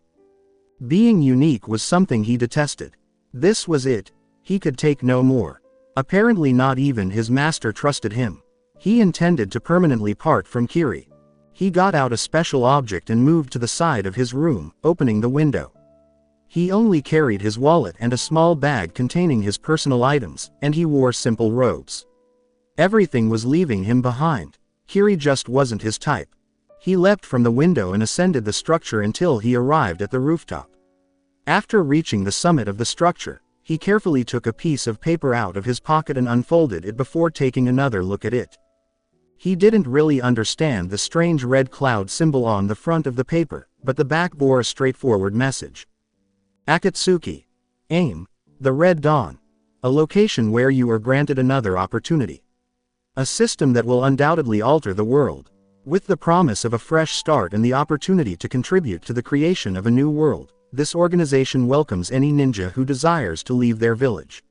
Being unique was something he detested. This was it. He could take no more. Apparently not even his master trusted him. He intended to permanently part from Kiri. He got out a special object and moved to the side of his room, opening the window. He only carried his wallet and a small bag containing his personal items, and he wore simple robes. Everything was leaving him behind. Kiri just wasn't his type. He leapt from the window and ascended the structure until he arrived at the rooftop. After reaching the summit of the structure, he carefully took a piece of paper out of his pocket and unfolded it before taking another look at it. He didn't really understand the strange red cloud symbol on the front of the paper, but the back bore a straightforward message. Akatsuki. AIM. The Red Dawn. A location where you are granted another opportunity. A system that will undoubtedly alter the world. With the promise of a fresh start and the opportunity to contribute to the creation of a new world, this organization welcomes any ninja who desires to leave their village.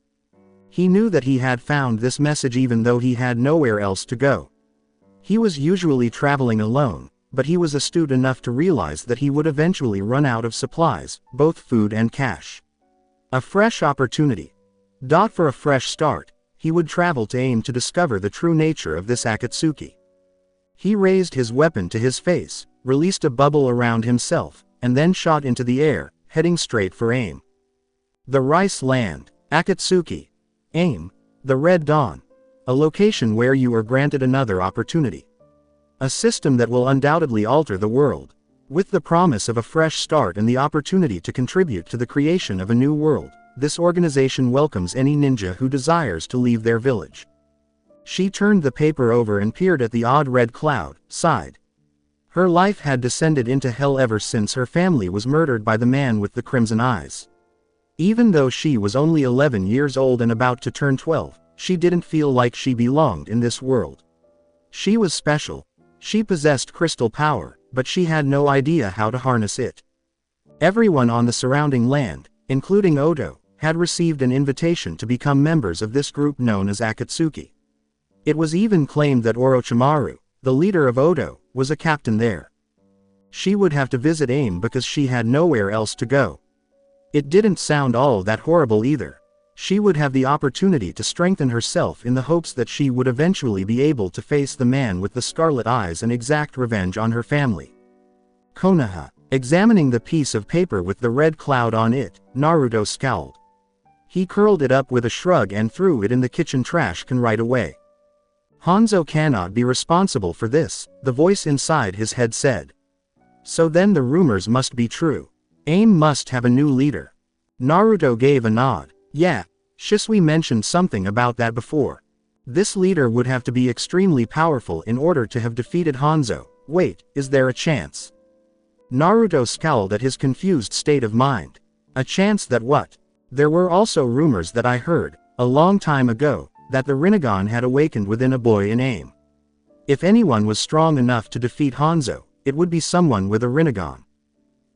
He knew that he had found this message even though he had nowhere else to go. He was usually traveling alone, but he was astute enough to realize that he would eventually run out of supplies, both food and cash. A fresh opportunity. For a fresh start, he would travel to aim to discover the true nature of this Akatsuki. He raised his weapon to his face, released a bubble around himself, and then shot into the air, heading straight for aim. The Rice Land, Akatsuki. Aim, the Red Dawn. A location where you are granted another opportunity. A system that will undoubtedly alter the world, with the promise of a fresh start and the opportunity to contribute to the creation of a new world. This organization welcomes any ninja who desires to leave their village. She turned the paper over and peered at the odd red cloud, sighed. Her life had descended into hell ever since her family was murdered by the man with the crimson eyes. Even though she was only 11 years old and about to turn 12, she didn't feel like she belonged in this world. She was special. She possessed crystal power, but she had no idea how to harness it. Everyone on the surrounding land, including Odo, had received an invitation to become members of this group known as Akatsuki. It was even claimed that Orochimaru, the leader of Odo, was a captain there. She would have to visit AIM because she had nowhere else to go. It didn't sound all that horrible either. She would have the opportunity to strengthen herself in the hopes that she would eventually be able to face the man with the scarlet eyes and exact revenge on her family. Konoha. Examining the piece of paper with the red cloud on it, Naruto scowled. He curled it up with a shrug and threw it in the kitchen trash can right away. Hanzo cannot be responsible for this, the voice inside his head said. So then the rumors must be true. AIM must have a new leader. Naruto gave a nod. Yeah, Shisui mentioned something about that before. This leader would have to be extremely powerful in order to have defeated Hanzo. Wait, is there a chance? Naruto scowled at his confused state of mind. A chance that what? There were also rumors that I heard, a long time ago, that the Rinnegan had awakened within a boy in AIM. If anyone was strong enough to defeat Hanzo, it would be someone with a Rinnegan.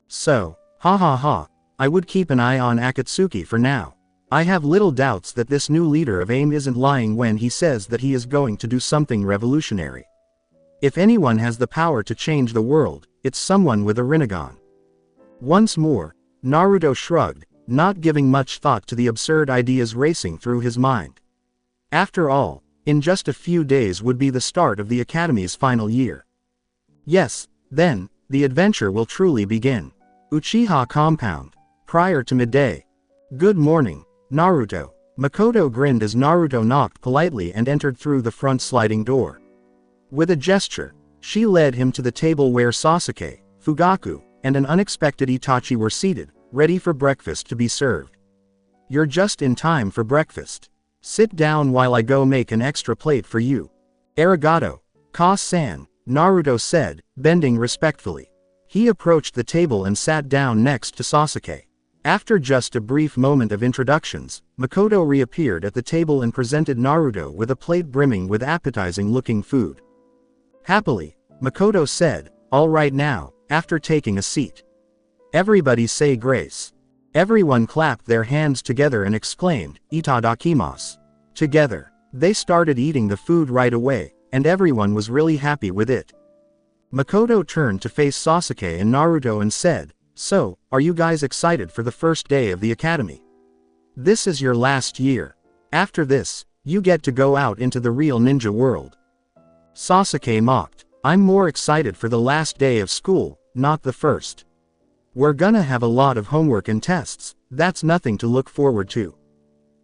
So, I would keep an eye on Akatsuki for now. I have little doubts that this new leader of AIM isn't lying when he says that he is going to do something revolutionary. If anyone has the power to change the world, it's someone with a Rinnegan. Once more, Naruto shrugged, not giving much thought to the absurd ideas racing through his mind. After all, in just a few days would be the start of the Academy's final year. Yes, then, the adventure will truly begin. Uchiha Compound. Prior to midday. Good morning, Naruto. Makoto grinned as Naruto knocked politely and entered through the front sliding door. With a gesture, she led him to the table where Sasuke, Fugaku, and an unexpected Itachi were seated, ready for breakfast to be served. You're just in time for breakfast. Sit down while I go make an extra plate for you. Arigato, Ka-san, Naruto said, bending respectfully. He approached the table and sat down next to Sasuke. After just a brief moment of introductions, Makoto reappeared at the table and presented Naruto with a plate brimming with appetizing-looking food. Happily, Makoto said, all right now, after taking a seat. Everybody say grace. Everyone clapped their hands together and exclaimed, Itadakimasu. Together, they started eating the food right away, and everyone was really happy with it. Makoto turned to face Sasuke and Naruto and said, so, are you guys excited for the first day of the academy? This is your last year. After this, you get to go out into the real ninja world. Sasuke mocked, I'm more excited for the last day of school, not the first. We're gonna have a lot of homework and tests, that's nothing to look forward to.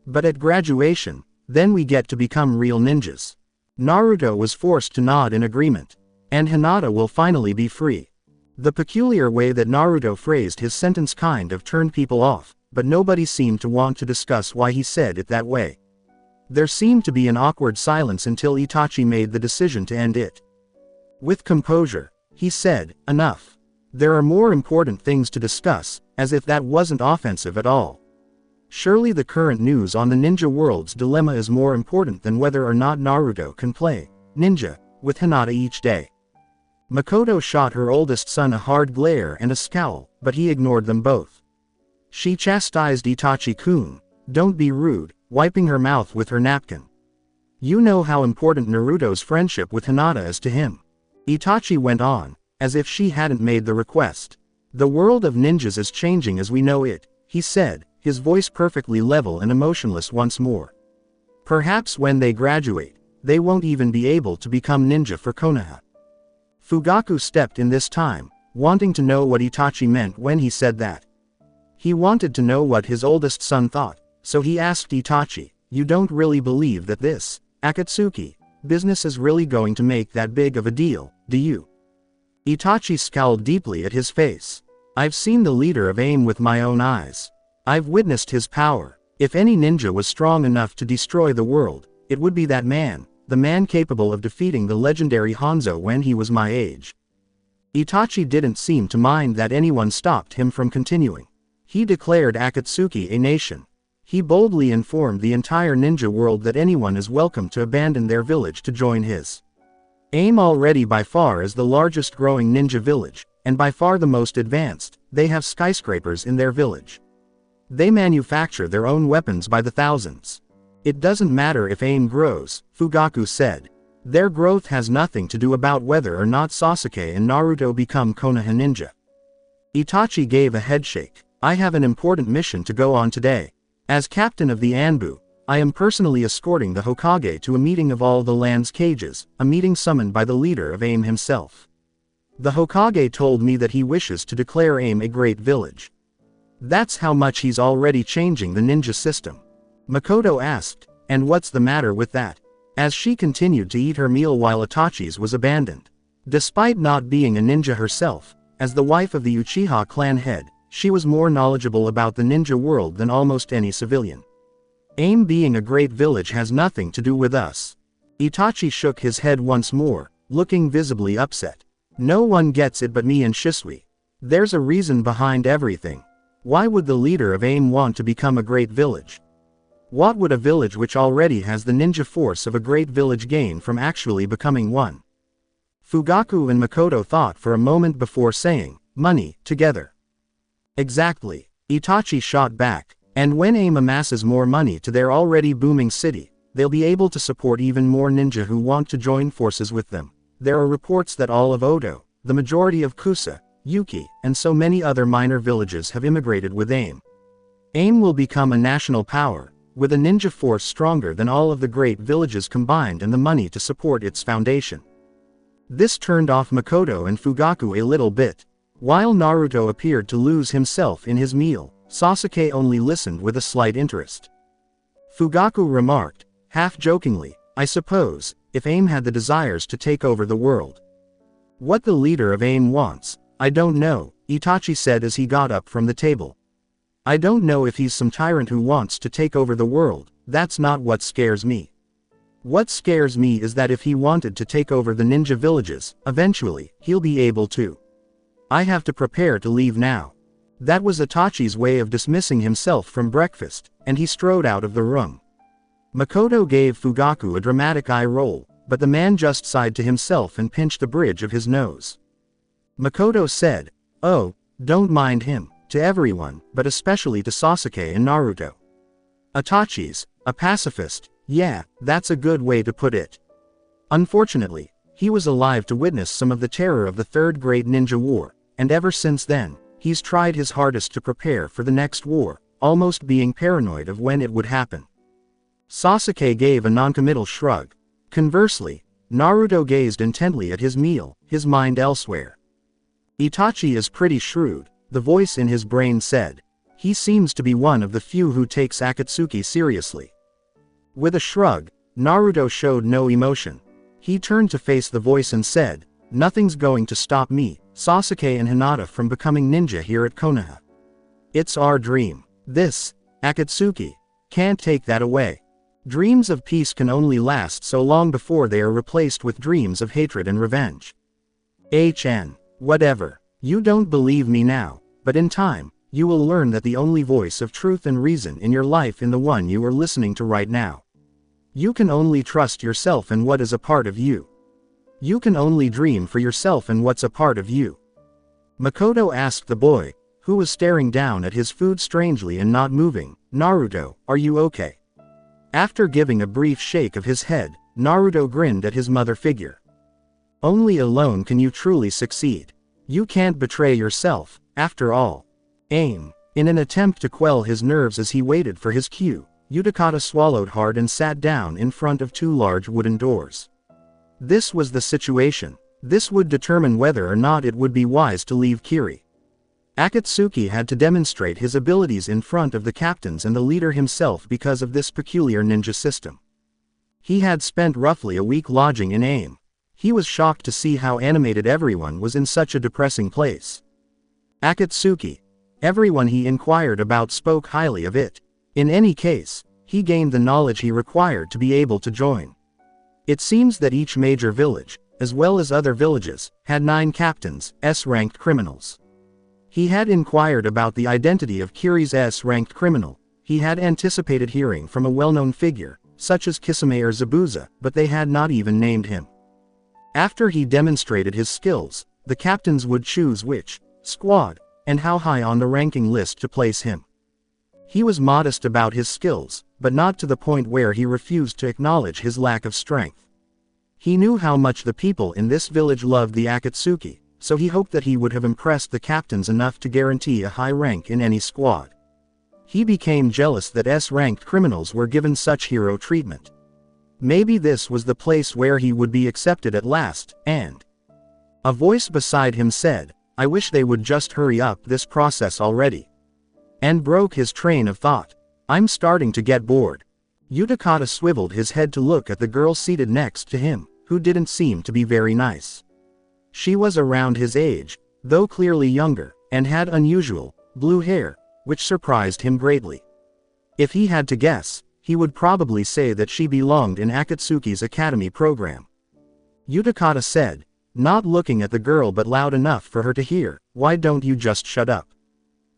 But at graduation, then we get to become real ninjas. Naruto was forced to nod in agreement. And Hinata will finally be free. The peculiar way that Naruto phrased his sentence kind of turned people off, but nobody seemed to want to discuss why he said it that way. There seemed to be an awkward silence until Itachi made the decision to end it. With composure, he said, enough. There are more important things to discuss, as if that wasn't offensive at all. Surely the current news on the ninja world's dilemma is more important than whether or not Naruto can play ninja with Hinata each day. Makoto shot her oldest son a hard glare and a scowl, but he ignored them both. She chastised Itachi-kun, don't be rude, wiping her mouth with her napkin. You know how important Naruto's friendship with Hinata is to him. Itachi went on, as if she hadn't made the request. The world of ninjas is changing as we know it, he said, his voice perfectly level and emotionless once more. Perhaps when they graduate, they won't even be able to become ninja for Konoha. Fugaku stepped in this time, wanting to know what Itachi meant when he said that. He wanted to know what his oldest son thought, so he asked Itachi, "You don't really believe that this, Akatsuki, business is really going to make that big of a deal, do you?" Itachi scowled deeply at his face. "I've seen the leader of AIM with my own eyes. I've witnessed his power. If any ninja was strong enough to destroy the world, it would be that man, the man capable of defeating the legendary Hanzo when he was my age." Itachi didn't seem to mind that anyone stopped him from continuing. He declared Akatsuki a nation. He boldly informed the entire ninja world that anyone is welcome to abandon their village to join his. AIM already by far is the largest growing ninja village, and by far the most advanced. They have skyscrapers in their village. They manufacture their own weapons by the thousands. It doesn't matter if AIM grows, Fugaku said. Their growth has nothing to do about whether or not Sasuke and Naruto become Konoha ninja. Itachi gave a headshake. "I have an important mission to go on today. As captain of the Anbu, I am personally escorting the Hokage to a meeting of all the land's cages, a meeting summoned by the leader of AIM himself. The Hokage told me that he wishes to declare AIM a great village. That's how much he's already changing the ninja system." Makoto asked, "And what's the matter with that?" as she continued to eat her meal while Itachi's was abandoned. Despite not being a ninja herself, as the wife of the Uchiha clan head, she was more knowledgeable about the ninja world than almost any civilian. "AIM being a great village has nothing to do with us." Itachi shook his head once more, looking visibly upset. "No one gets it but me and Shisui. There's a reason behind everything. Why would the leader of AIM want to become a great village? What would a village which already has the ninja force of a great village gain from actually becoming one?" Fugaku and Makoto thought for a moment before saying, "Money, together." "Exactly," Itachi shot back, "and when AIM amasses more money to their already booming city, they'll be able to support even more ninja who want to join forces with them. There are reports that all of Odo, the majority of Kusa, Yuki, and so many other minor villages have immigrated with AIM. AIM will become a national power, with a ninja force stronger than all of the great villages combined and the money to support its foundation." This turned off Makoto and Fugaku a little bit. While Naruto appeared to lose himself in his meal, Sasuke only listened with a slight interest. Fugaku remarked, half-jokingly, "I suppose, if AIM had the desires to take over the world. What the leader of AIM wants, I don't know," Itachi said as he got up from the table. "I don't know if he's some tyrant who wants to take over the world. That's not what scares me. What scares me is that if he wanted to take over the ninja villages, eventually, he'll be able to. I have to prepare to leave now." That was Itachi's way of dismissing himself from breakfast, and he strode out of the room. Makoto gave Fugaku a dramatic eye roll, but the man just sighed to himself and pinched the bridge of his nose. Makoto said, "Oh, don't mind him," to everyone, but especially to Sasuke and Naruto. "Itachi's a pacifist, yeah, that's a good way to put it." Unfortunately, he was alive to witness some of the terror of the Third Great Ninja War, and ever since then, he's tried his hardest to prepare for the next war, almost being paranoid of when it would happen. Sasuke gave a noncommittal shrug. Conversely, Naruto gazed intently at his meal, his mind elsewhere. "Itachi is pretty shrewd," the voice in his brain said. "He seems to be one of the few who takes Akatsuki seriously." With a shrug, Naruto showed no emotion. He turned to face the voice and said, "Nothing's going to stop me, Sasuke and Hinata from becoming ninja here at Konoha. It's our dream. This, Akatsuki, can't take that away. Dreams of peace can only last so long before they are replaced with dreams of hatred and revenge. Whatever. You don't believe me now, but in time, you will learn that the only voice of truth and reason in your life is the one you are listening to right now. You can only trust yourself and what is a part of you. You can only dream for yourself and what's a part of you." Makoto asked the boy, who was staring down at his food strangely and not moving, "Naruto, are you okay?" After giving a brief shake of his head, Naruto grinned at his mother figure. Only alone can you truly succeed. You can't betray yourself, after all. Aim. In an attempt to quell his nerves as he waited for his cue, Utakata swallowed hard and sat down in front of two large wooden doors. This was the situation. This would determine whether or not it would be wise to leave Kiri. Akatsuki had to demonstrate his abilities in front of the captains and the leader himself because of this peculiar ninja system. He had spent roughly a week lodging in AIM. He was shocked to see how animated everyone was in such a depressing place. Akatsuki. Everyone he inquired about spoke highly of it. In any case, he gained the knowledge he required to be able to join. It seems that each major village, as well as other villages, had 9 captains, S-ranked criminals. He had inquired about the identity of Kiri's S-ranked criminal. He had anticipated hearing from a well-known figure, such as Kisame or Zabuza, but they had not even named him. After he demonstrated his skills, the captains would choose which squad, and how high on the ranking list to place him. He was modest about his skills, but not to the point where he refused to acknowledge his lack of strength. He knew how much the people in this village loved the Akatsuki, so he hoped that he would have impressed the captains enough to guarantee a high rank in any squad. He became jealous that S-ranked criminals were given such hero treatment. Maybe this was the place where he would be accepted at last, and a voice beside him said, "I wish they would just hurry up this process already." And broke his train of thought. "I'm starting to get bored." Utakata swiveled his head to look at the girl seated next to him, who didn't seem to be very nice. She was around his age, though clearly younger, and had unusual, blue hair, which surprised him greatly. If he had to guess, he would probably say that she belonged in Akatsuki's academy program. Utakata said, not looking at the girl but loud enough for her to hear, "Why don't you just shut up?"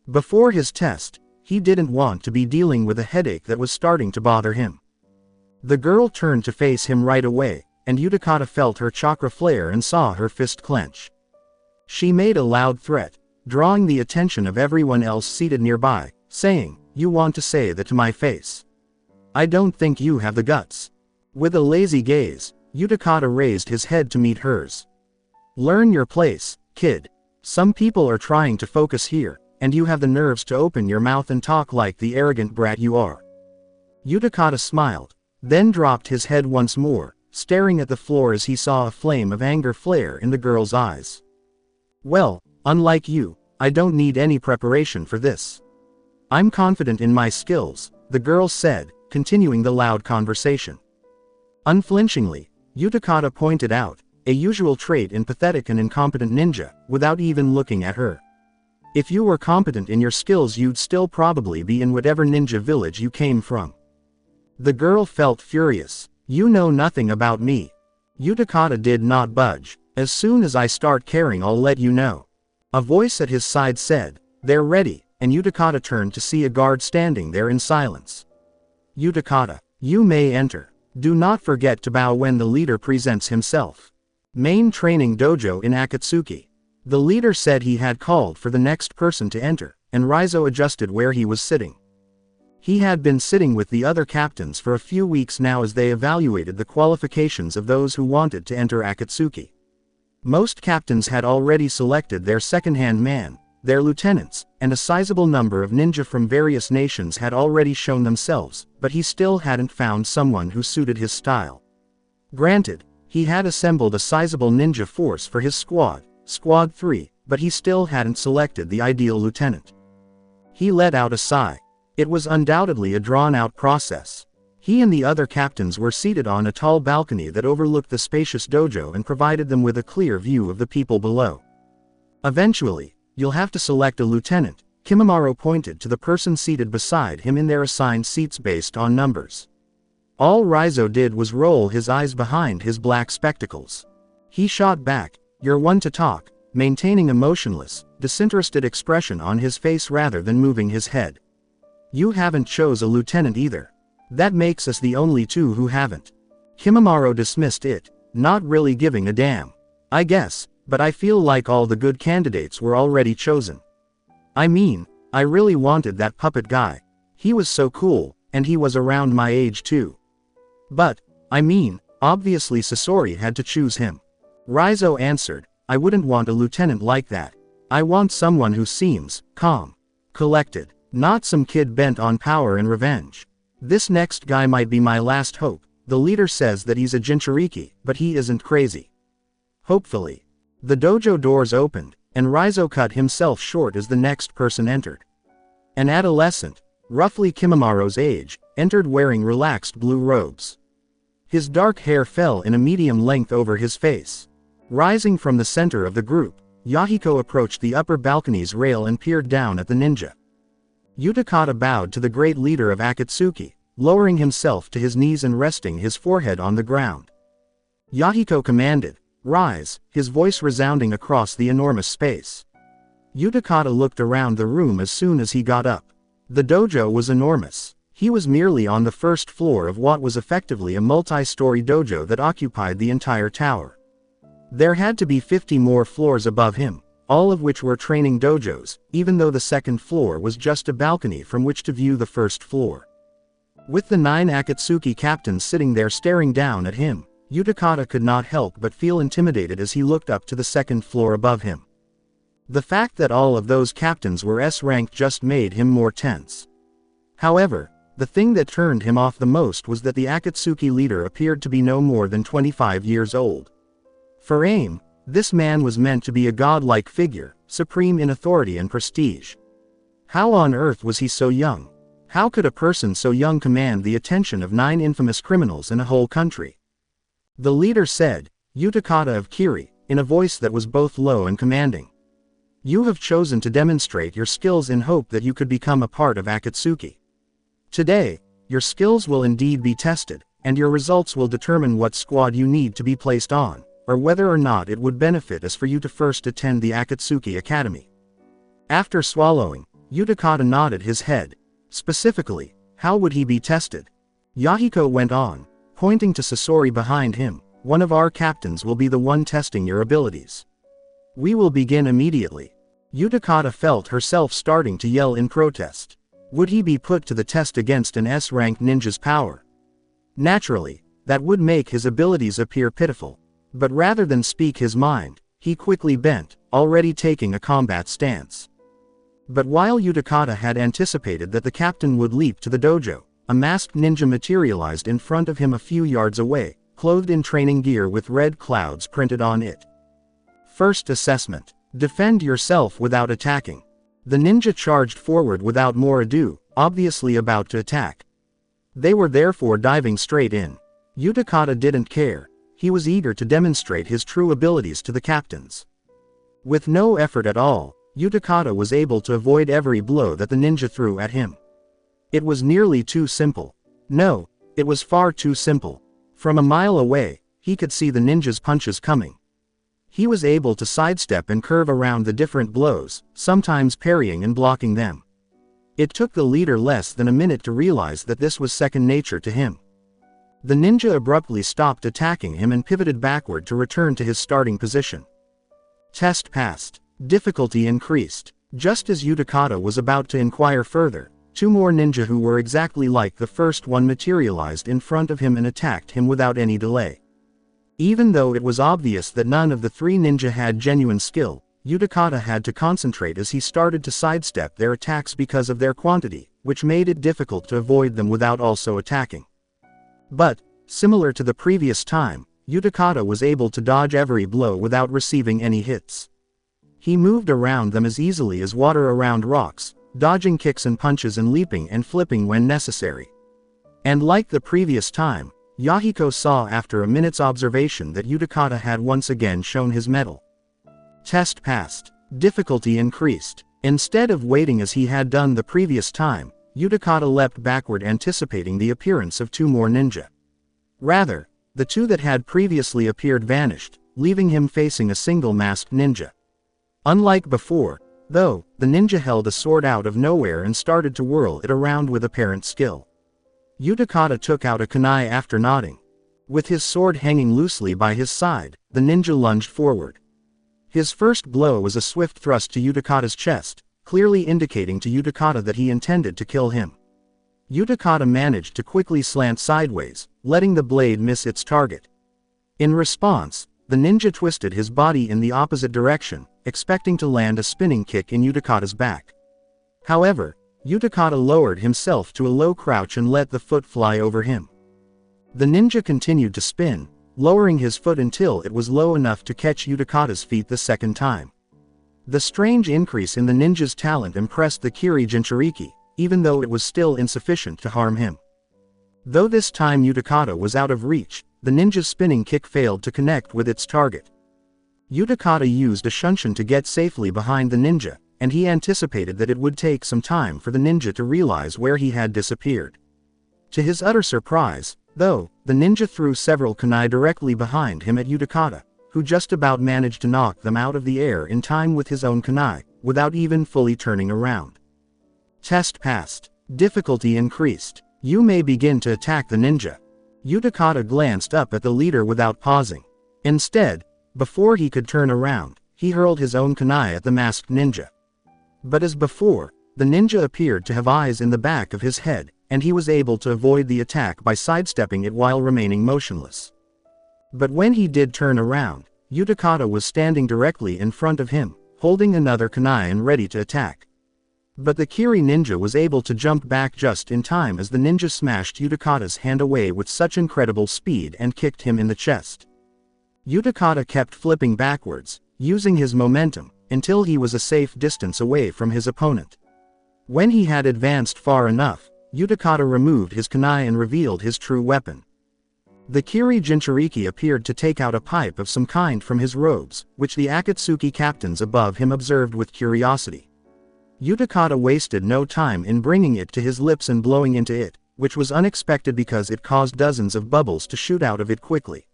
Before his test, he didn't want to be dealing with a headache that was starting to bother him. The girl turned to face him right away, and Utakata felt her chakra flare and saw her fist clench. She made a loud threat, drawing the attention of everyone else seated nearby, saying, "You want to say that to my face? I don't think you have the guts." With a lazy gaze, Utakata raised his head to meet hers. "Learn your place, kid. Some people are trying to focus here, and you have the nerves to open your mouth and talk like the arrogant brat you are." Utakata smiled, then dropped his head once more, staring at the floor as he saw a flame of anger flare in the girl's eyes. "Well, unlike you, I don't need any preparation for this. I'm confident in my skills," the girl said, continuing the loud conversation. Unflinchingly, Utakata pointed out, a usual trait in pathetic and incompetent ninja, without even looking at her. "If you were competent in your skills you'd still probably be in whatever ninja village you came from." The girl felt furious. "You know nothing about me." Utakata did not budge. "As soon as I start caring I'll let you know." A voice at his side said, "They're ready," and Utakata turned to see a guard standing there in silence. "Utakata, you may enter. Do not forget to bow when the leader presents himself." Main training dojo in Akatsuki. The leader said he had called for the next person to enter, and Raizo adjusted where he was sitting. He had been sitting with the other captains for a few weeks now as they evaluated the qualifications of those who wanted to enter Akatsuki. Most captains had already selected their second-hand man, their lieutenants, and a sizable number of ninja from various nations had already shown themselves, but he still hadn't found someone who suited his style. Granted, he had assembled a sizable ninja force for his squad, Squad 3, but he still hadn't selected the ideal lieutenant. He let out a sigh. It was undoubtedly a drawn-out process. He and the other captains were seated on a tall balcony that overlooked the spacious dojo and provided them with a clear view of the people below. "Eventually, you'll have to select a lieutenant," Kimimaro pointed to the person seated beside him in their assigned seats based on numbers. All Raizo did was roll his eyes behind his black spectacles. He shot back, "You're one to talk," maintaining a motionless, disinterested expression on his face rather than moving his head. "You haven't chose a lieutenant either. That makes us the only two who haven't." Kimimaro dismissed it, not really giving a damn. "I guess, but I feel like all the good candidates were already chosen. I mean, I really wanted that puppet guy. He was so cool, and he was around my age too. But, I mean, obviously Sasori had to choose him. Raizo answered, I wouldn't want a lieutenant like that. I want someone who seems calm, collected, not some kid bent on power and revenge. This next guy might be my last hope. The leader says that he's a Jinchuriki, but he isn't crazy. Hopefully. The dojo doors opened, and Raizo cut himself short as the next person entered. An adolescent, roughly Kimamaro's age, entered wearing relaxed blue robes. His dark hair fell in a medium length over his face. Rising from the center of the group, Yahiko approached the upper balcony's rail and peered down at the ninja. Utakata bowed to the great leader of Akatsuki, lowering himself to his knees and resting his forehead on the ground. Yahiko commanded, Rise, his voice resounding across the enormous space. Utakata looked around the room as soon as he got up. The dojo was enormous. He was merely on the first floor of what was effectively a multi-story dojo that occupied the entire tower. There had to be 50 more floors above him, all of which were training dojos, even though the second floor was just a balcony from which to view the first floor. With the 9 Akatsuki captains sitting there staring down at him, Utakata could not help but feel intimidated as he looked up to the second floor above him. The fact that all of those captains were S-ranked just made him more tense. However, the thing that turned him off the most was that the Akatsuki leader appeared to be no more than 25 years old. For AIM, this man was meant to be a godlike figure, supreme in authority and prestige. How on earth was he so young? How could a person so young command the attention of 9 infamous criminals in a whole country? The leader said, Utakata of Kiri, in a voice that was both low and commanding. You have chosen to demonstrate your skills in hope that you could become a part of Akatsuki. Today, your skills will indeed be tested, and your results will determine what squad you need to be placed on, or whether or not it would benefit us for you to first attend the Akatsuki Academy. After swallowing, Utakata nodded his head. Specifically, how would he be tested? Yahiko went on, pointing to Sasori behind him, one of our captains will be the one testing your abilities. We will begin immediately. Utakata felt herself starting to yell in protest. Would he be put to the test against an S-ranked ninja's power? Naturally, that would make his abilities appear pitiful. But rather than speak his mind, he quickly bent, already taking a combat stance. But while Utakata had anticipated that the captain would leap to the dojo, a masked ninja materialized in front of him a few yards away, clothed in training gear with red clouds printed on it. First assessment. Defend yourself without attacking. The ninja charged forward without more ado, obviously about to attack. They were therefore diving straight in. Utakata didn't care. He was eager to demonstrate his true abilities to the captains. With no effort at all, Utakata was able to avoid every blow that the ninja threw at him. It was nearly too simple. No, it was far too simple. From a mile away, he could see the ninja's punches coming. He was able to sidestep and curve around the different blows, sometimes parrying and blocking them. It took the leader less than a minute to realize that this was second nature to him. The ninja abruptly stopped attacking him and pivoted backward to return to his starting position. Test passed. Difficulty increased. Just as Utakata was about to inquire further, 2 more ninja who were exactly like the first one materialized in front of him and attacked him without any delay. Even though it was obvious that none of the 3 ninja had genuine skill, Utakata had to concentrate as he started to sidestep their attacks because of their quantity, which made it difficult to avoid them without also attacking. But, similar to the previous time, Utakata was able to dodge every blow without receiving any hits. He moved around them as easily as water around rocks, dodging kicks and punches and leaping and flipping when necessary. And like the previous time, Yahiko saw after a minute's observation that Utakata had once again shown his mettle. Test passed. Difficulty increased. Instead of waiting as he had done the previous time, Utakata leapt backward anticipating the appearance of 2 more ninja. Rather, the 2 that had previously appeared vanished, leaving him facing a single masked ninja. Unlike before, though, the ninja held a sword out of nowhere and started to whirl it around with apparent skill. Utakata took out a kunai after nodding. With his sword hanging loosely by his side, the ninja lunged forward. His first blow was a swift thrust to Utakata's chest, clearly indicating to Utakata that he intended to kill him. Utakata managed to quickly slant sideways, letting the blade miss its target. In response, the ninja twisted his body in the opposite direction, expecting to land a spinning kick in Utakata's back. However, Utakata lowered himself to a low crouch and let the foot fly over him. The ninja continued to spin, lowering his foot until it was low enough to catch Utakata's feet the second time. The strange increase in the ninja's talent impressed the Kiri Jinchuriki, even though it was still insufficient to harm him. Though this time Utakata was out of reach, the ninja's spinning kick failed to connect with its target. Utakata used a shunshin to get safely behind the ninja, and he anticipated that it would take some time for the ninja to realize where he had disappeared. To his utter surprise, though, the ninja threw several kunai directly behind him at Utakata, who just about managed to knock them out of the air in time with his own kunai, without even fully turning around. Test passed. Difficulty increased. You may begin to attack the ninja. Utakata glanced up at the leader without pausing. Instead, before he could turn around, he hurled his own kunai at the masked ninja. But as before, the ninja appeared to have eyes in the back of his head, and he was able to avoid the attack by sidestepping it while remaining motionless. But when he did turn around, Utakata was standing directly in front of him, holding another kunai and ready to attack. But the Kiri ninja was able to jump back just in time as the ninja smashed Utakata's hand away with such incredible speed and kicked him in the chest. Utakata kept flipping backwards, using his momentum, until he was a safe distance away from his opponent. When he had advanced far enough, Utakata removed his kunai and revealed his true weapon. The Kiri Jinchuriki appeared to take out a pipe of some kind from his robes, which the Akatsuki captains above him observed with curiosity. Utakata wasted no time in bringing it to his lips and blowing into it, which was unexpected because it caused dozens of bubbles to shoot out of it quickly.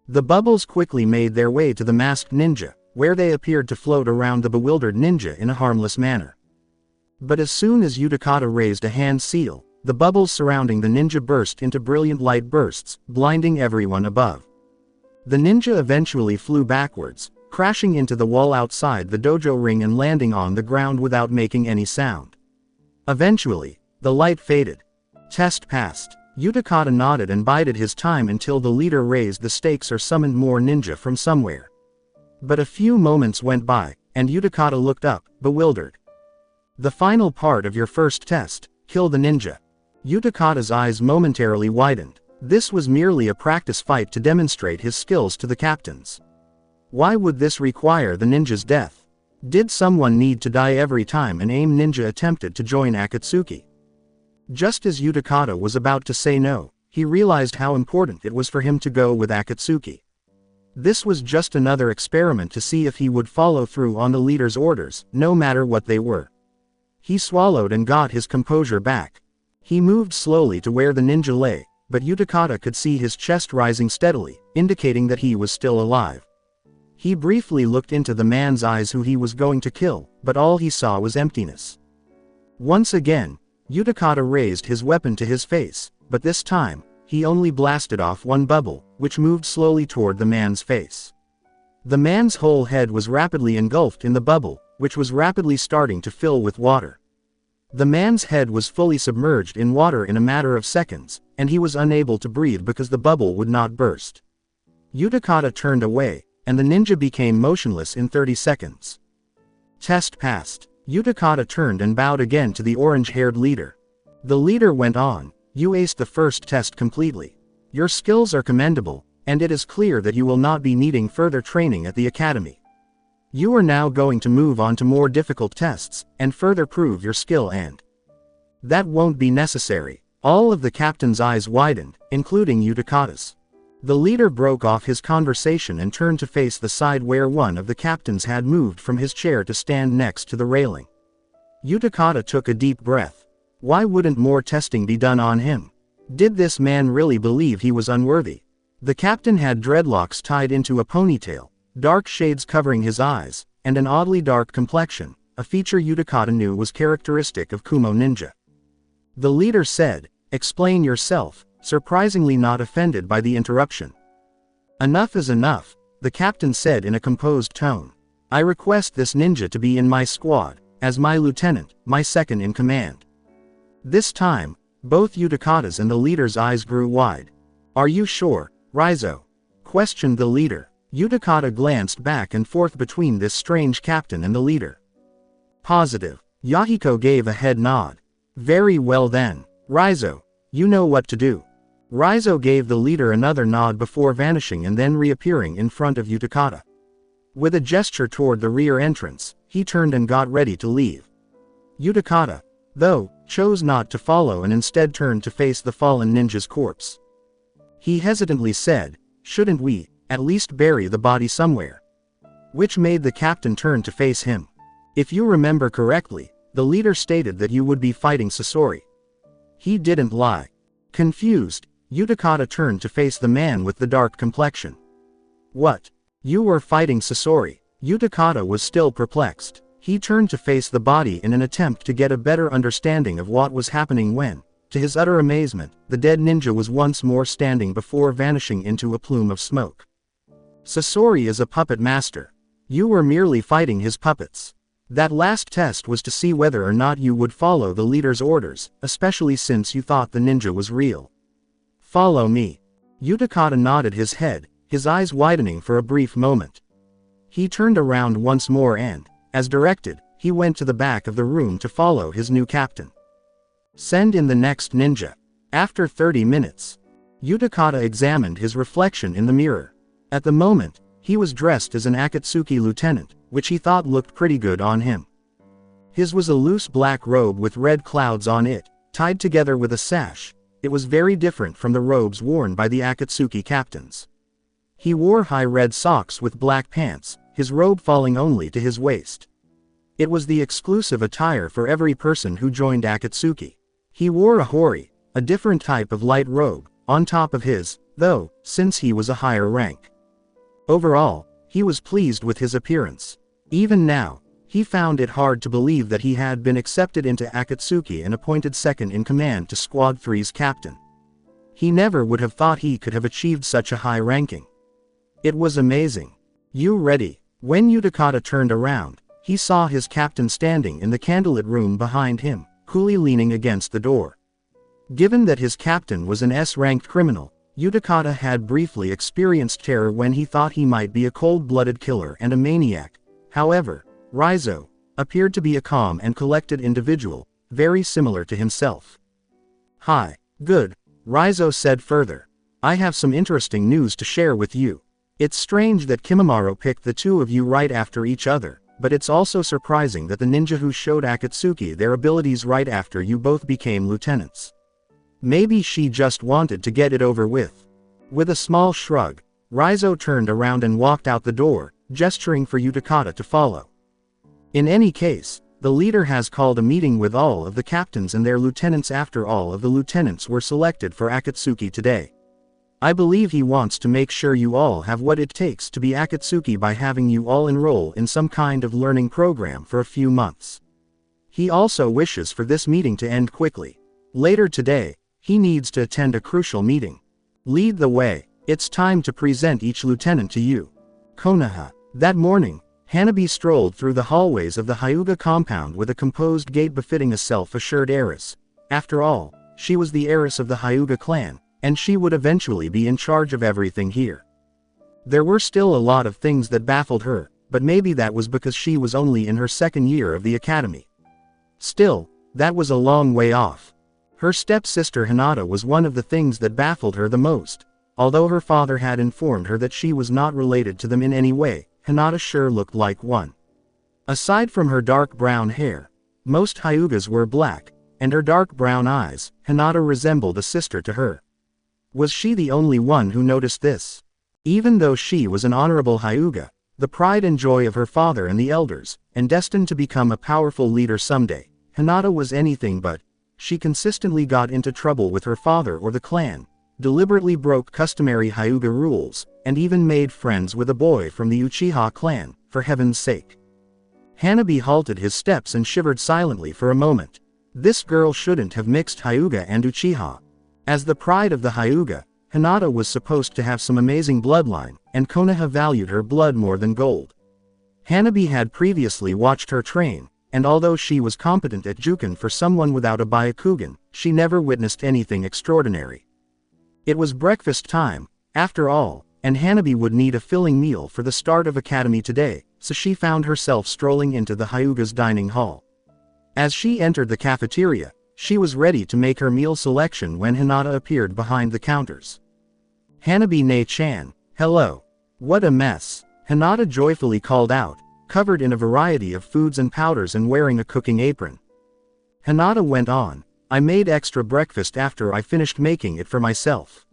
The bubbles quickly made their way to the masked ninja, where they appeared to float around the bewildered ninja in a harmless manner. But as soon as Utakata raised a hand seal, the bubbles surrounding the ninja burst into brilliant light bursts, blinding everyone above. The ninja eventually flew backwards, crashing into the wall outside the dojo ring and landing on the ground without making any sound. Eventually, the light faded. Test passed. Utakata nodded and bided his time until the leader raised the stakes or summoned more ninja from somewhere. But a few moments went by, and Utakata looked up, bewildered. The final part of your first test, kill the ninja. Utakata's eyes momentarily widened. This was merely a practice fight to demonstrate his skills to the captains. Why would this require the ninja's death? Did someone need to die every time an AIM ninja attempted to join Akatsuki? Just as Utakata was about to say no, he realized how important it was for him to go with Akatsuki. This was just another experiment to see if he would follow through on the leader's orders, no matter what they were. He swallowed and got his composure back. He moved slowly to where the ninja lay, but Utakata could see his chest rising steadily, indicating that he was still alive. He briefly looked into the man's eyes who he was going to kill, but all he saw was emptiness. Once again, Utakata raised his weapon to his face, but this time, he only blasted off one bubble, which moved slowly toward the man's face. The man's whole head was rapidly engulfed in the bubble, which was rapidly starting to fill with water. The man's head was fully submerged in water in a matter of seconds, and he was unable to breathe because the bubble would not burst. Utakata turned away, and the ninja became motionless in 30 seconds. Test passed. Utakata turned and bowed again to the orange-haired leader. The leader went on, "You aced the first test completely. Your skills are commendable, and it is clear that you will not be needing further training at the academy. You are now going to move on to more difficult tests, and further prove your skill and..." "That won't be necessary." All of the captain's eyes widened, including Utakata's. The leader broke off his conversation and turned to face the side where one of the captains had moved from his chair to stand next to the railing. Utakata took a deep breath. Why wouldn't more testing be done on him? Did this man really believe he was unworthy? The captain had dreadlocks tied into a ponytail, dark shades covering his eyes, and an oddly dark complexion, a feature Utakata knew was characteristic of Kumo ninja. The leader said, "Explain yourself," surprisingly not offended by the interruption. "Enough is enough," the captain said in a composed tone. "I request this ninja to be in my squad, as my lieutenant, my second in command." This time, Both Utakata's and the leader's eyes grew wide. "Are you sure, Raizo?" questioned the leader. Utakata glanced back and forth between this strange captain and the leader. "Positive." Yahiko gave a head nod. "Very well then. Raizo, you know what to do." Raizo gave the leader another nod before vanishing and then reappearing in front of Utakata. With a gesture toward the rear entrance, he turned and got ready to leave. Utakata, though, chose not to follow and instead turned to face the fallen ninja's corpse. He hesitantly said, "Shouldn't we, at least bury the body somewhere?" Which made the captain turn to face him. "If you remember correctly, the leader stated that you would be fighting Sasori." He didn't lie. Confused, Utakata turned to face the man with the dark complexion. "What? You were fighting Sasori?" Utakata was still perplexed. He turned to face the body in an attempt to get a better understanding of what was happening when, to his utter amazement, the dead ninja was once more standing before vanishing into a plume of smoke. "Sasori is a puppet master. You were merely fighting his puppets. That last test was to see whether or not you would follow the leader's orders, especially since you thought the ninja was real. Follow me." Utakata nodded his head, his eyes widening for a brief moment. He turned around once more and, as directed, he went to the back of the room to follow his new captain. "Send in the next ninja." After 30 minutes, Utakata examined his reflection in the mirror. At the moment, he was dressed as an Akatsuki lieutenant, which he thought looked pretty good on him. His was a loose black robe with red clouds on it, tied together with a sash. It was very different from the robes worn by the Akatsuki captains. He wore high red socks with black pants, his robe falling only to his waist. It was the exclusive attire for every person who joined Akatsuki. He wore a hori, a different type of light robe, on top of his, though, since he was a higher rank. Overall, he was pleased with his appearance. Even now, he found it hard to believe that he had been accepted into Akatsuki and appointed second in command to Squad 3's captain. He never would have thought he could have achieved such a high ranking. It was amazing. "You ready?" When Utakata turned around, he saw his captain standing in the candlelit room behind him, coolly leaning against the door. Given that his captain was an S-ranked criminal, Utakata had briefly experienced terror when he thought he might be a cold-blooded killer and a maniac. However, Raizo appeared to be a calm and collected individual, very similar to himself. "Hi. Good," Raizo said further. "I have some interesting news to share with you. It's strange that Kimimaro picked the two of you right after each other, but it's also surprising that the ninja who showed Akatsuki their abilities right after you both became lieutenants. Maybe she just wanted to get it over with." With a small shrug, Raizo turned around and walked out the door, gesturing for Utakata to follow. "In any case, the leader has called a meeting with all of the captains and their lieutenants after all of the lieutenants were selected for Akatsuki today. I believe he wants to make sure you all have what it takes to be Akatsuki by having you all enroll in some kind of learning program for a few months. He also wishes for this meeting to end quickly. Later today, he needs to attend a crucial meeting. Lead the way. It's time to present each lieutenant to you." Konoha. That morning, Hanabi strolled through the hallways of the Hyuga compound with a composed gait befitting a self-assured heiress. After all, she was the heiress of the Hyuga clan, and she would eventually be in charge of everything here. There were still a lot of things that baffled her, but maybe that was because she was only in her second year of the academy. Still, that was a long way off. Her stepsister Hinata was one of the things that baffled her the most. Although her father had informed her that she was not related to them in any way, Hinata sure looked like one. Aside from her dark brown hair, most Hyugas were black, and her dark brown eyes, Hinata resembled a sister to her. Was she the only one who noticed this? Even though she was an honorable Hyuga, the pride and joy of her father and the elders, and destined to become a powerful leader someday, Hinata was anything but. She consistently got into trouble with her father or the clan, deliberately broke customary Hyuga rules, and even made friends with a boy from the Uchiha clan, for heaven's sake. Hanabi halted his steps and shivered silently for a moment. This girl shouldn't have mixed Hyuga and Uchiha. As the pride of the Hyuga, Hinata was supposed to have some amazing bloodline, and Konoha valued her blood more than gold. Hanabi had previously watched her train, and although she was competent at Juken for someone without a Byakugan, she never witnessed anything extraordinary. It was breakfast time, after all, and Hanabi would need a filling meal for the start of academy today, so she found herself strolling into the Hyuga's dining hall. As she entered the cafeteria, she was ready to make her meal selection when Hinata appeared behind the counters. "Hanabi-ne-chan, hello. What a mess," Hinata joyfully called out, covered in a variety of foods and powders and wearing a cooking apron. Hinata went on, "I made extra breakfast after I finished making it for myself.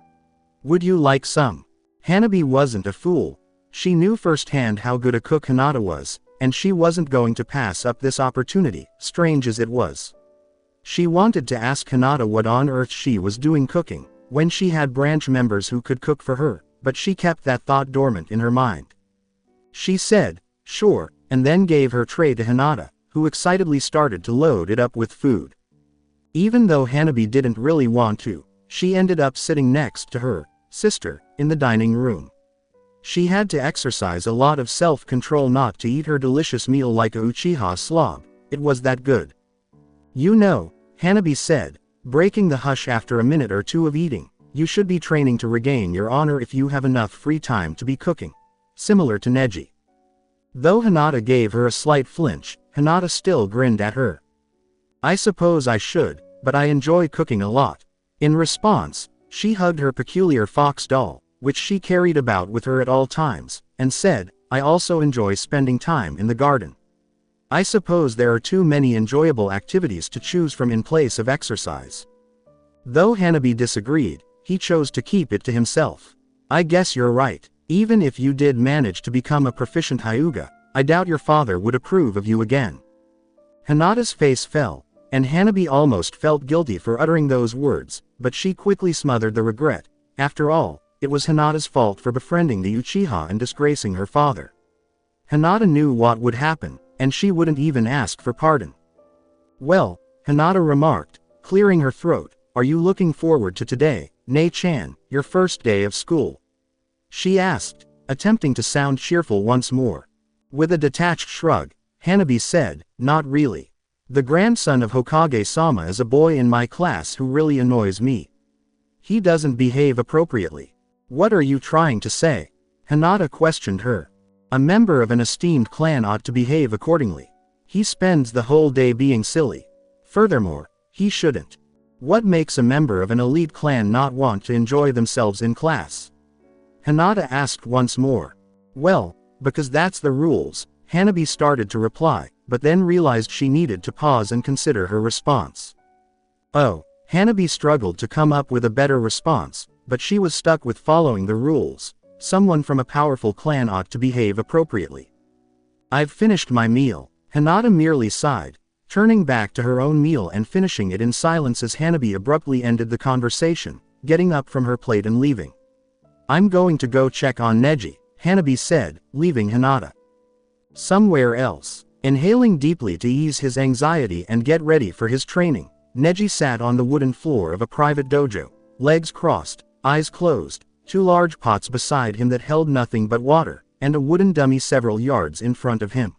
Would you like some?" Hanabi wasn't a fool. She knew firsthand how good a cook Hinata was, and she wasn't going to pass up this opportunity, strange as it was. She wanted to ask Hinata what on earth she was doing cooking, when she had branch members who could cook for her, but she kept that thought dormant in her mind. She said, "Sure," and then gave her tray to Hinata, who excitedly started to load it up with food. Even though Hanabi didn't really want to, she ended up sitting next to her sister in the dining room. She had to exercise a lot of self-control not to eat her delicious meal like a Uchiha slob. It was that good. "You know," Hanabi said, breaking the hush after a minute or two of eating, "you should be training to regain your honor if you have enough free time to be cooking." Similar to Neji. Though Hinata gave her a slight flinch, Hinata still grinned at her. "I suppose I should, but I enjoy cooking a lot." In response, she hugged her peculiar fox doll, which she carried about with her at all times, and said, "I also enjoy spending time in the garden. I suppose there are too many enjoyable activities to choose from in place of exercise." Though Hanabi disagreed, he chose to keep it to himself. "I guess you're right. Even if you did manage to become a proficient Hyuga, I doubt your father would approve of you again." Hinata's face fell, and Hanabi almost felt guilty for uttering those words, but she quickly smothered the regret. After all, it was Hinata's fault for befriending the Uchiha and disgracing her father. Hinata knew what would happen, and she wouldn't even ask for pardon. "Well," Hinata remarked, clearing her throat, "are you looking forward to today, Ne-chan, your first day of school?" She asked, attempting to sound cheerful once more. With a detached shrug, Hanabi said, "Not really. The grandson of Hokage-sama is a boy in my class who really annoys me. He doesn't behave appropriately." "What are you trying to say?" Hinata questioned her. "A member of an esteemed clan ought to behave accordingly. He spends the whole day being silly. Furthermore, he shouldn't. What makes a member of an elite clan not want to enjoy themselves in class?" Hinata asked once more. "Well, because that's the rules," Hanabi started to reply, but then realized she needed to pause and consider her response. "Oh," Hanabi struggled to come up with a better response, but she was stuck with following the rules. Someone from a powerful clan ought to behave appropriately. "I've finished my meal," Hinata merely sighed, turning back to her own meal and finishing it in silence as Hanabi abruptly ended the conversation, getting up from her plate and leaving. "I'm going to go check on Neji," Hanabi said, leaving Hinata. Somewhere else, inhaling deeply to ease his anxiety and get ready for his training, Neji sat on the wooden floor of a private dojo, legs crossed, eyes closed, two large pots beside him that held nothing but water, and a wooden dummy several yards in front of him.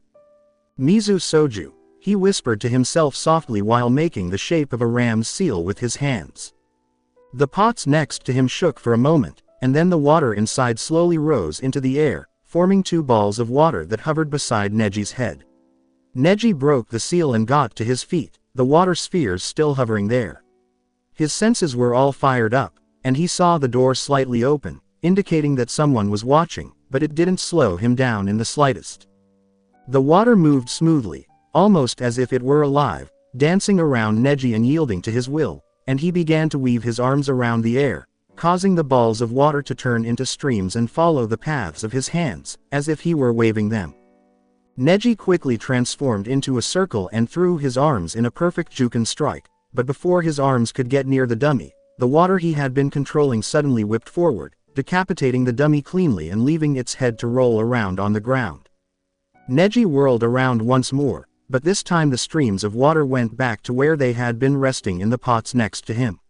"Mizu Soju," he whispered to himself softly while making the shape of a ram's seal with his hands. The pots next to him shook for a moment, and then the water inside slowly rose into the air, forming two balls of water that hovered beside Neji's head. Neji broke the seal and got to his feet, the water spheres still hovering there. His senses were all fired up, and he saw the door slightly open, indicating that someone was watching, but it didn't slow him down in the slightest. The water moved smoothly, almost as if it were alive, dancing around Neji and yielding to his will, and he began to weave his arms around the air, causing the balls of water to turn into streams and follow the paths of his hands, as if he were waving them. Neji quickly transformed into a circle and threw his arms in a perfect Juken strike, but before his arms could get near the dummy, the water he had been controlling suddenly whipped forward, decapitating the dummy cleanly and leaving its head to roll around on the ground. Neji whirled around once more, but this time the streams of water went back to where they had been resting in the pots next to him.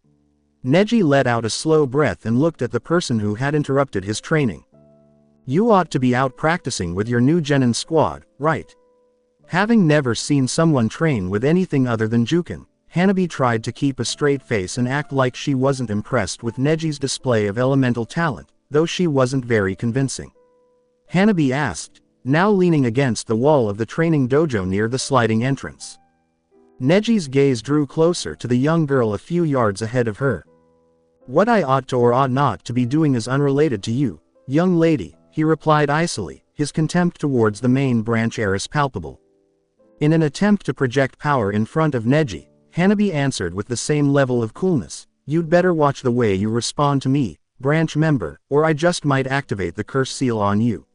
Neji let out a slow breath and looked at the person who had interrupted his training. "You ought to be out practicing with your new Genin squad, right?" Having never seen someone train with anything other than Juken, Hanabi tried to keep a straight face and act like she wasn't impressed with Neji's display of elemental talent, though she wasn't very convincing. Hanabi asked, now leaning against the wall of the training dojo near the sliding entrance. Neji's gaze drew closer to the young girl a few yards ahead of her. What I ought to or ought not to be doing is unrelated to you, young lady, he replied icily, his contempt towards the main branch heiress palpable. In an attempt to project power in front of Neji, Hanabi answered with the same level of coolness, you'd better watch the way you respond to me, branch member, or I just might activate the curse seal on you.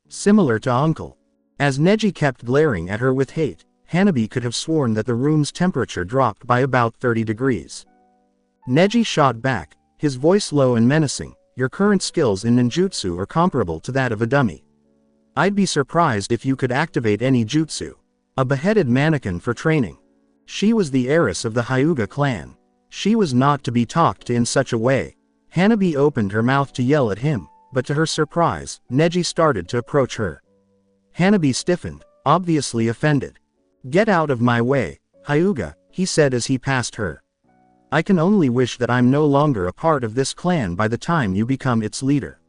Similar to uncle. As Neji kept glaring at her with hate, Hanabi could have sworn that the room's temperature dropped by about 30 degrees. Neji shot back, his voice low and menacing, your current skills in ninjutsu are comparable to that of a dummy. I'd be surprised if you could activate any jutsu. A beheaded mannequin for training. She was the heiress of the Hyuga clan. She was not to be talked to in such a way. Hanabi opened her mouth to yell at him, but to her surprise, Neji started to approach her. Hanabi stiffened, obviously offended. Get out of my way, Hyuga, he said as he passed her. I can only wish that I'm no longer a part of this clan by the time you become its leader.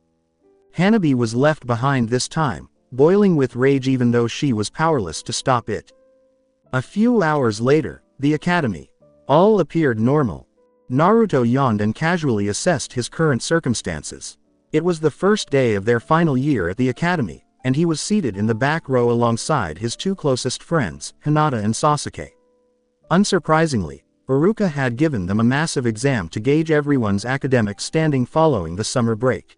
Hanabi was left behind this time, boiling with rage even though she was powerless to stop it. A few hours later, the academy. All appeared normal. Naruto yawned and casually assessed his current circumstances. It was the first day of their final year at the academy, and he was seated in the back row alongside his two closest friends, Hinata and Sasuke. Unsurprisingly, Iruka had given them a massive exam to gauge everyone's academic standing following the summer break.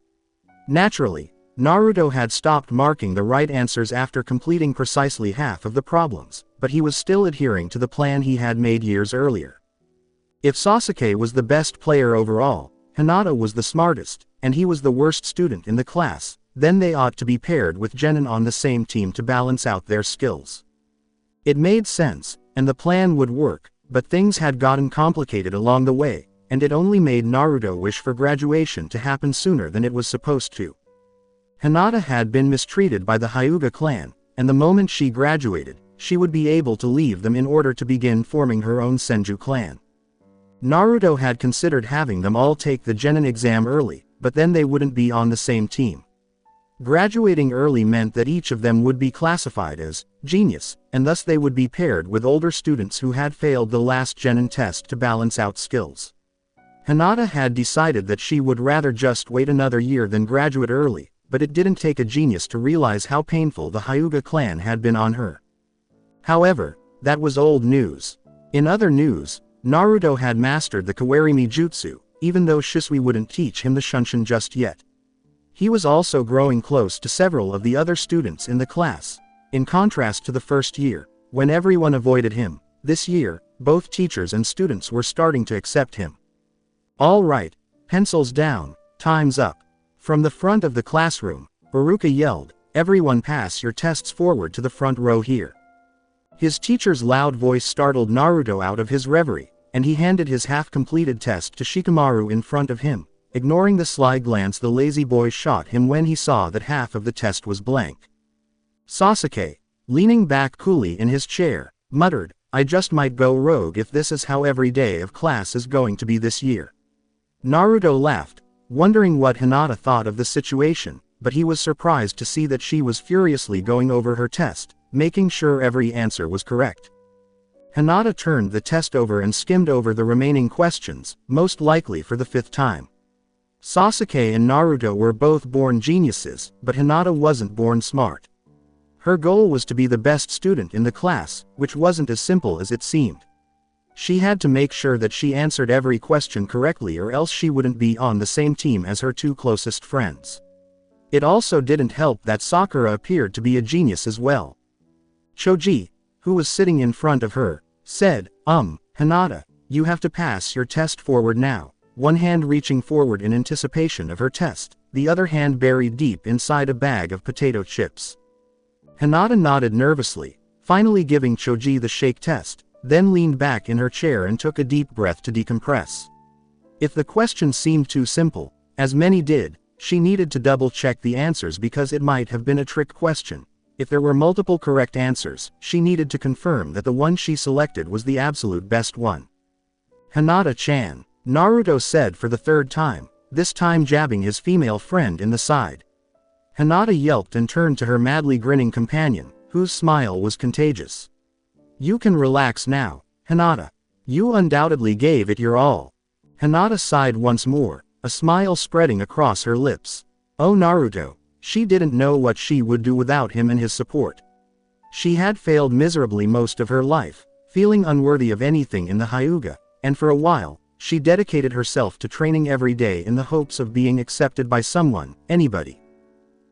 Naturally, Naruto had stopped marking the right answers after completing precisely half of the problems, but he was still adhering to the plan he had made years earlier. If Sasuke was the best player overall, Hinata was the smartest, and he was the worst student in the class, then they ought to be paired with Genin on the same team to balance out their skills. It made sense, and the plan would work, but things had gotten complicated along the way, and it only made Naruto wish for graduation to happen sooner than it was supposed to. Hinata had been mistreated by the Hyuga clan, and the moment she graduated, she would be able to leave them in order to begin forming her own Senju clan. Naruto had considered having them all take the Genin exam early, but then they wouldn't be on the same team. Graduating early meant that each of them would be classified as genius, and thus they would be paired with older students who had failed the last Genin test to balance out skills. Hinata had decided that she would rather just wait another year than graduate early, but it didn't take a genius to realize how painful the Hyuga clan had been on her. However, that was old news. In other news, Naruto had mastered the Kawarimi Jutsu, even though Shisui wouldn't teach him the Shunshin just yet. He was also growing close to several of the other students in the class. In contrast to the first year, when everyone avoided him, this year, both teachers and students were starting to accept him. All right, pencils down, time's up. From the front of the classroom, Iruka yelled, everyone pass your tests forward to the front row here. His teacher's loud voice startled Naruto out of his reverie, and he handed his half-completed test to Shikamaru in front of him, ignoring the sly glance the lazy boy shot him when he saw that half of the test was blank. Sasuke, leaning back coolly in his chair, muttered, I just might go rogue if this is how every day of class is going to be this year. Naruto laughed, wondering what Hinata thought of the situation, but he was surprised to see that she was furiously going over her test, making sure every answer was correct. Hinata turned the test over and skimmed over the remaining questions, most likely for the 5th time. Sasuke and Naruto were both born geniuses, but Hinata wasn't born smart. Her goal was to be the best student in the class, which wasn't as simple as it seemed. She had to make sure that she answered every question correctly or else she wouldn't be on the same team as her two closest friends. It also didn't help that Sakura appeared to be a genius as well. Choji, who was sitting in front of her, said, Hinata, you have to pass your test forward now, one hand reaching forward in anticipation of her test, the other hand buried deep inside a bag of potato chips. Hinata nodded nervously, finally giving Choji the shake test, then leaned back in her chair and took a deep breath to decompress. If the question seemed too simple, as many did, she needed to double-check the answers because it might have been a trick question. If there were multiple correct answers, she needed to confirm that the one she selected was the absolute best one. Hinata-chan, Naruto said for the third time, this time jabbing his female friend in the side. Hinata yelped and turned to her madly grinning companion, whose smile was contagious. You can relax now, Hinata. You undoubtedly gave it your all. Hinata sighed once more, a smile spreading across her lips. Oh Naruto, she didn't know what she would do without him and his support. She had failed miserably most of her life, feeling unworthy of anything in the Hyuga, and for a while, she dedicated herself to training every day in the hopes of being accepted by someone, anybody.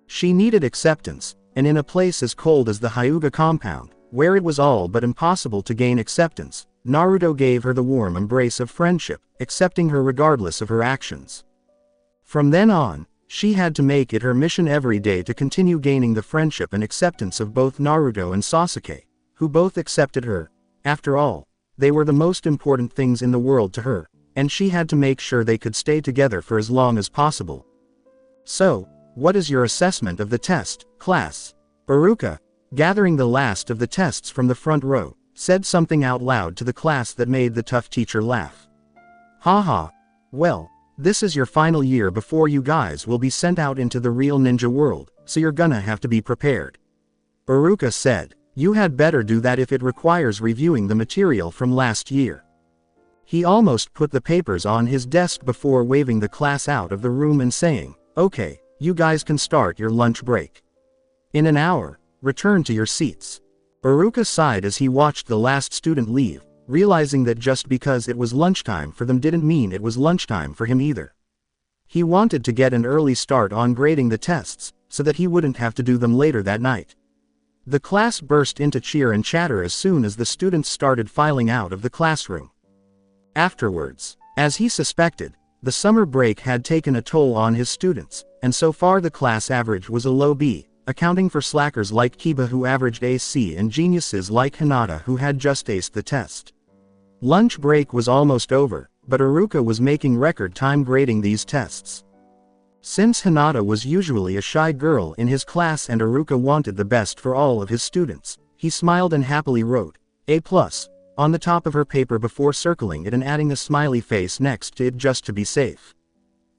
She needed acceptance, and in a place as cold as the Hyuga compound, where it was all but impossible to gain acceptance, Naruto gave her the warm embrace of friendship, accepting her regardless of her actions. From then on, she had to make it her mission every day to continue gaining the friendship and acceptance of both Naruto and Sasuke, who both accepted her. After all, they were the most important things in the world to her, and she had to make sure they could stay together for as long as possible. So, what is your assessment of the test, class? Iruka, gathering the last of the tests from the front row, said something out loud to the class that made the tough teacher laugh. Haha. Well, this is your final year before you guys will be sent out into the real ninja world, so you're gonna have to be prepared. Iruka said, you had better do that if it requires reviewing the material from last year. He almost put the papers on his desk before waving the class out of the room and saying, okay, you guys can start your lunch break. In an hour, return to your seats. Iruka sighed as he watched the last student leave, realizing that just because it was lunchtime for them didn't mean it was lunchtime for him either. He wanted to get an early start on grading the tests, so that he wouldn't have to do them later that night. The class burst into cheer and chatter as soon as the students started filing out of the classroom. Afterwards, as he suspected, the summer break had taken a toll on his students, and so far the class average was a low B, accounting for slackers like Kiba who averaged a C and geniuses like Hinata who had just aced the test. Lunch break was almost over, but Iruka was making record time grading these tests. Since Hinata was usually a shy girl in his class and Iruka wanted the best for all of his students, he smiled and happily wrote, A+, on the top of her paper before circling it and adding a smiley face next to it just to be safe.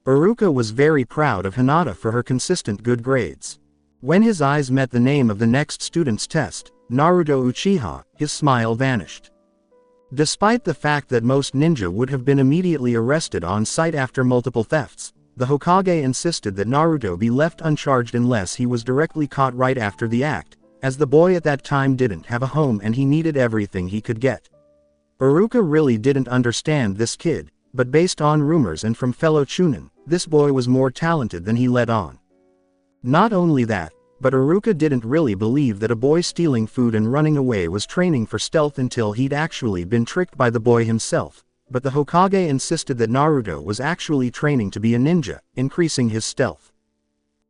Iruka was very proud of Hinata for her consistent good grades. When his eyes met the name of the next student's test, Naruto Uchiha, his smile vanished. Despite the fact that most ninja would have been immediately arrested on sight after multiple thefts, the Hokage insisted that Naruto be left uncharged unless he was directly caught right after the act, as the boy at that time didn't have a home and he needed everything he could get. Iruka really didn't understand this kid, but based on rumors and from fellow Chunin, this boy was more talented than he let on. Not only that, but Iruka didn't really believe that a boy stealing food and running away was training for stealth until he'd actually been tricked by the boy himself, but the Hokage insisted that Naruto was actually training to be a ninja, increasing his stealth.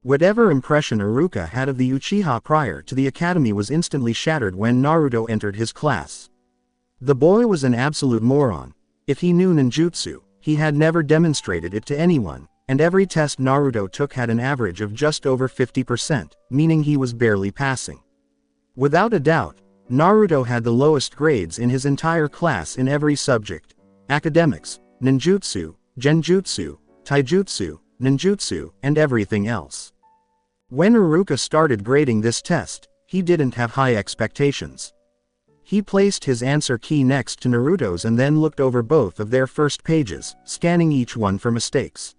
Whatever impression Iruka had of the Uchiha prior to the academy was instantly shattered when Naruto entered his class. The boy was an absolute moron. If he knew ninjutsu, he had never demonstrated it to anyone, and every test Naruto took had an average of just over 50%, meaning he was barely passing. Without a doubt, Naruto had the lowest grades in his entire class in every subject: academics, ninjutsu, genjutsu, taijutsu, ninjutsu, and everything else. When Iruka started grading this test, he didn't have high expectations. He placed his answer key next to Naruto's and then looked over both of their first pages, scanning each one for mistakes.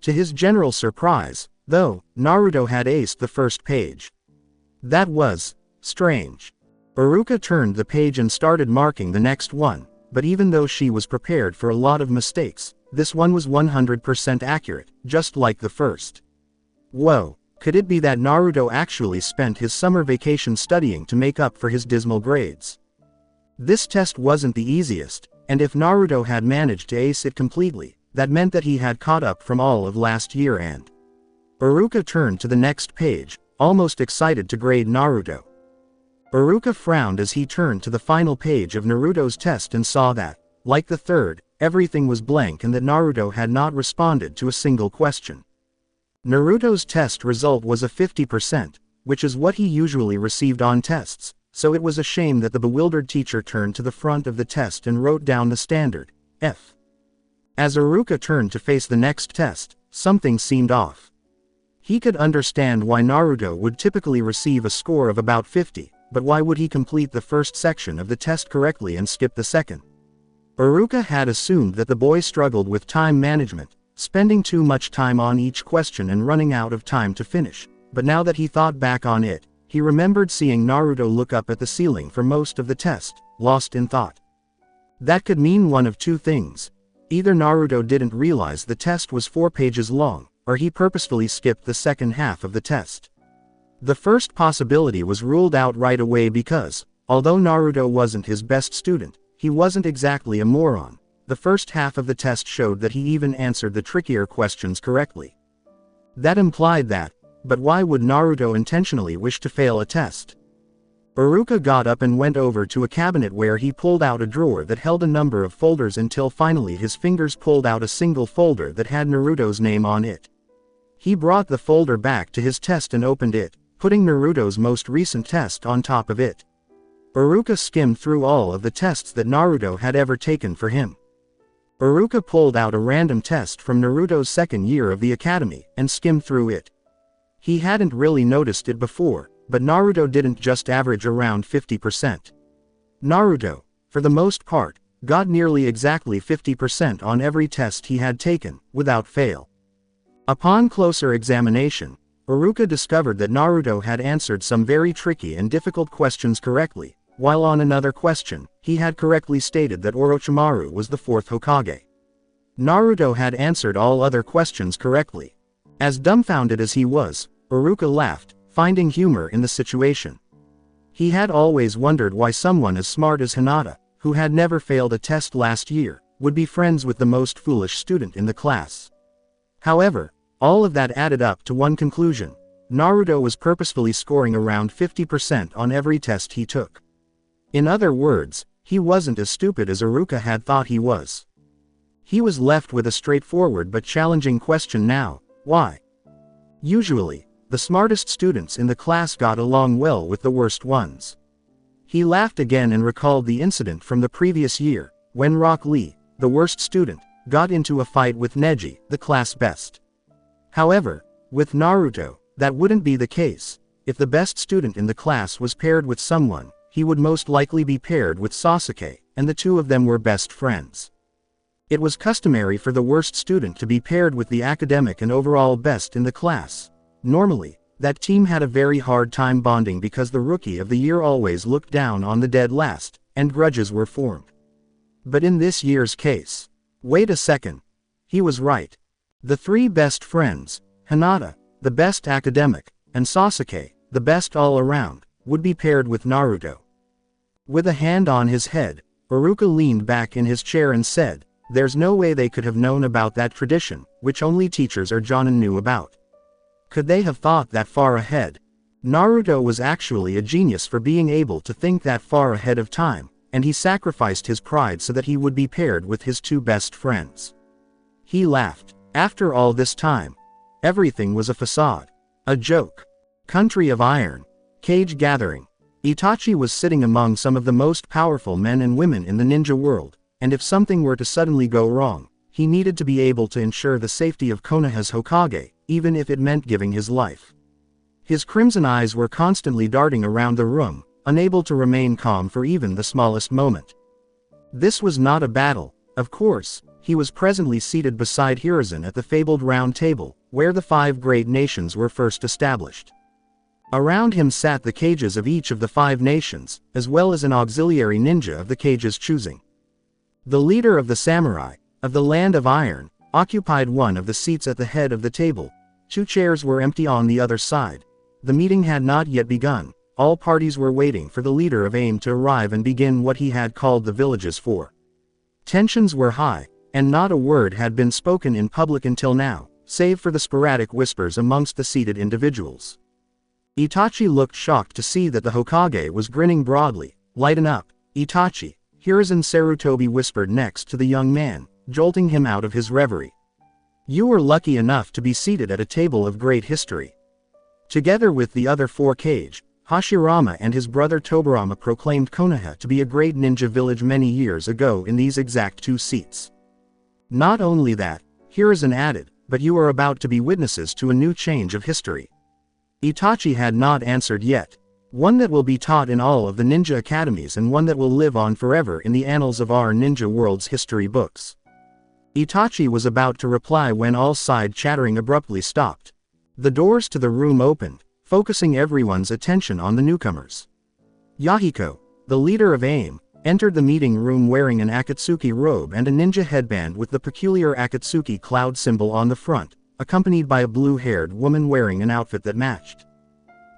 To his general surprise, though, Naruto had aced the first page. That was strange. Iruka turned the page and started marking the next one, but even though she was prepared for a lot of mistakes, this one was 100% accurate, just like the first. Whoa, could it be that Naruto actually spent his summer vacation studying to make up for his dismal grades? This test wasn't the easiest, and if Naruto had managed to ace it completely, that meant that he had caught up from all of last year and... Iruka turned to the next page, almost excited to grade Naruto. Iruka frowned as he turned to the final page of Naruto's test and saw that, like the third, everything was blank and that Naruto had not responded to a single question. Naruto's test result was a 50%, which is what he usually received on tests, so it was a shame that the bewildered teacher turned to the front of the test and wrote down the standard, F. As Iruka turned to face the next test, something seemed off. He could understand why Naruto would typically receive a score of about 50, but why would he complete the first section of the test correctly and skip the second? Iruka had assumed that the boy struggled with time management, spending too much time on each question and running out of time to finish, but now that he thought back on it, he remembered seeing Naruto look up at the ceiling for most of the test, lost in thought. That could mean one of two things. Either Naruto didn't realize the test was 4 pages long, or he purposefully skipped the second half of the test. The first possibility was ruled out right away because, although Naruto wasn't his best student, he wasn't exactly a moron. The first half of the test showed that he even answered the trickier questions correctly. That implied that, but why would Naruto intentionally wish to fail a test? Iruka got up and went over to a cabinet where he pulled out a drawer that held a number of folders until finally his fingers pulled out a single folder that had Naruto's name on it. He brought the folder back to his test and opened it, putting Naruto's most recent test on top of it. Iruka skimmed through all of the tests that Naruto had ever taken for him. Iruka pulled out a random test from Naruto's second year of the academy and skimmed through it. He hadn't really noticed it before, but Naruto didn't just average around 50%. Naruto, for the most part, got nearly exactly 50% on every test he had taken, without fail. Upon closer examination, Iruka discovered that Naruto had answered some very tricky and difficult questions correctly, while on another question, he had correctly stated that Orochimaru was the 4th Hokage. Naruto had answered all other questions correctly. As dumbfounded as he was, Iruka laughed, finding humor in the situation. He had always wondered why someone as smart as Hinata, who had never failed a test last year, would be friends with the most foolish student in the class. However, all of that added up to one conclusion: Naruto was purposefully scoring around 50% on every test he took. In other words, he wasn't as stupid as Iruka had thought he was. He was left with a straightforward but challenging question now: why? Usually, the smartest students in the class got along well with the worst ones. He laughed again and recalled the incident from the previous year, when Rock Lee, the worst student, got into a fight with Neji, the class best. However, with Naruto, that wouldn't be the case. If the best student in the class was paired with someone, he would most likely be paired with Sasuke, and the two of them were best friends. It was customary for the worst student to be paired with the academic and overall best in the class. Normally, that team had a very hard time bonding because the rookie of the year always looked down on the dead last, and grudges were formed. But in this year's case, wait a second. He was right. The 3 best friends, Hinata, the best academic, and Sasuke, the best all-around, would be paired with Naruto. With a hand on his head, Iruka leaned back in his chair and said, "There's no way they could have known about that tradition, which only teachers or Jonin knew about. Could they have thought that far ahead?" Naruto was actually a genius for being able to think that far ahead of time, and he sacrificed his pride so that he would be paired with his 2 best friends. He laughed. After all this time, everything was a facade. A joke. Country of Iron. Cage gathering. Itachi was sitting among some of the most powerful men and women in the ninja world, and if something were to suddenly go wrong, he needed to be able to ensure the safety of Konoha's Hokage, even if it meant giving his life. His crimson eyes were constantly darting around the room, unable to remain calm for even the smallest moment. This was not a battle, of course. He was presently seated beside Hiruzen at the fabled round table, where the 5 great nations were first established. Around him sat the kages of each of the 5 nations, as well as an auxiliary ninja of the kage's choosing. The leader of the samurai, of the Land of Iron, occupied one of the seats at the head of the table. 2 chairs were empty on the other side. The meeting had not yet begun. All parties were waiting for the leader of AIM to arrive and begin what he had called the villages for. Tensions were high, and not a word had been spoken in public until now, save for the sporadic whispers amongst the seated individuals. Itachi looked shocked to see that the Hokage was grinning broadly. "Lighten up, Itachi," Hiruzen Sarutobi whispered next to the young man, jolting him out of his reverie. "You were lucky enough to be seated at a table of great history. Together with the other 4 Kage, Hashirama and his brother Tobirama proclaimed Konoha to be a great ninja village many years ago in these exact 2 seats. Not only that, Hiruzen added, but you are about to be witnesses to a new change of history. Itachi had not answered yet. One that will be taught in all of the ninja academies and one that will live on forever in the annals of our ninja world's history books. Itachi was about to reply when all side chattering abruptly stopped. The doors to the room opened, focusing everyone's attention on the newcomers. Yahiko, the leader of AIM, entered the meeting room wearing an Akatsuki robe and a ninja headband with the peculiar Akatsuki cloud symbol on the front, accompanied by a blue-haired woman wearing an outfit that matched.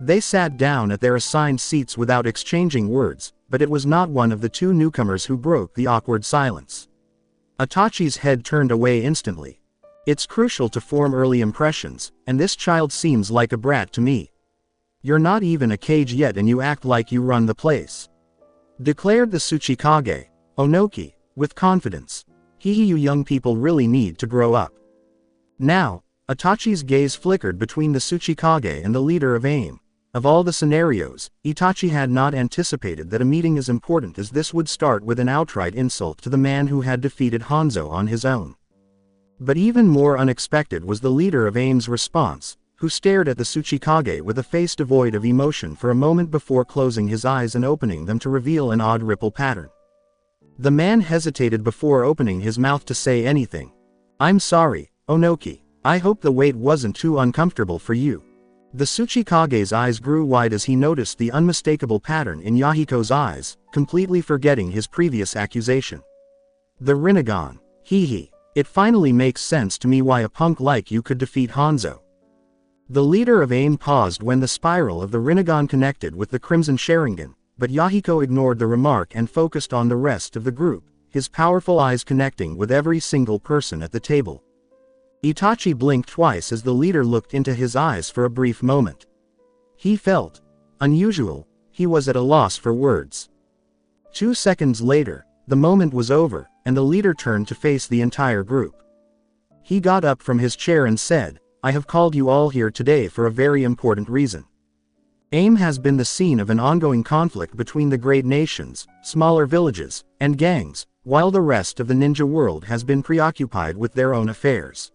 They sat down at their assigned seats without exchanging words, but it was not one of the 2 newcomers who broke the awkward silence. Itachi's head turned away instantly. It's crucial to form early impressions, and this child seems like a brat to me. You're not even a Kage yet and you act like you run the place. Declared the Tsuchikage, Onoki, with confidence. You young people really need to grow up. Now, Itachi's gaze flickered between the Tsuchikage and the leader of AIM. Of all the scenarios, Itachi had not anticipated that a meeting as important as this would start with an outright insult to the man who had defeated Hanzo on his own. But even more unexpected was the leader of AIM's response, who stared at the Tsuchikage with a face devoid of emotion for a moment before closing his eyes and opening them to reveal an odd ripple pattern. The man hesitated before opening his mouth to say anything. I'm sorry, Onoki. I hope the wait wasn't too uncomfortable for you. The Tsuchikage's eyes grew wide as he noticed the unmistakable pattern in Yahiko's eyes, completely forgetting his previous accusation. The Rinnegan. It finally makes sense to me why a punk like you could defeat Hanzo. The leader of AIM paused when the spiral of the Rinnegan connected with the Crimson Sharingan, but Yahiko ignored the remark and focused on the rest of the group, his powerful eyes connecting with every single person at the table. Itachi blinked twice as the leader looked into his eyes for a brief moment. He felt unusual. He was at a loss for words. 2 seconds later, the moment was over, and the leader turned to face the entire group. He got up from his chair and said, I have called you all here today for a very important reason. AIM has been the scene of an ongoing conflict between the great nations, smaller villages, and gangs, while the rest of the ninja world has been preoccupied with their own affairs.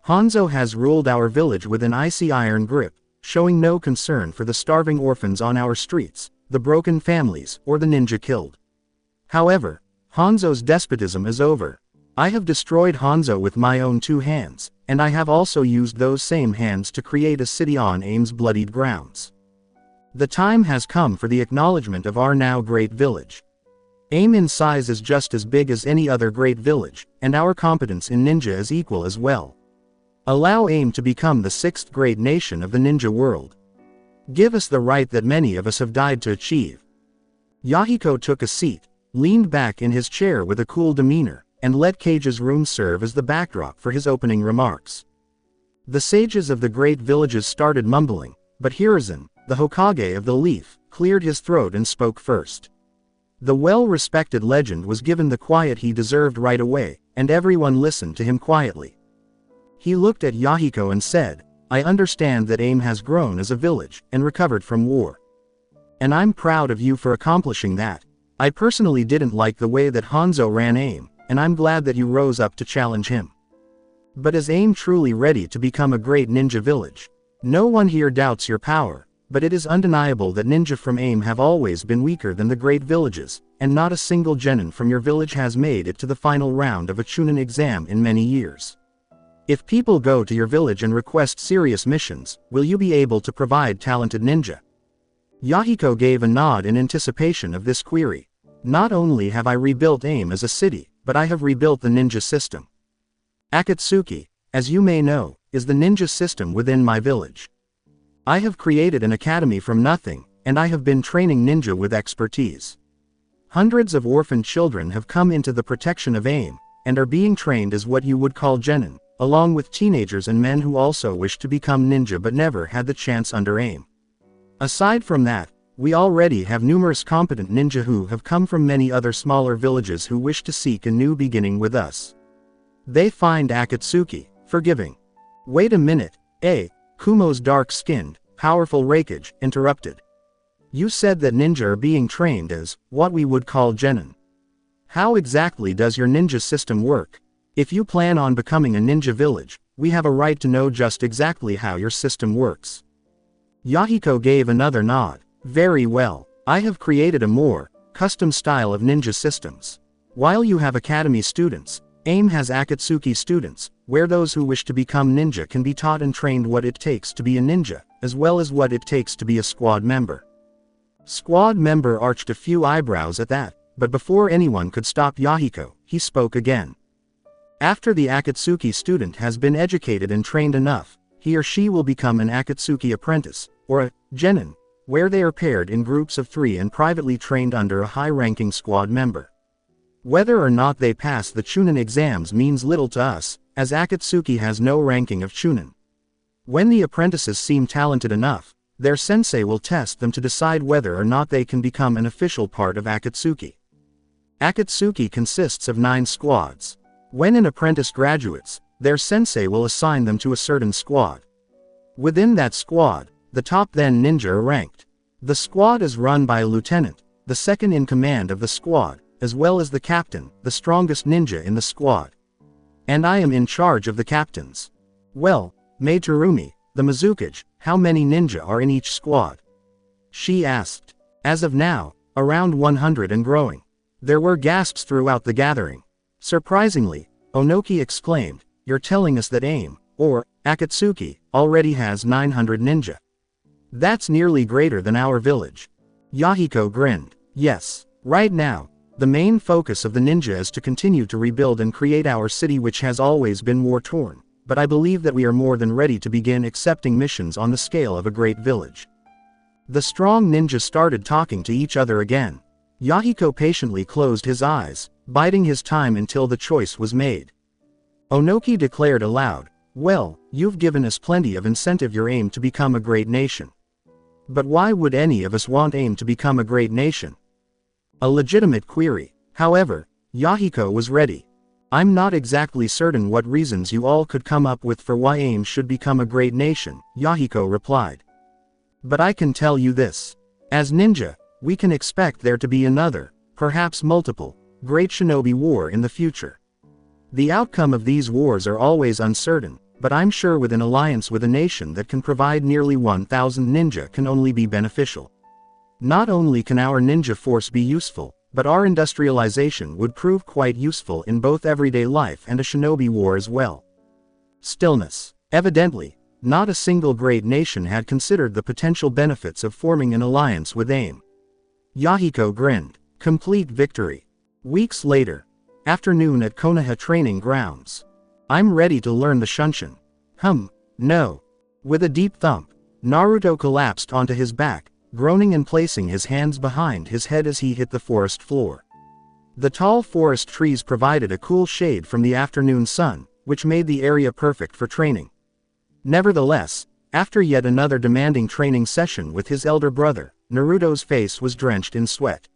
Hanzo has ruled our village with an icy iron grip, showing no concern for the starving orphans on our streets, the broken families, or the ninja killed. However, Hanzo's despotism is over. I have destroyed Hanzo with my own 2 hands, and I have also used those same hands to create a city on AIM's bloodied grounds. The time has come for the acknowledgement of our now great village. AIM in size is just as big as any other great village, and our competence in ninja is equal as well. Allow AIM to become the 6th great nation of the ninja world. Give us the right that many of us have died to achieve. Yahiko took a seat, leaned back in his chair with a cool demeanor, and let Kage's room serve as the backdrop for his opening remarks. The sages of the great villages started mumbling, but Hiruzen, the Hokage of the Leaf, cleared his throat and spoke first. The well-respected legend was given the quiet he deserved right away, and everyone listened to him quietly. He looked at Yahiko and said, I understand that AIM has grown as a village, and recovered from war. And I'm proud of you for accomplishing that. I personally didn't like the way that Hanzo ran AIM, and I'm glad that you rose up to challenge him. But is AIM truly ready to become a great ninja village? No one here doubts your power, but it is undeniable that ninja from AIM have always been weaker than the great villages, and not a single genin from your village has made it to the final round of a Chunin exam in many years. If people go to your village and request serious missions, will you be able to provide talented ninja? Yahiko gave a nod in anticipation of this query. Not only have I rebuilt AIM as a city, but I have rebuilt the ninja system. Akatsuki, as you may know, is the ninja system within my village. I have created an academy from nothing, and I have been training ninja with expertise. Hundreds of orphan children have come into the protection of AIM, and are being trained as what you would call genin, along with teenagers and men who also wish to become ninja but never had the chance under AIM. Aside from that, we already have numerous competent ninja who have come from many other smaller villages who wish to seek a new beginning with us. They find Akatsuki forgiving. Wait a minute, Kumo's dark-skinned, powerful Raikage, interrupted. You said that ninja are being trained as, what we would call genin. How exactly does your ninja system work? If you plan on becoming a ninja village, we have a right to know just exactly how your system works. Yahiko gave another nod. Very well, I have created a more custom style of ninja systems. While you have academy students, AIM has Akatsuki students, where those who wish to become ninja can be taught and trained what it takes to be a ninja, as well as what it takes to be a squad member. Squad member arched a few eyebrows at that, but before anyone could stop Yahiko, he spoke again. After the Akatsuki student has been educated and trained enough, he or she will become an Akatsuki apprentice, or a genin, where they are paired in groups of 3 and privately trained under a high-ranking squad member. Whether or not they pass the Chunin exams means little to us, as Akatsuki has no ranking of Chunin. When the apprentices seem talented enough, their sensei will test them to decide whether or not they can become an official part of Akatsuki. Akatsuki consists of 9 squads. When an apprentice graduates, their sensei will assign them to a certain squad. Within that squad, the top then ninja are ranked. The squad is run by a lieutenant, the second in command of the squad, as well as the captain, the strongest ninja in the squad. And I am in charge of the captains. Well, Materumi, the Mizukage, how many ninja are in each squad? She asked. As of now, around 100 and growing. There were gasps throughout the gathering. Surprisingly, Onoki exclaimed, you're telling us that AIM, or Akatsuki, already has 900 ninja. That's nearly greater than our village. Yahiko grinned. Yes, right now, the main focus of the ninja is to continue to rebuild and create our city, which has always been war-torn, but I believe that we are more than ready to begin accepting missions on the scale of a great village. The strong ninja started talking to each other again. Yahiko patiently closed his eyes, biding his time until the choice was made. Onoki declared aloud, well, you've given us plenty of incentive your aim to become a great nation. But why would any of us want AIM to become a great nation? A legitimate query. However, Yahiko was ready. I'm not exactly certain what reasons you all could come up with for why AIM should become a great nation, Yahiko replied. But I can tell you this. As ninja, we can expect there to be another, perhaps multiple, great shinobi war in the future. The outcome of these wars are always uncertain, but I'm sure with an alliance with a nation that can provide nearly 1,000 ninja can only be beneficial. Not only can our ninja force be useful, but our industrialization would prove quite useful in both everyday life and a shinobi war as well. Stillness. Evidently, not a single great nation had considered the potential benefits of forming an alliance with AIM. Yahiko grinned. Complete victory. Weeks later. Afternoon at Konoha training grounds. I'm ready to learn the Shunshin. No. With a deep thump, Naruto collapsed onto his back, groaning and placing his hands behind his head as he hit the forest floor. The tall forest trees provided a cool shade from the afternoon sun, which made the area perfect for training. Nevertheless, after yet another demanding training session with his elder brother, Naruto's face was drenched in sweat.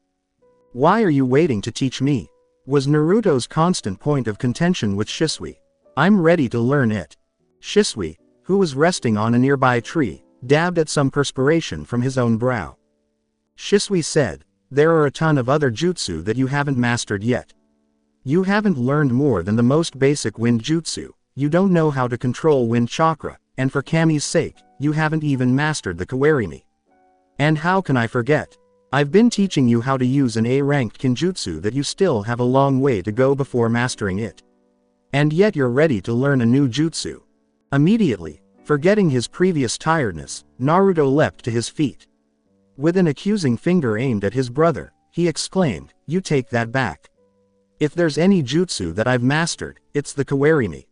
Why are you waiting to teach me? Was Naruto's constant point of contention with Shisui. I'm ready to learn it. Shisui, who was resting on a nearby tree, dabbed at some perspiration from his own brow. Shisui said, there are a ton of other jutsu that you haven't mastered yet. You haven't learned more than the most basic wind jutsu, you don't know how to control wind chakra, and for Kami's sake, you haven't even mastered the kawarimi. And how can I forget? I've been teaching you how to use an A-ranked kinjutsu that you still have a long way to go before mastering it. And yet you're ready to learn a new jutsu. Immediately, forgetting his previous tiredness, Naruto leapt to his feet. With an accusing finger aimed at his brother, he exclaimed, you take that back. If there's any jutsu that I've mastered, it's the kawarimi.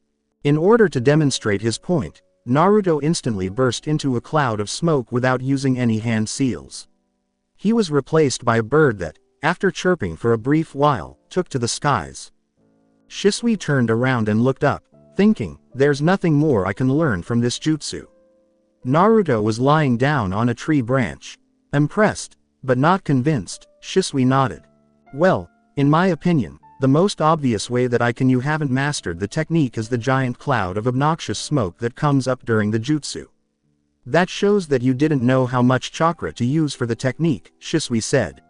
In order to demonstrate his point, Naruto instantly burst into a cloud of smoke without using any hand seals. He was replaced by a bird that, after chirping for a brief while, took to the skies. Shisui turned around and looked up, thinking, there's nothing more I can learn from this jutsu. Naruto was lying down on a tree branch. Impressed, but not convinced, Shisui nodded. Well, in my opinion, the most obvious way that you haven't mastered the technique is the giant cloud of obnoxious smoke that comes up during the jutsu. That shows that you didn't know how much chakra to use for the technique, Shisui said.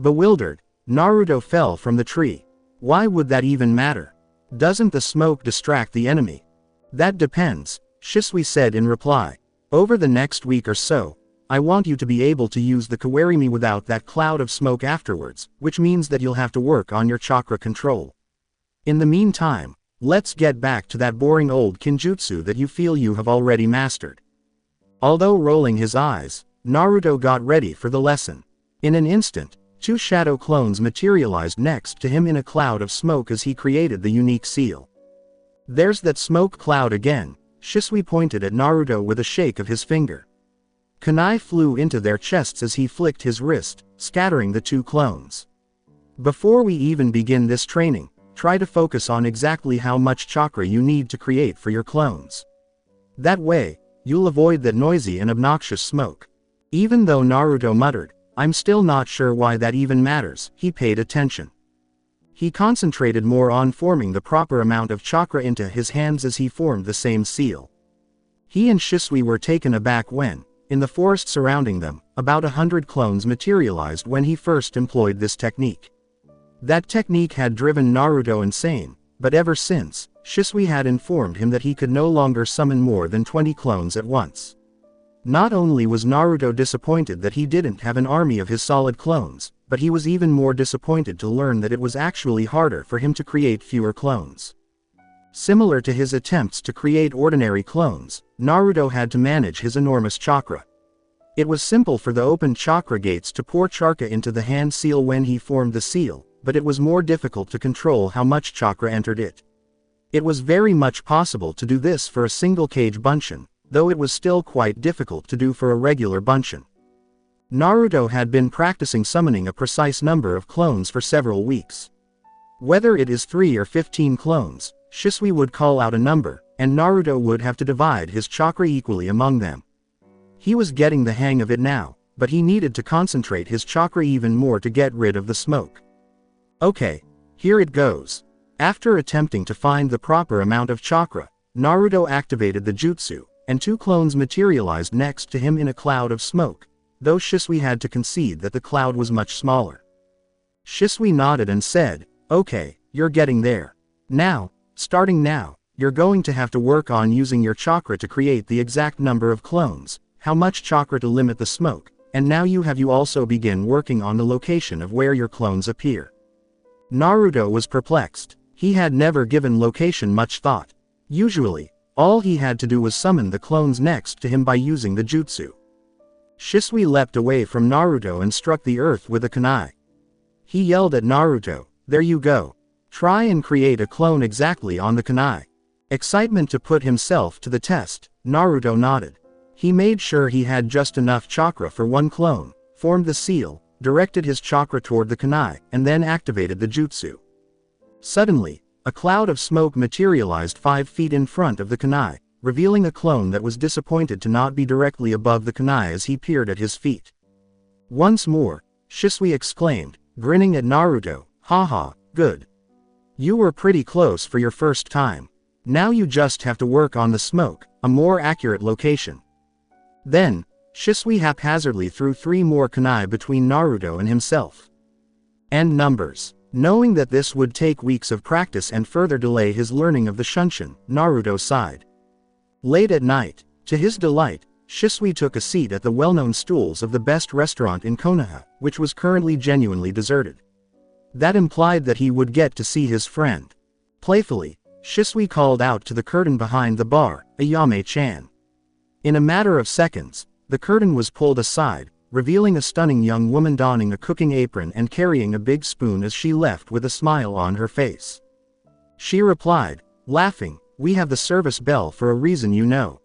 Bewildered, Naruto fell from the tree. Why would that even matter? Doesn't the smoke distract the enemy? That depends, Shisui said in reply. Over the next week or so, I want you to be able to use the kawarimi without that cloud of smoke afterwards, which means that you'll have to work on your chakra control. In the meantime, let's get back to that boring old kinjutsu that you feel you have already mastered. Although rolling his eyes, Naruto got ready for the lesson. In an instant, 2 shadow clones materialized next to him in a cloud of smoke as he created the unique seal. There's that smoke cloud again, Shisui pointed at Naruto with a shake of his finger. Kunai flew into their chests as he flicked his wrist, scattering the 2 clones. Before we even begin this training, try to focus on exactly how much chakra you need to create for your clones. That way, you'll avoid that noisy and obnoxious smoke. Even though Naruto muttered, I'm still not sure why that even matters, he paid attention. He concentrated more on forming the proper amount of chakra into his hands as he formed the same seal. He and Shisui were taken aback when, in the forest surrounding them, about 100 clones materialized when he first employed this technique. That technique had driven Naruto insane, but ever since, Shisui had informed him that he could no longer summon more than 20 clones at once. Not only was Naruto disappointed that he didn't have an army of his solid clones, but he was even more disappointed to learn that it was actually harder for him to create fewer clones. Similar to his attempts to create ordinary clones, Naruto had to manage his enormous chakra. It was simple for the open chakra gates to pour chakra into the hand seal when he formed the seal, but it was more difficult to control how much chakra entered it. It was very much possible to do this for a single kage bunshin, though it was still quite difficult to do for a regular bunshin. Naruto had been practicing summoning a precise number of clones for several weeks. Whether it is 3 or 15 clones, Shisui would call out a number, and Naruto would have to divide his chakra equally among them. He was getting the hang of it now, but he needed to concentrate his chakra even more to get rid of the smoke. Okay, here it goes. After attempting to find the proper amount of chakra, Naruto activated the jutsu, and 2 clones materialized next to him in a cloud of smoke, though Shisui had to concede that the cloud was much smaller. Shisui nodded and said, okay, you're getting there. Now, starting now, you're going to have to work on using your chakra to create the exact number of clones, how much chakra to limit the smoke, and now you also begin working on the location of where your clones appear. Naruto was perplexed. He had never given location much thought. Usually, all he had to do was summon the clones next to him by using the jutsu. Shisui leapt away from Naruto and struck the earth with a kunai. He yelled at Naruto, there you go. Try and create a clone exactly on the kunai. Excitement to put himself to the test, Naruto nodded. He made sure he had just enough chakra for 1 clone, formed the seal, directed his chakra toward the kunai, and then activated the jutsu. Suddenly, a cloud of smoke materialized 5 feet in front of the kunai, revealing a clone that was disappointed to not be directly above the kunai as he peered at his feet. Once more, Shisui exclaimed, grinning at Naruto, haha, good. You were pretty close for your first time. Now you just have to work on the smoke, a more accurate location. Then, Shisui haphazardly threw 3 more kunai between Naruto and himself. And numbers. Knowing that this would take weeks of practice and further delay his learning of the Shunshin, Naruto sighed. Late at night, to his delight, Shisui took a seat at the well-known stools of the best restaurant in Konoha, which was currently genuinely deserted. That implied that he would get to see his friend. Playfully, Shisui called out to the curtain behind the bar, Ayame-chan. In a matter of seconds, the curtain was pulled aside, revealing a stunning young woman donning a cooking apron and carrying a big spoon as she left with a smile on her face. She replied, laughing, we have the service bell for a reason you know.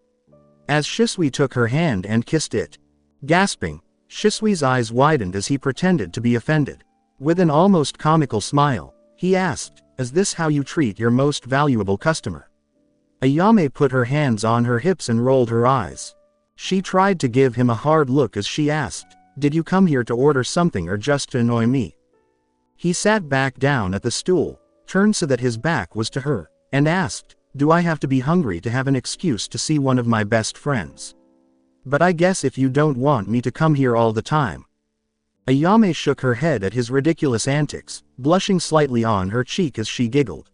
As Shisui took her hand and kissed it. Gasping, Shisui's eyes widened as he pretended to be offended. With an almost comical smile, he asked, is this how you treat your most valuable customer? Ayame put her hands on her hips and rolled her eyes. She tried to give him a hard look as she asked, did you come here to order something or just to annoy me? He sat back down at the stool, turned so that his back was to her, and asked, do I have to be hungry to have an excuse to see one of my best friends? But I guess if you don't want me to come here all the time. Ayame shook her head at his ridiculous antics, blushing slightly on her cheek as she giggled.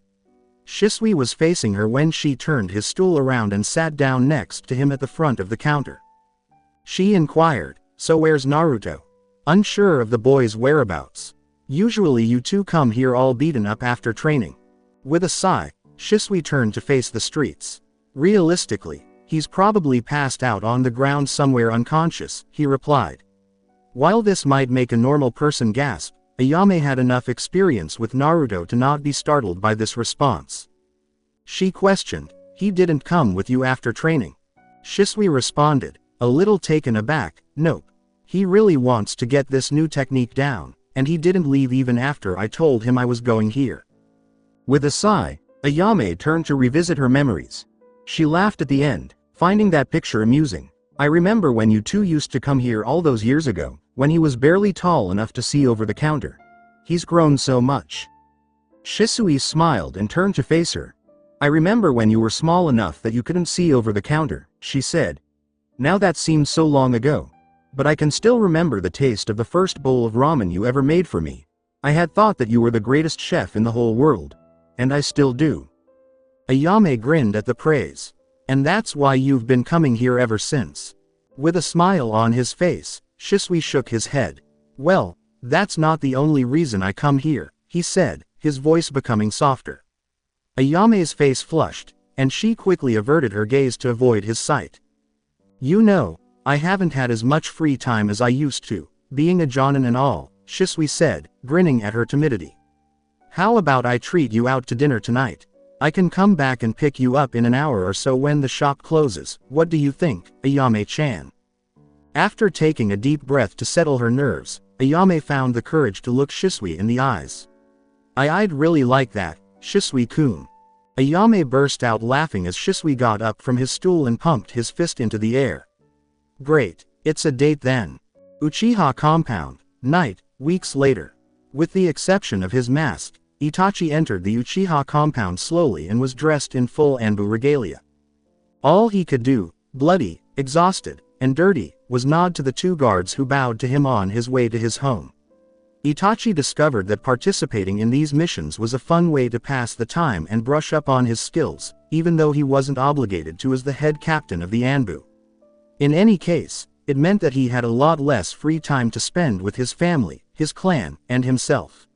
Shisui was facing her when she turned his stool around and sat down next to him at the front of the counter. She inquired, "So where's Naruto?" Unsure of the boy's whereabouts. "Usually you two come here all beaten up after training." With a sigh, Shisui turned to face the streets. "Realistically, he's probably passed out on the ground somewhere unconscious," he replied. While this might make a normal person gasp, Ayame had enough experience with Naruto to not be startled by this response. She questioned, "He didn't come with you after training?" Shisui responded, a little taken aback, "Nope. He really wants to get this new technique down, and he didn't leave even after I told him I was going here." With a sigh, Ayame turned to revisit her memories. She laughed at the end, finding that picture amusing. "I remember when you two used to come here all those years ago, when he was barely tall enough to see over the counter. He's grown so much." Shisui smiled and turned to face her. "I remember when you were small enough that you couldn't see over the counter," she said. "Now that seems so long ago. But I can still remember the taste of the first bowl of ramen you ever made for me. I had thought that you were the greatest chef in the whole world. And I still do." Ayame grinned at the praise. "And that's why you've been coming here ever since." With a smile on his face, Shisui shook his head. "Well, that's not the only reason I come here," he said, his voice becoming softer. Ayame's face flushed, and she quickly averted her gaze to avoid his sight. "You know, I haven't had as much free time as I used to, being a jonin and all," Shisui said, grinning at her timidity. "How about I treat you out to dinner tonight? I can come back and pick you up in an hour or so when the shop closes. What do you think, Ayame-chan?" After taking a deep breath to settle her nerves, Ayame found the courage to look Shisui in the eyes. I'd really like that, Shisui-kun." Ayame burst out laughing as Shisui got up from his stool and pumped his fist into the air. "Great, it's a date then." Uchiha Compound, night, weeks later. With the exception of his mask, Itachi entered the Uchiha compound slowly and was dressed in full Anbu regalia. All he could do, bloody, exhausted, and dirty, was nod to the two guards who bowed to him on his way to his home. Itachi discovered that participating in these missions was a fun way to pass the time and brush up on his skills, even though he wasn't obligated to as the head captain of the Anbu. In any case, it meant that he had a lot less free time to spend with his family, his clan, and himself.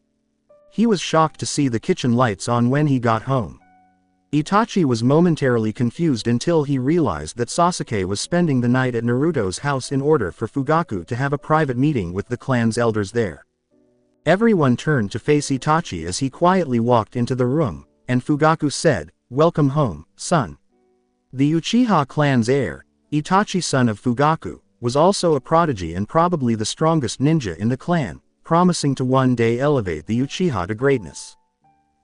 He was shocked to see the kitchen lights on when he got home. Itachi was momentarily confused until he realized that Sasuke was spending the night at Naruto's house in order for Fugaku to have a private meeting with the clan's elders there. Everyone turned to face Itachi as he quietly walked into the room, and Fugaku said, "Welcome home, son." The Uchiha clan's heir, Itachi son of Fugaku, was also a prodigy and probably the strongest ninja in the clan, promising to one day elevate the Uchiha to greatness.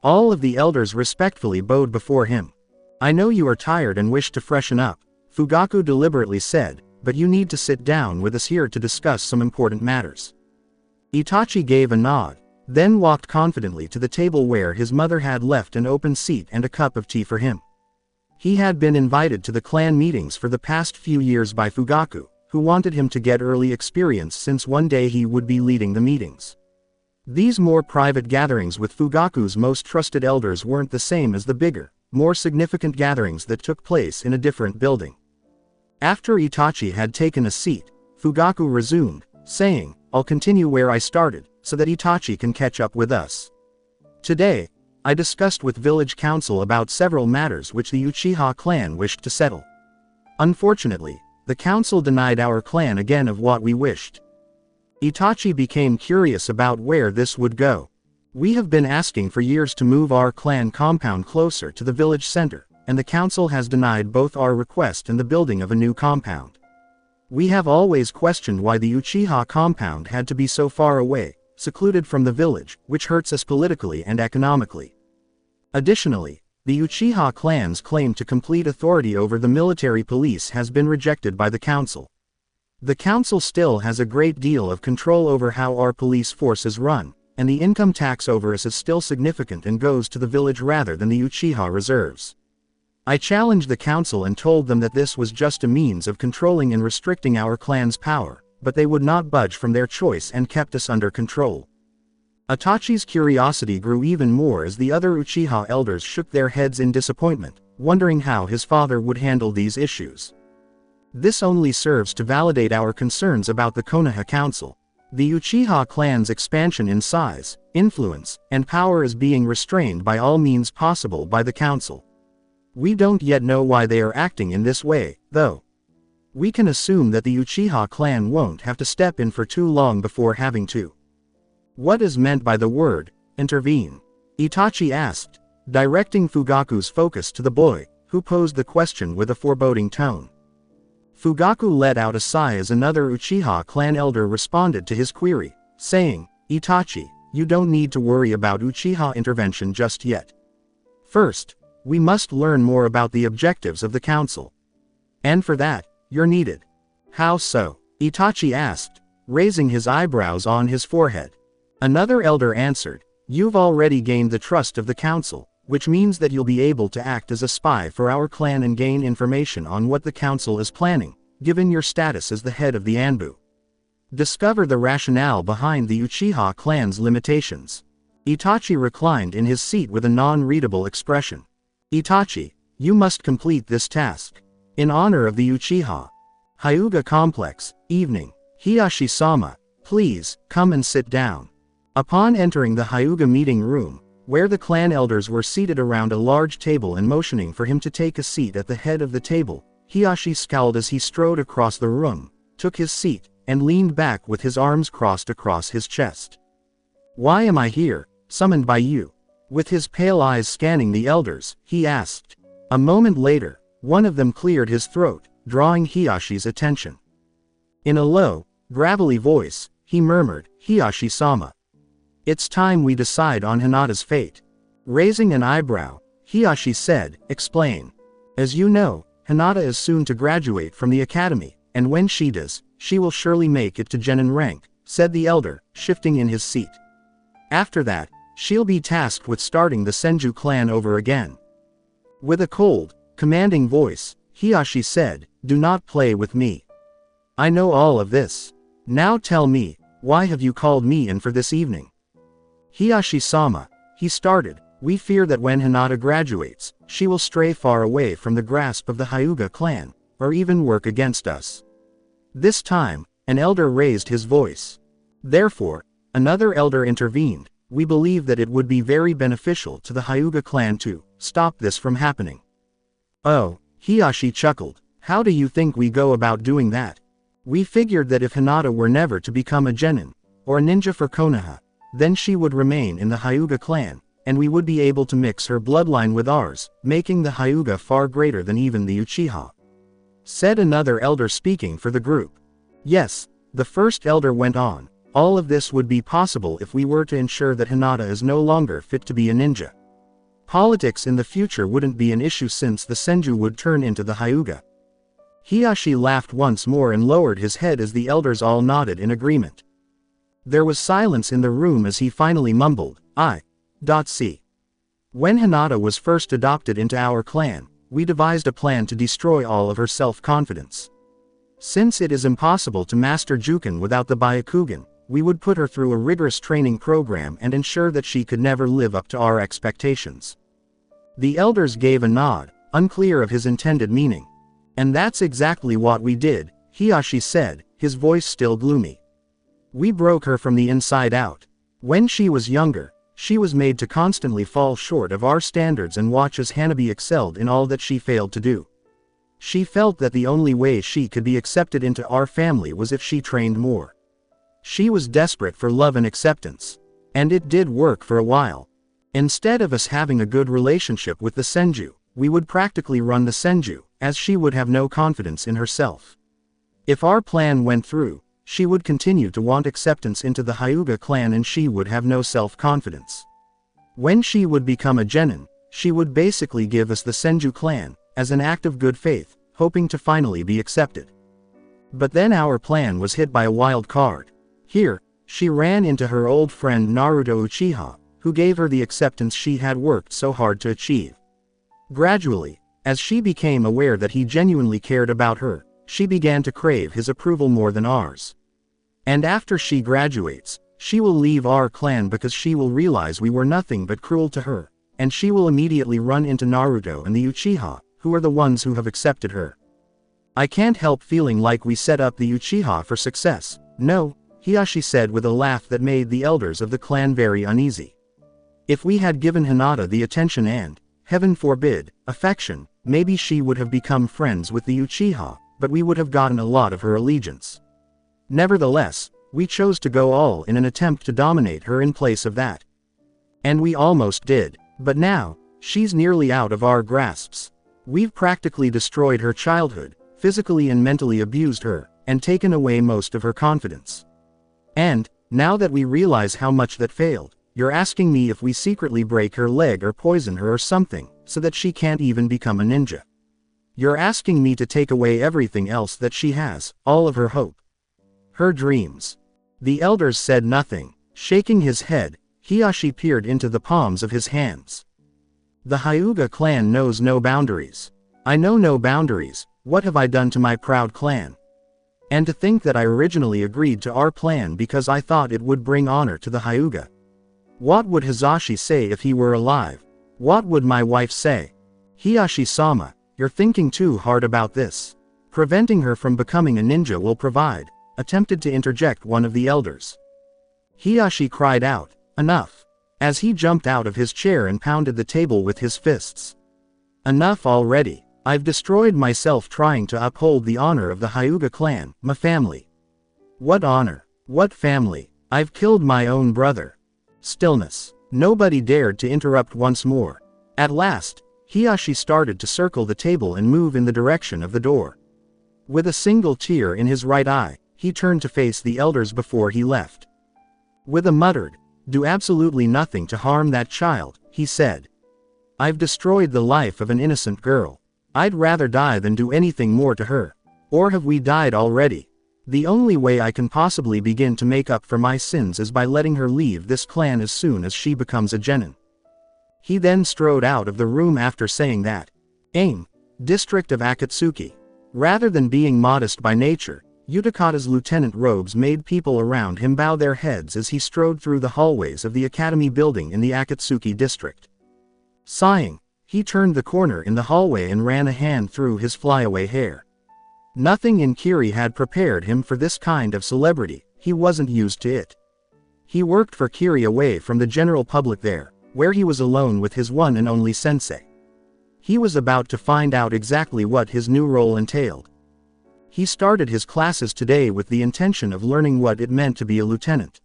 All of the elders respectfully bowed before him. "I know you are tired and wish to freshen up," Fugaku deliberately said, "but you need to sit down with us here to discuss some important matters." Itachi gave a nod, then walked confidently to the table where his mother had left an open seat and a cup of tea for him. He had been invited to the clan meetings for the past few years by Fugaku, who wanted him to get early experience since one day he would be leading the meetings. These more private gatherings with Fugaku's most trusted elders weren't the same as the bigger, more significant gatherings that took place in a different building. After Itachi had taken a seat, Fugaku resumed, saying, "I'll continue where I started, so that Itachi can catch up with us. Today, I discussed with village council about several matters which the Uchiha clan wished to settle. Unfortunately, the council denied our clan again of what we wished." Itachi became curious about where this would go. "We have been asking for years to move our clan compound closer to the village center, and the council has denied both our request and the building of a new compound. We have always questioned why the Uchiha compound had to be so far away, secluded from the village, which hurts us politically and economically. Additionally, the Uchiha clan's claim to complete authority over the military police has been rejected by the council. The council still has a great deal of control over how our police force is run, and the income tax over us is still significant and goes to the village rather than the Uchiha reserves. I challenged the council and told them that this was just a means of controlling and restricting our clan's power, but they would not budge from their choice and kept us under control. Itachi's curiosity grew even more as the other Uchiha elders shook their heads in disappointment, wondering how his father would handle these issues. This only serves to validate our concerns about the Konoha Council. The Uchiha clan's expansion in size, influence, and power is being restrained by all means possible by the council. We don't yet know why they are acting in this way, though. We can assume that the Uchiha clan won't have to step in for too long before having to. What is meant by the word, intervene? Itachi asked, directing Fugaku's focus to the boy, who posed the question with a foreboding tone. Fugaku let out a sigh as another Uchiha clan elder responded to his query, saying, Itachi, you don't need to worry about Uchiha intervention just yet. First, we must learn more about the objectives of the council. And for that, you're needed. How so? Itachi asked, raising his eyebrows on his forehead. Another elder answered, you've already gained the trust of the council, which means that you'll be able to act as a spy for our clan and gain information on what the council is planning, given your status as the head of the Anbu. Discover the rationale behind the Uchiha clan's limitations. Itachi reclined in his seat with a non-readable expression. Itachi, you must complete this task. In honor of the Uchiha Hyuga Complex, evening. Hiashi-sama, please, come and sit down. Upon entering the Hyuga meeting room, where the clan elders were seated around a large table and motioning for him to take a seat at the head of the table, Hiashi scowled as he strode across the room, took his seat, and leaned back with his arms crossed across his chest. Why am I here, summoned by you? With his pale eyes scanning the elders, he asked. A moment later, one of them cleared his throat, drawing Hiyashi's attention. In a low, gravelly voice, he murmured, Hiashi-sama. It's time we decide on Hinata's fate. Raising an eyebrow, Hiashi said, explain. As you know, Hinata is soon to graduate from the academy, and when she does, she will surely make it to genin rank, said the elder, shifting in his seat. After that, she'll be tasked with starting the Senju clan over again. With a cold, commanding voice, Hiashi said, do not play with me. I know all of this. Now tell me, why have you called me in for this evening? Hiashi-sama, he started, we fear that when Hinata graduates, she will stray far away from the grasp of the Hyuga clan, or even work against us. This time, an elder raised his voice. Therefore, another elder intervened, we believe that it would be very beneficial to the Hyuga clan to stop this from happening. Oh, Hiashi chuckled, how do you think we go about doing that? We figured that if Hinata were never to become a genin, or a ninja for Konoha, then she would remain in the Hyuga clan, and we would be able to mix her bloodline with ours, making the Hyuga far greater than even the Uchiha. Said another elder speaking for the group. Yes, the first elder went on, all of this would be possible if we were to ensure that Hinata is no longer fit to be a ninja. Politics in the future wouldn't be an issue since the Senju would turn into the Hyuga. Hiashi laughed once more and lowered his head as the elders all nodded in agreement. There was silence in the room as he finally mumbled, I.C. When Hinata was first adopted into our clan, we devised a plan to destroy all of her self-confidence. Since it is impossible to master Juken without the Byakugan, we would put her through a rigorous training program and ensure that she could never live up to our expectations. The elders gave a nod, unclear of his intended meaning. And that's exactly what we did, Hiashi said, his voice still gloomy. We broke her from the inside out. When she was younger, she was made to constantly fall short of our standards and watch as Hanabi excelled in all that she failed to do. She felt that the only way she could be accepted into our family was if she trained more. She was desperate for love and acceptance. And it did work for a while. Instead of us having a good relationship with the Senju, we would practically run the Senju, as she would have no confidence in herself. If our plan went through, she would continue to want acceptance into the Hyuga clan and she would have no self-confidence. When she would become a genin, she would basically give us the Senju clan, as an act of good faith, hoping to finally be accepted. But then our plan was hit by a wild card. Here, she ran into her old friend Naruto Uchiha, who gave her the acceptance she had worked so hard to achieve. Gradually, As she became aware that he genuinely cared about her, she began to crave his approval more than ours. And after she graduates, she will leave our clan because she will realize we were nothing but cruel to her, and she will immediately run into Naruto and the Uchiha, who are the ones who have accepted her. I can't help feeling like we set up the Uchiha for success. No, Hiashi said with a laugh that made the elders of the clan very uneasy. If we had given Hinata the attention and, heaven forbid, affection, maybe she would have become friends with the Uchiha, but we would have gotten a lot of her allegiance. Nevertheless, we chose to go all in an attempt to dominate her in place of that. And we almost did, but now, she's nearly out of our grasps. We've practically destroyed her childhood, physically and mentally abused her, and taken away most of her confidence. And, now that we realize how much that failed, you're asking me if we secretly break her leg or poison her or something, so that she can't even become a ninja. You're asking me to take away everything else that she has, all of her hope. Her dreams. The elders said nothing. Shaking his head, Hiashi peered into the palms of his hands. The Hyuga clan knows no boundaries. I know no boundaries. What have I done to my proud clan? And to think that I originally agreed to our plan because I thought it would bring honor to the Hyuga. What would Hisashi say if he were alive? What would my wife say? Hiashi-sama, you're thinking too hard about this. Preventing her from becoming a ninja will provide, attempted to interject one of the elders. Hiashi cried out, enough, as he jumped out of his chair and pounded the table with his fists. Enough already. I've destroyed myself trying to uphold the honor of the Hyuga clan, my family. What honor? What family? I've killed my own brother. Stillness. Nobody dared to interrupt once more. At last, Hiashi started to circle the table and move in the direction of the door. With a single tear in his right eye, he turned to face the elders before he left. With a muttered, "Do absolutely nothing to harm that child," he said. "I've destroyed the life of an innocent girl. I'd rather die than do anything more to her. Or have we died already? The only way I can possibly begin to make up for my sins is by letting her leave this clan as soon as she becomes a genin." He then strode out of the room after saying that. Aim. District of Akatsuki. Rather than being modest by nature, Utakata's lieutenant robes made people around him bow their heads as he strode through the hallways of the academy building in the Akatsuki district. Sighing, he turned the corner in the hallway and ran a hand through his flyaway hair. Nothing in Kiri had prepared him for this kind of celebrity. He wasn't used to it. He worked for Kiri away from the general public there, where he was alone with his one and only sensei. He was about to find out exactly what his new role entailed. He started his classes today with the intention of learning what it meant to be a lieutenant.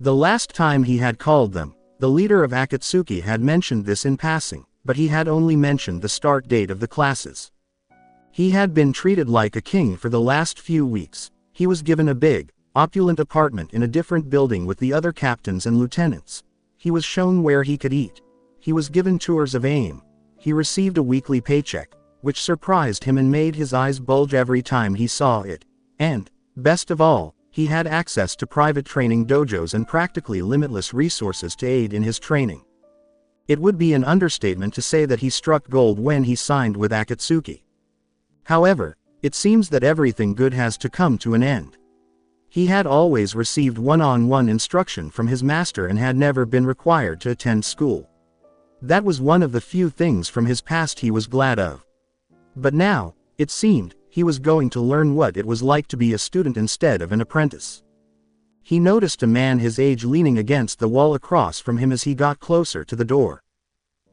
The last time he had called them, the leader of Akatsuki had mentioned this in passing, but he had only mentioned the start date of the classes. He had been treated like a king for the last few weeks. He was given a big, opulent apartment in a different building with the other captains and lieutenants. He was shown where he could eat. He was given tours of AIM. He received a weekly paycheck, which surprised him and made his eyes bulge every time he saw it. And, best of all, he had access to private training dojos and practically limitless resources to aid in his training. It would be an understatement to say that he struck gold when he signed with Akatsuki. However, it seems that everything good has to come to an end. He had always received one-on-one instruction from his master and had never been required to attend school. That was one of the few things from his past he was glad of. But now, it seemed, he was going to learn what it was like to be a student instead of an apprentice. He noticed a man his age leaning against the wall across from him as he got closer to the door.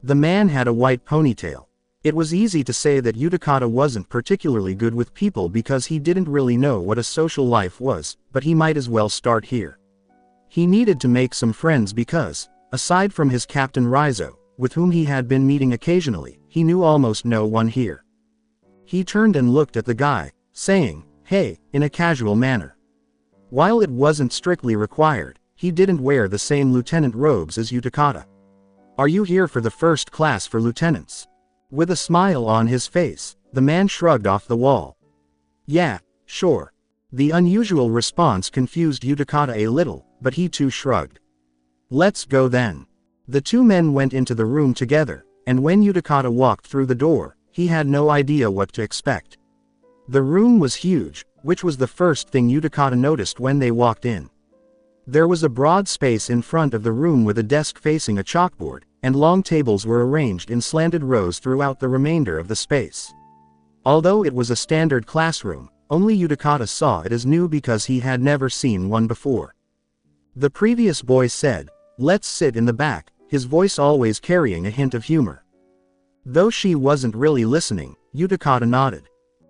The man had a white ponytail. It was easy to say that Utakata wasn't particularly good with people because he didn't really know what a social life was, but he might as well start here. He needed to make some friends because, aside from his captain Raizo, with whom he had been meeting occasionally, he knew almost no one here. He turned and looked at the guy, saying, "Hey," in a casual manner. While it wasn't strictly required, he didn't wear the same lieutenant robes as Utakata. "Are you here for the first class for lieutenants?" With a smile on his face, the man shrugged off the wall. "Yeah, sure." The unusual response confused Utakata a little, but he too shrugged. "Let's go then." The two men went into the room together, and when Utakata walked through the door, he had no idea what to expect. The room was huge, which was the first thing Utakata noticed when they walked in. There was a broad space in front of the room with a desk facing a chalkboard, and long tables were arranged in slanted rows throughout the remainder of the space. Although it was a standard classroom, only Utakata saw it as new because he had never seen one before. The previous boy said, "Let's sit in the back," his voice always carrying a hint of humor. Though she wasn't really listening, Utakata nodded.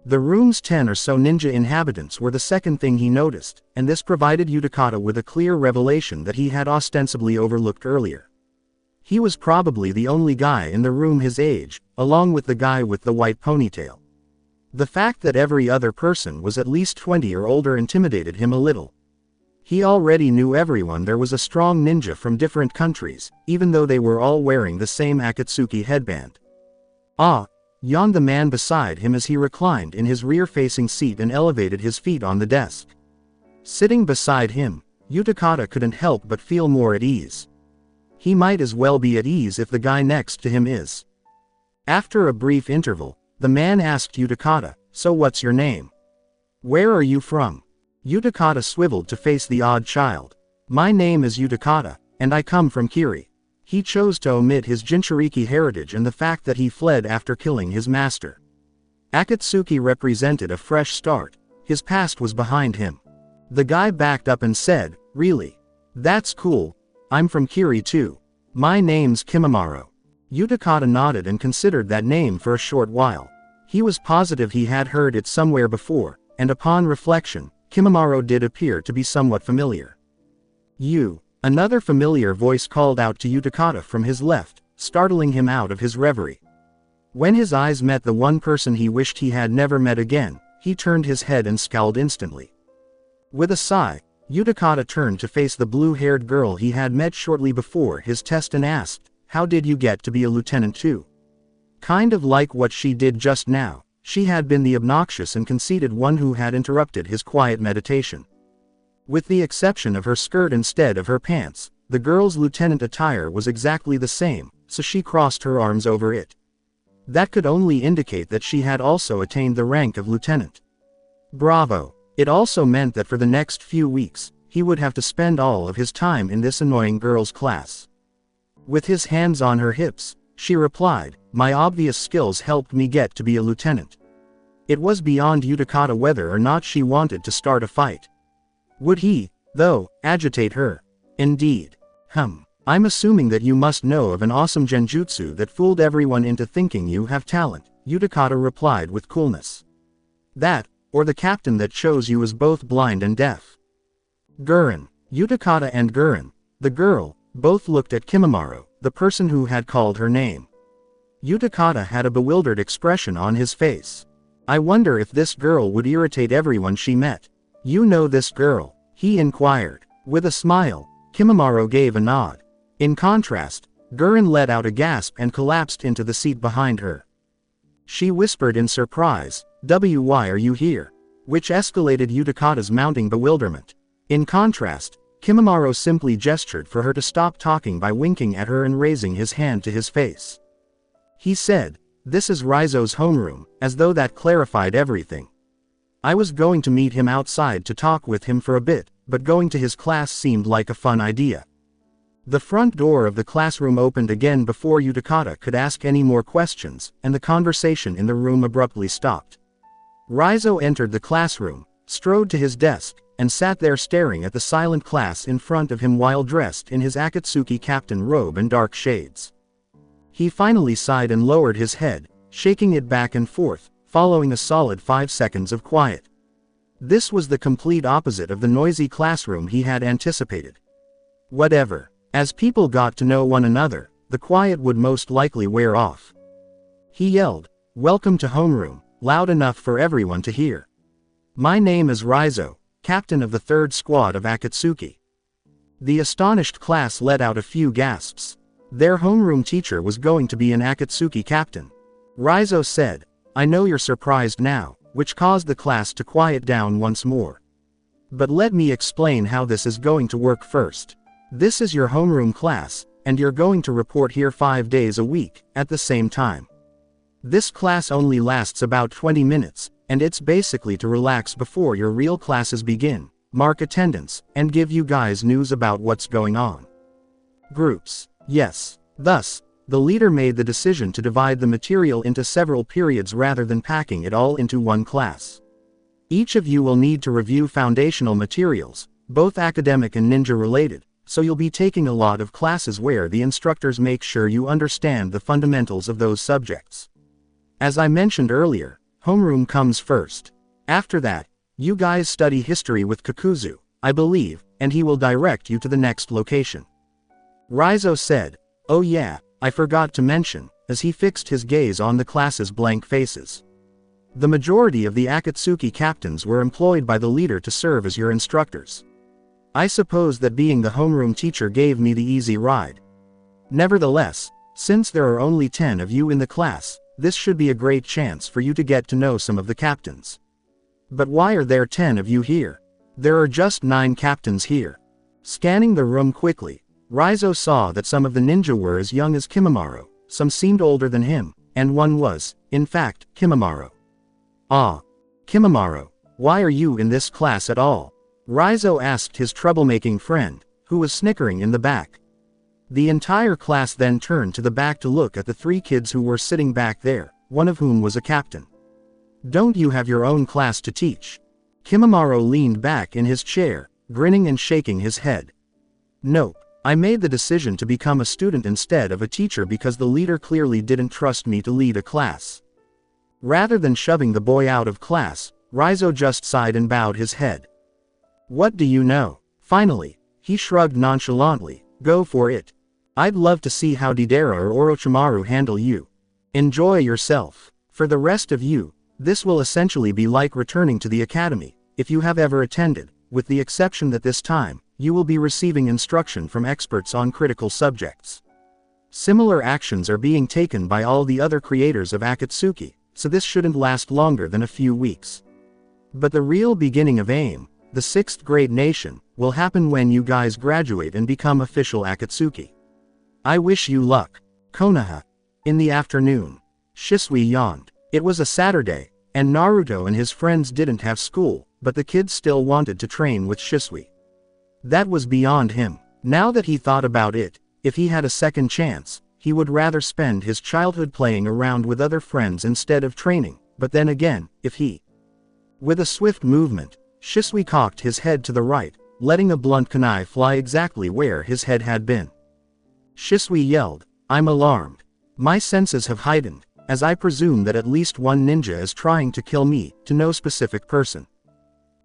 The room's 10 or so ninja inhabitants were the second thing he noticed, and this provided Utakata with a clear revelation that he had ostensibly overlooked earlier. He was probably the only guy in the room his age, along with the guy with the white ponytail. The fact that every other person was at least 20 or older intimidated him a little. He already knew everyone there was a strong ninja from different countries, even though they were all wearing the same Akatsuki headband. "Ah," yawned the man beside him as he reclined in his rear-facing seat and elevated his feet on the desk. Sitting beside him, Utakata couldn't help but feel more at ease. He might as well be at ease if the guy next to him is. After a brief interval, the man asked Utakata, "So what's your name? Where are you from?" Utakata swiveled to face the odd child. "My name is Utakata, and I come from Kiri." He chose to omit his Jinchuriki heritage and the fact that he fled after killing his master. Akatsuki represented a fresh start, his past was behind him. The guy backed up and said, "Really? That's cool, I'm from Kiri too. My name's Kimimaro." Utakata nodded and considered that name for a short while. He was positive he had heard it somewhere before, and upon reflection, Kimimaro did appear to be somewhat familiar. "You," another familiar voice called out to Utakata from his left, startling him out of his reverie. When his eyes met the one person he wished he had never met again, he turned his head and scowled instantly. With a sigh, Utakata turned to face the blue-haired girl he had met shortly before his test and asked, "How did you get to be a lieutenant too?" Kind of like what she did just now, she had been the obnoxious and conceited one who had interrupted his quiet meditation. With the exception of her skirt instead of her pants, the girl's lieutenant attire was exactly the same, so she crossed her arms over it. That could only indicate that she had also attained the rank of lieutenant. Bravo! It also meant that for the next few weeks, he would have to spend all of his time in this annoying girl's class. With his hands on her hips, she replied, "My obvious skills helped me get to be a lieutenant." It was beyond Utakata whether or not she wanted to start a fight. Would he, though, agitate her? Indeed. I'm assuming that you must know of an awesome genjutsu that fooled everyone into thinking you have talent, Utakata replied with coolness. That, or the captain that chose you as both blind and deaf. Gurren. Utakata and Gurren, the girl, both looked at Kimimaro, the person who had called her name. Utakata had a bewildered expression on his face. I wonder if this girl would irritate everyone she met. You know this girl? He inquired. With a smile, Kimimaro gave a nod. In contrast, Gurren let out a gasp and collapsed into the seat behind her. She whispered in surprise, "Why are you here?" which escalated Utakata's mounting bewilderment. In contrast, Kimimaro simply gestured for her to stop talking by winking at her and raising his hand to his face. He said, "This is Raizo's homeroom," as though that clarified everything. I was going to meet him outside to talk with him for a bit, but going to his class seemed like a fun idea. The front door of the classroom opened again before Utakata could ask any more questions, and the conversation in the room abruptly stopped. Raizo entered the classroom, strode to his desk, and sat there staring at the silent class in front of him while dressed in his Akatsuki captain robe and dark shades. He finally sighed and lowered his head, shaking it back and forth, following a solid 5 seconds of quiet. This was the complete opposite of the noisy classroom he had anticipated. Whatever. As people got to know one another, the quiet would most likely wear off. He yelled, "Welcome to homeroom," loud enough for everyone to hear. "My name is Raizo, captain of the 3rd squad of Akatsuki." The astonished class let out a few gasps. Their homeroom teacher was going to be an Akatsuki captain. Raizo said, "I know you're surprised now," which caused the class to quiet down once more. "But let me explain how this is going to work first. This is your homeroom class, and you're going to report here 5 days a week, at the same time. This class only lasts about 20 minutes, and it's basically to relax before your real classes begin, mark attendance, and give you guys news about what's going on. Groups. Yes. Thus, the leader made the decision to divide the material into several periods rather than packing it all into one class. Each of you will need to review foundational materials, both academic and ninja related, so you'll be taking a lot of classes where the instructors make sure you understand the fundamentals of those subjects. As I mentioned earlier, homeroom comes first. After that, you guys study history with Kakuzu, I believe, and he will direct you to the next location. Raizo said, "Oh yeah, I forgot to mention," as he fixed his gaze on the class's blank faces. The majority of the Akatsuki captains were employed by the leader to serve as your instructors. I suppose that being the homeroom teacher gave me the easy ride. Nevertheless, since there are only 10 of you in the class, this should be a great chance for you to get to know some of the captains. But why are there 10 of you here? There are just 9 captains here. Scanning the room quickly, Raizo saw that some of the ninja were as young as Kimimaro, some seemed older than him, and one was, in fact, Kimimaro. Ah. Kimimaro, why are you in this class at all? Raizo asked his troublemaking friend, who was snickering in the back. The entire class then turned to the back to look at the 3 kids who were sitting back there, one of whom was a captain. Don't you have your own class to teach? Kimimaro leaned back in his chair, grinning and shaking his head. Nope, I made the decision to become a student instead of a teacher because the leader clearly didn't trust me to lead a class. Rather than shoving the boy out of class, Raizo just sighed and bowed his head. What do you know? Finally, he shrugged nonchalantly, go for it. I'd love to see how Deidara or Orochimaru handle you. Enjoy yourself. For the rest of you, this will essentially be like returning to the academy, if you have ever attended, with the exception that this time, you will be receiving instruction from experts on critical subjects. Similar actions are being taken by all the other creators of Akatsuki, so this shouldn't last longer than a few weeks. But the real beginning of AIM, the 6th grade nation, will happen when you guys graduate and become official Akatsuki. I wish you luck. Konoha. In the afternoon. Shisui yawned. It was a Saturday, and Naruto and his friends didn't have school, but the kids still wanted to train with Shisui. That was beyond him. Now that he thought about it, if he had a second chance, he would rather spend his childhood playing around with other friends instead of training, but then again, if he... With a swift movement, Shisui cocked his head to the right, letting a blunt kunai fly exactly where his head had been. Shisui yelled, I'm alarmed. My senses have heightened, as I presume that at least one ninja is trying to kill me, to no specific person.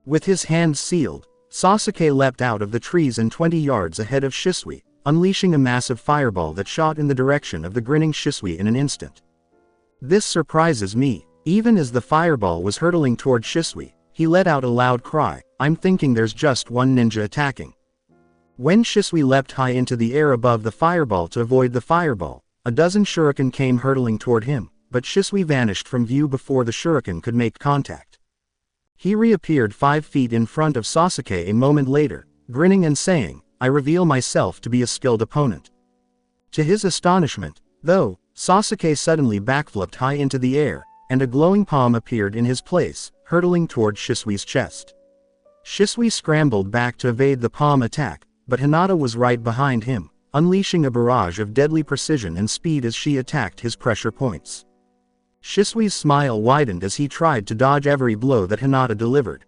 With his hands sealed, Sasuke leapt out of the trees and 20 yards ahead of Shisui, unleashing a massive fireball that shot in the direction of the grinning Shisui in an instant. This surprises me. Even as the fireball was hurtling toward Shisui, he let out a loud cry, I'm thinking there's just one ninja attacking. When Shisui leapt high into the air above the fireball to avoid the fireball, a dozen shuriken came hurtling toward him, but Shisui vanished from view before the shuriken could make contact. He reappeared 5 feet in front of Sasuke a moment later, grinning and saying, I reveal myself to be a skilled opponent. To his astonishment, though, Sasuke suddenly backflipped high into the air, and a glowing palm appeared in his place, hurtling toward Shisui's chest. Shisui scrambled back to evade the palm attack, but Hinata was right behind him, unleashing a barrage of deadly precision and speed as she attacked his pressure points. Shisui's smile widened as he tried to dodge every blow that Hinata delivered.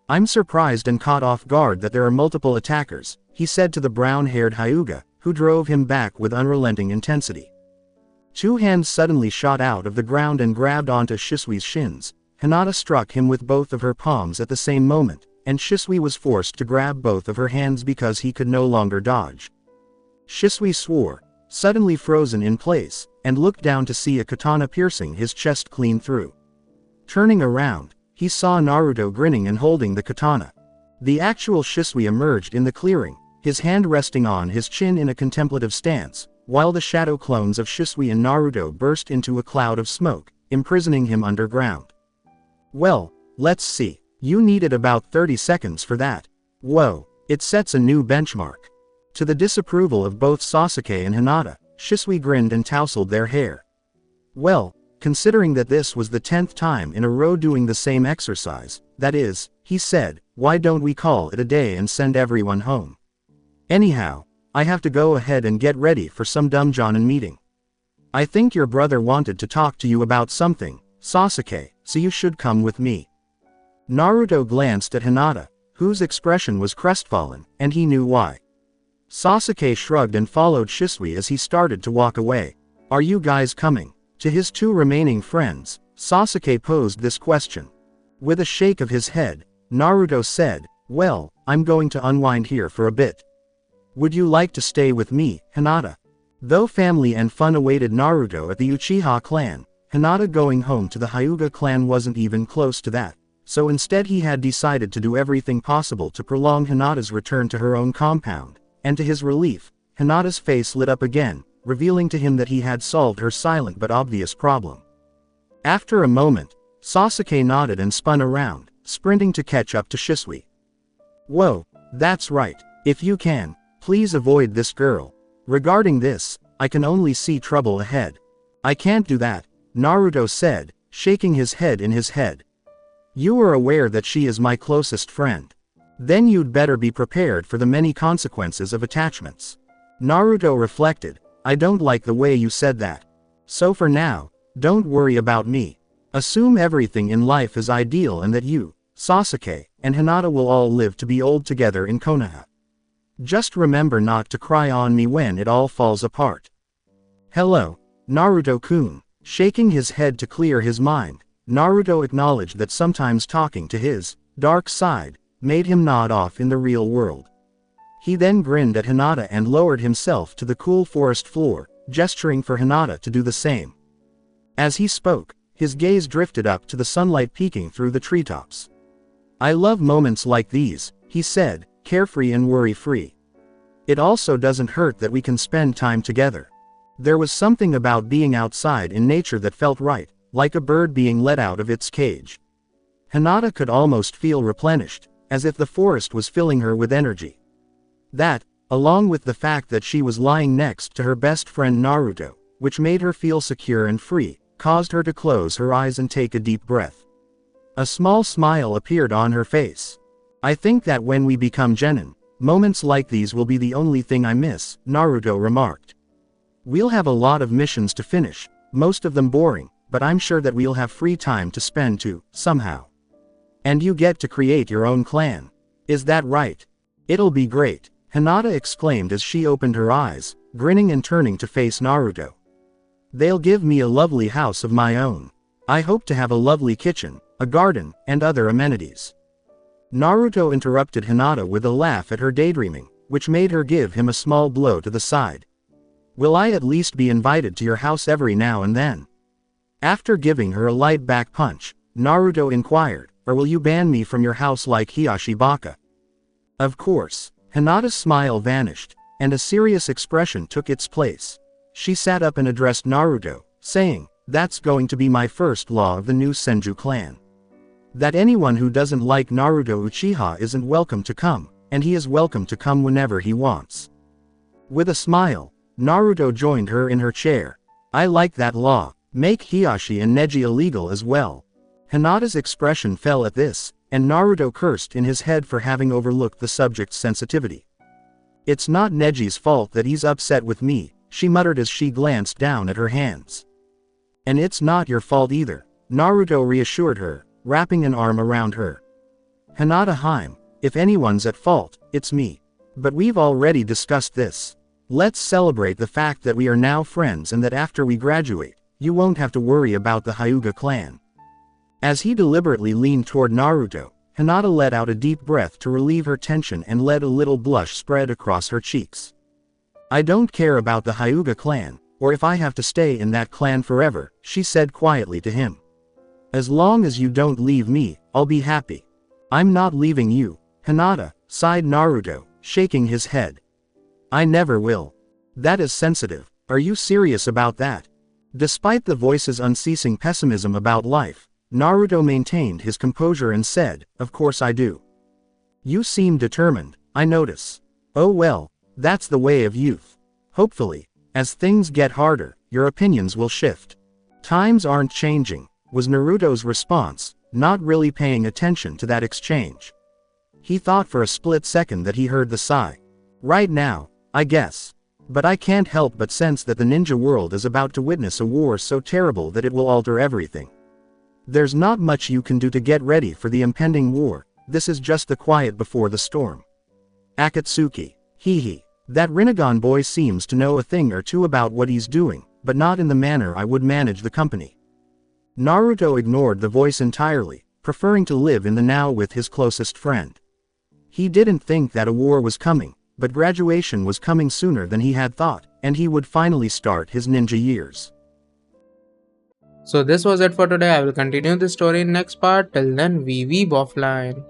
I'm surprised and caught off guard that there are multiple attackers, he said to the brown-haired Hyuga, who drove him back with unrelenting intensity. 2 hands suddenly shot out of the ground and grabbed onto Shisui's shins. Hinata struck him with both of her palms at the same moment, and Shisui was forced to grab both of her hands because he could no longer dodge. Shisui swore, suddenly frozen in place, and looked down to see a katana piercing his chest clean through. Turning around, he saw Naruto grinning and holding the katana. The actual Shisui emerged in the clearing, his hand resting on his chin in a contemplative stance, while the shadow clones of Shisui and Naruto burst into a cloud of smoke, imprisoning him underground. Well, let's see. You needed about 30 seconds for that. Whoa, it sets a new benchmark. To the disapproval of both Sasuke and Hinata, Shisui grinned and tousled their hair. Well, considering that this was the 10th time in a row doing the same exercise. That is, he said, why don't we call it a day and send everyone home? Anyhow, I have to go ahead and get ready for some dumb meeting. I think your brother wanted to talk to you about something, Sasuke, so you should come with me. Naruto glanced at Hinata, whose expression was crestfallen, and he knew why. Sasuke shrugged and followed Shisui as he started to walk away. Are you guys coming? To his two remaining friends, Sasuke posed this question. With a shake of his head, Naruto said, well, I'm going to unwind here for a bit. Would you like to stay with me, Hinata? Though family and fun awaited Naruto at the Uchiha clan, Hinata going home to the Hyuga clan wasn't even close to that, so instead he had decided to do everything possible to prolong Hinata's return to her own compound, and to his relief, Hinata's face lit up again, revealing to him that he had solved her silent but obvious problem. After a moment, Sasuke nodded and spun around, sprinting to catch up to Shisui. Whoa, that's right, if you can, please avoid this girl. Regarding this, I can only see trouble ahead. I can't do that, Naruto said, shaking his head in his head. You are aware that she is my closest friend. Then you'd better be prepared for the many consequences of attachments. Naruto reflected, I don't like the way you said that. So for now, don't worry about me. Assume everything in life is ideal and that you, Sasuke, and Hinata will all live to be old together in Konoha. Just remember not to cry on me when it all falls apart. Hello, Naruto-kun. Shaking his head to clear his mind, Naruto acknowledged that sometimes talking to his dark side made him nod off in the real world. He then grinned at Hinata and lowered himself to the cool forest floor, gesturing for Hinata to do the same. As he spoke, his gaze drifted up to the sunlight peeking through the treetops. I love moments like these, he said, carefree and worry-free. It also doesn't hurt that we can spend time together. There was something about being outside in nature that felt right, like a bird being let out of its cage. Hinata could almost feel replenished, as if the forest was filling her with energy. That, along with the fact that she was lying next to her best friend Naruto, which made her feel secure and free, caused her to close her eyes and take a deep breath. A small smile appeared on her face. I think that when we become genin, moments like these will be the only thing I miss, Naruto remarked. We'll have a lot of missions to finish, most of them boring, but I'm sure that we'll have free time to spend too, somehow. And you get to create your own clan. Is that right? It'll be great, Hinata exclaimed as she opened her eyes, grinning and turning to face Naruto. They'll give me a lovely house of my own. I hope to have a lovely kitchen, a garden, and other amenities. Naruto interrupted Hinata with a laugh at her daydreaming, which made her give him a small blow to the side. Will I at least be invited to your house every now and then? After giving her a light back punch, Naruto inquired, or will you ban me from your house like Hiashi Baka? Of course. Hinata's smile vanished, and a serious expression took its place. She sat up and addressed Naruto, saying, that's going to be my first law of the new Senju clan. That anyone who doesn't like Naruto Uchiha isn't welcome to come, and he is welcome to come whenever he wants. With a smile, Naruto joined her in her chair. I like that law. Make Hiashi and Neji illegal as well. Hinata's expression fell at this, and Naruto cursed in his head for having overlooked the subject's sensitivity. It's not Neji's fault that he's upset with me, she muttered as she glanced down at her hands. And it's not your fault either, Naruto reassured her, wrapping an arm around her. Hinata Haim, if anyone's at fault, it's me. But we've already discussed this. Let's celebrate the fact that we are now friends and that after we graduate, you won't have to worry about the Hyuga clan. As he deliberately leaned toward Naruto, Hinata let out a deep breath to relieve her tension and let a little blush spread across her cheeks. I don't care about the Hyuga clan, or if I have to stay in that clan forever, she said quietly to him. As long as you don't leave me, I'll be happy. I'm not leaving you, Hinata, sighed Naruto, shaking his head. I never will. That is sensitive, are you serious about that? Despite the voice's unceasing pessimism about life, Naruto maintained his composure and said, of course I do. You seem determined, I notice. Oh well, that's the way of youth. Hopefully, as things get harder, your opinions will shift. Times aren't changing, was Naruto's response, not really paying attention to that exchange. He thought for a split second that he heard the sigh. Right now, I guess. But I can't help but sense that the ninja world is about to witness a war so terrible that it will alter everything. There's not much you can do to get ready for the impending war, this is just the quiet before the storm. Akatsuki, hee. That Rinnegan boy seems to know a thing or two about what he's doing, but not in the manner I would manage the company. Naruto ignored the voice entirely, preferring to live in the now with his closest friend. He didn't think that a war was coming, but graduation was coming sooner than he had thought, and he would finally start his ninja years. So this was it for today. I will continue the story in next part. Till then, we weeb offline.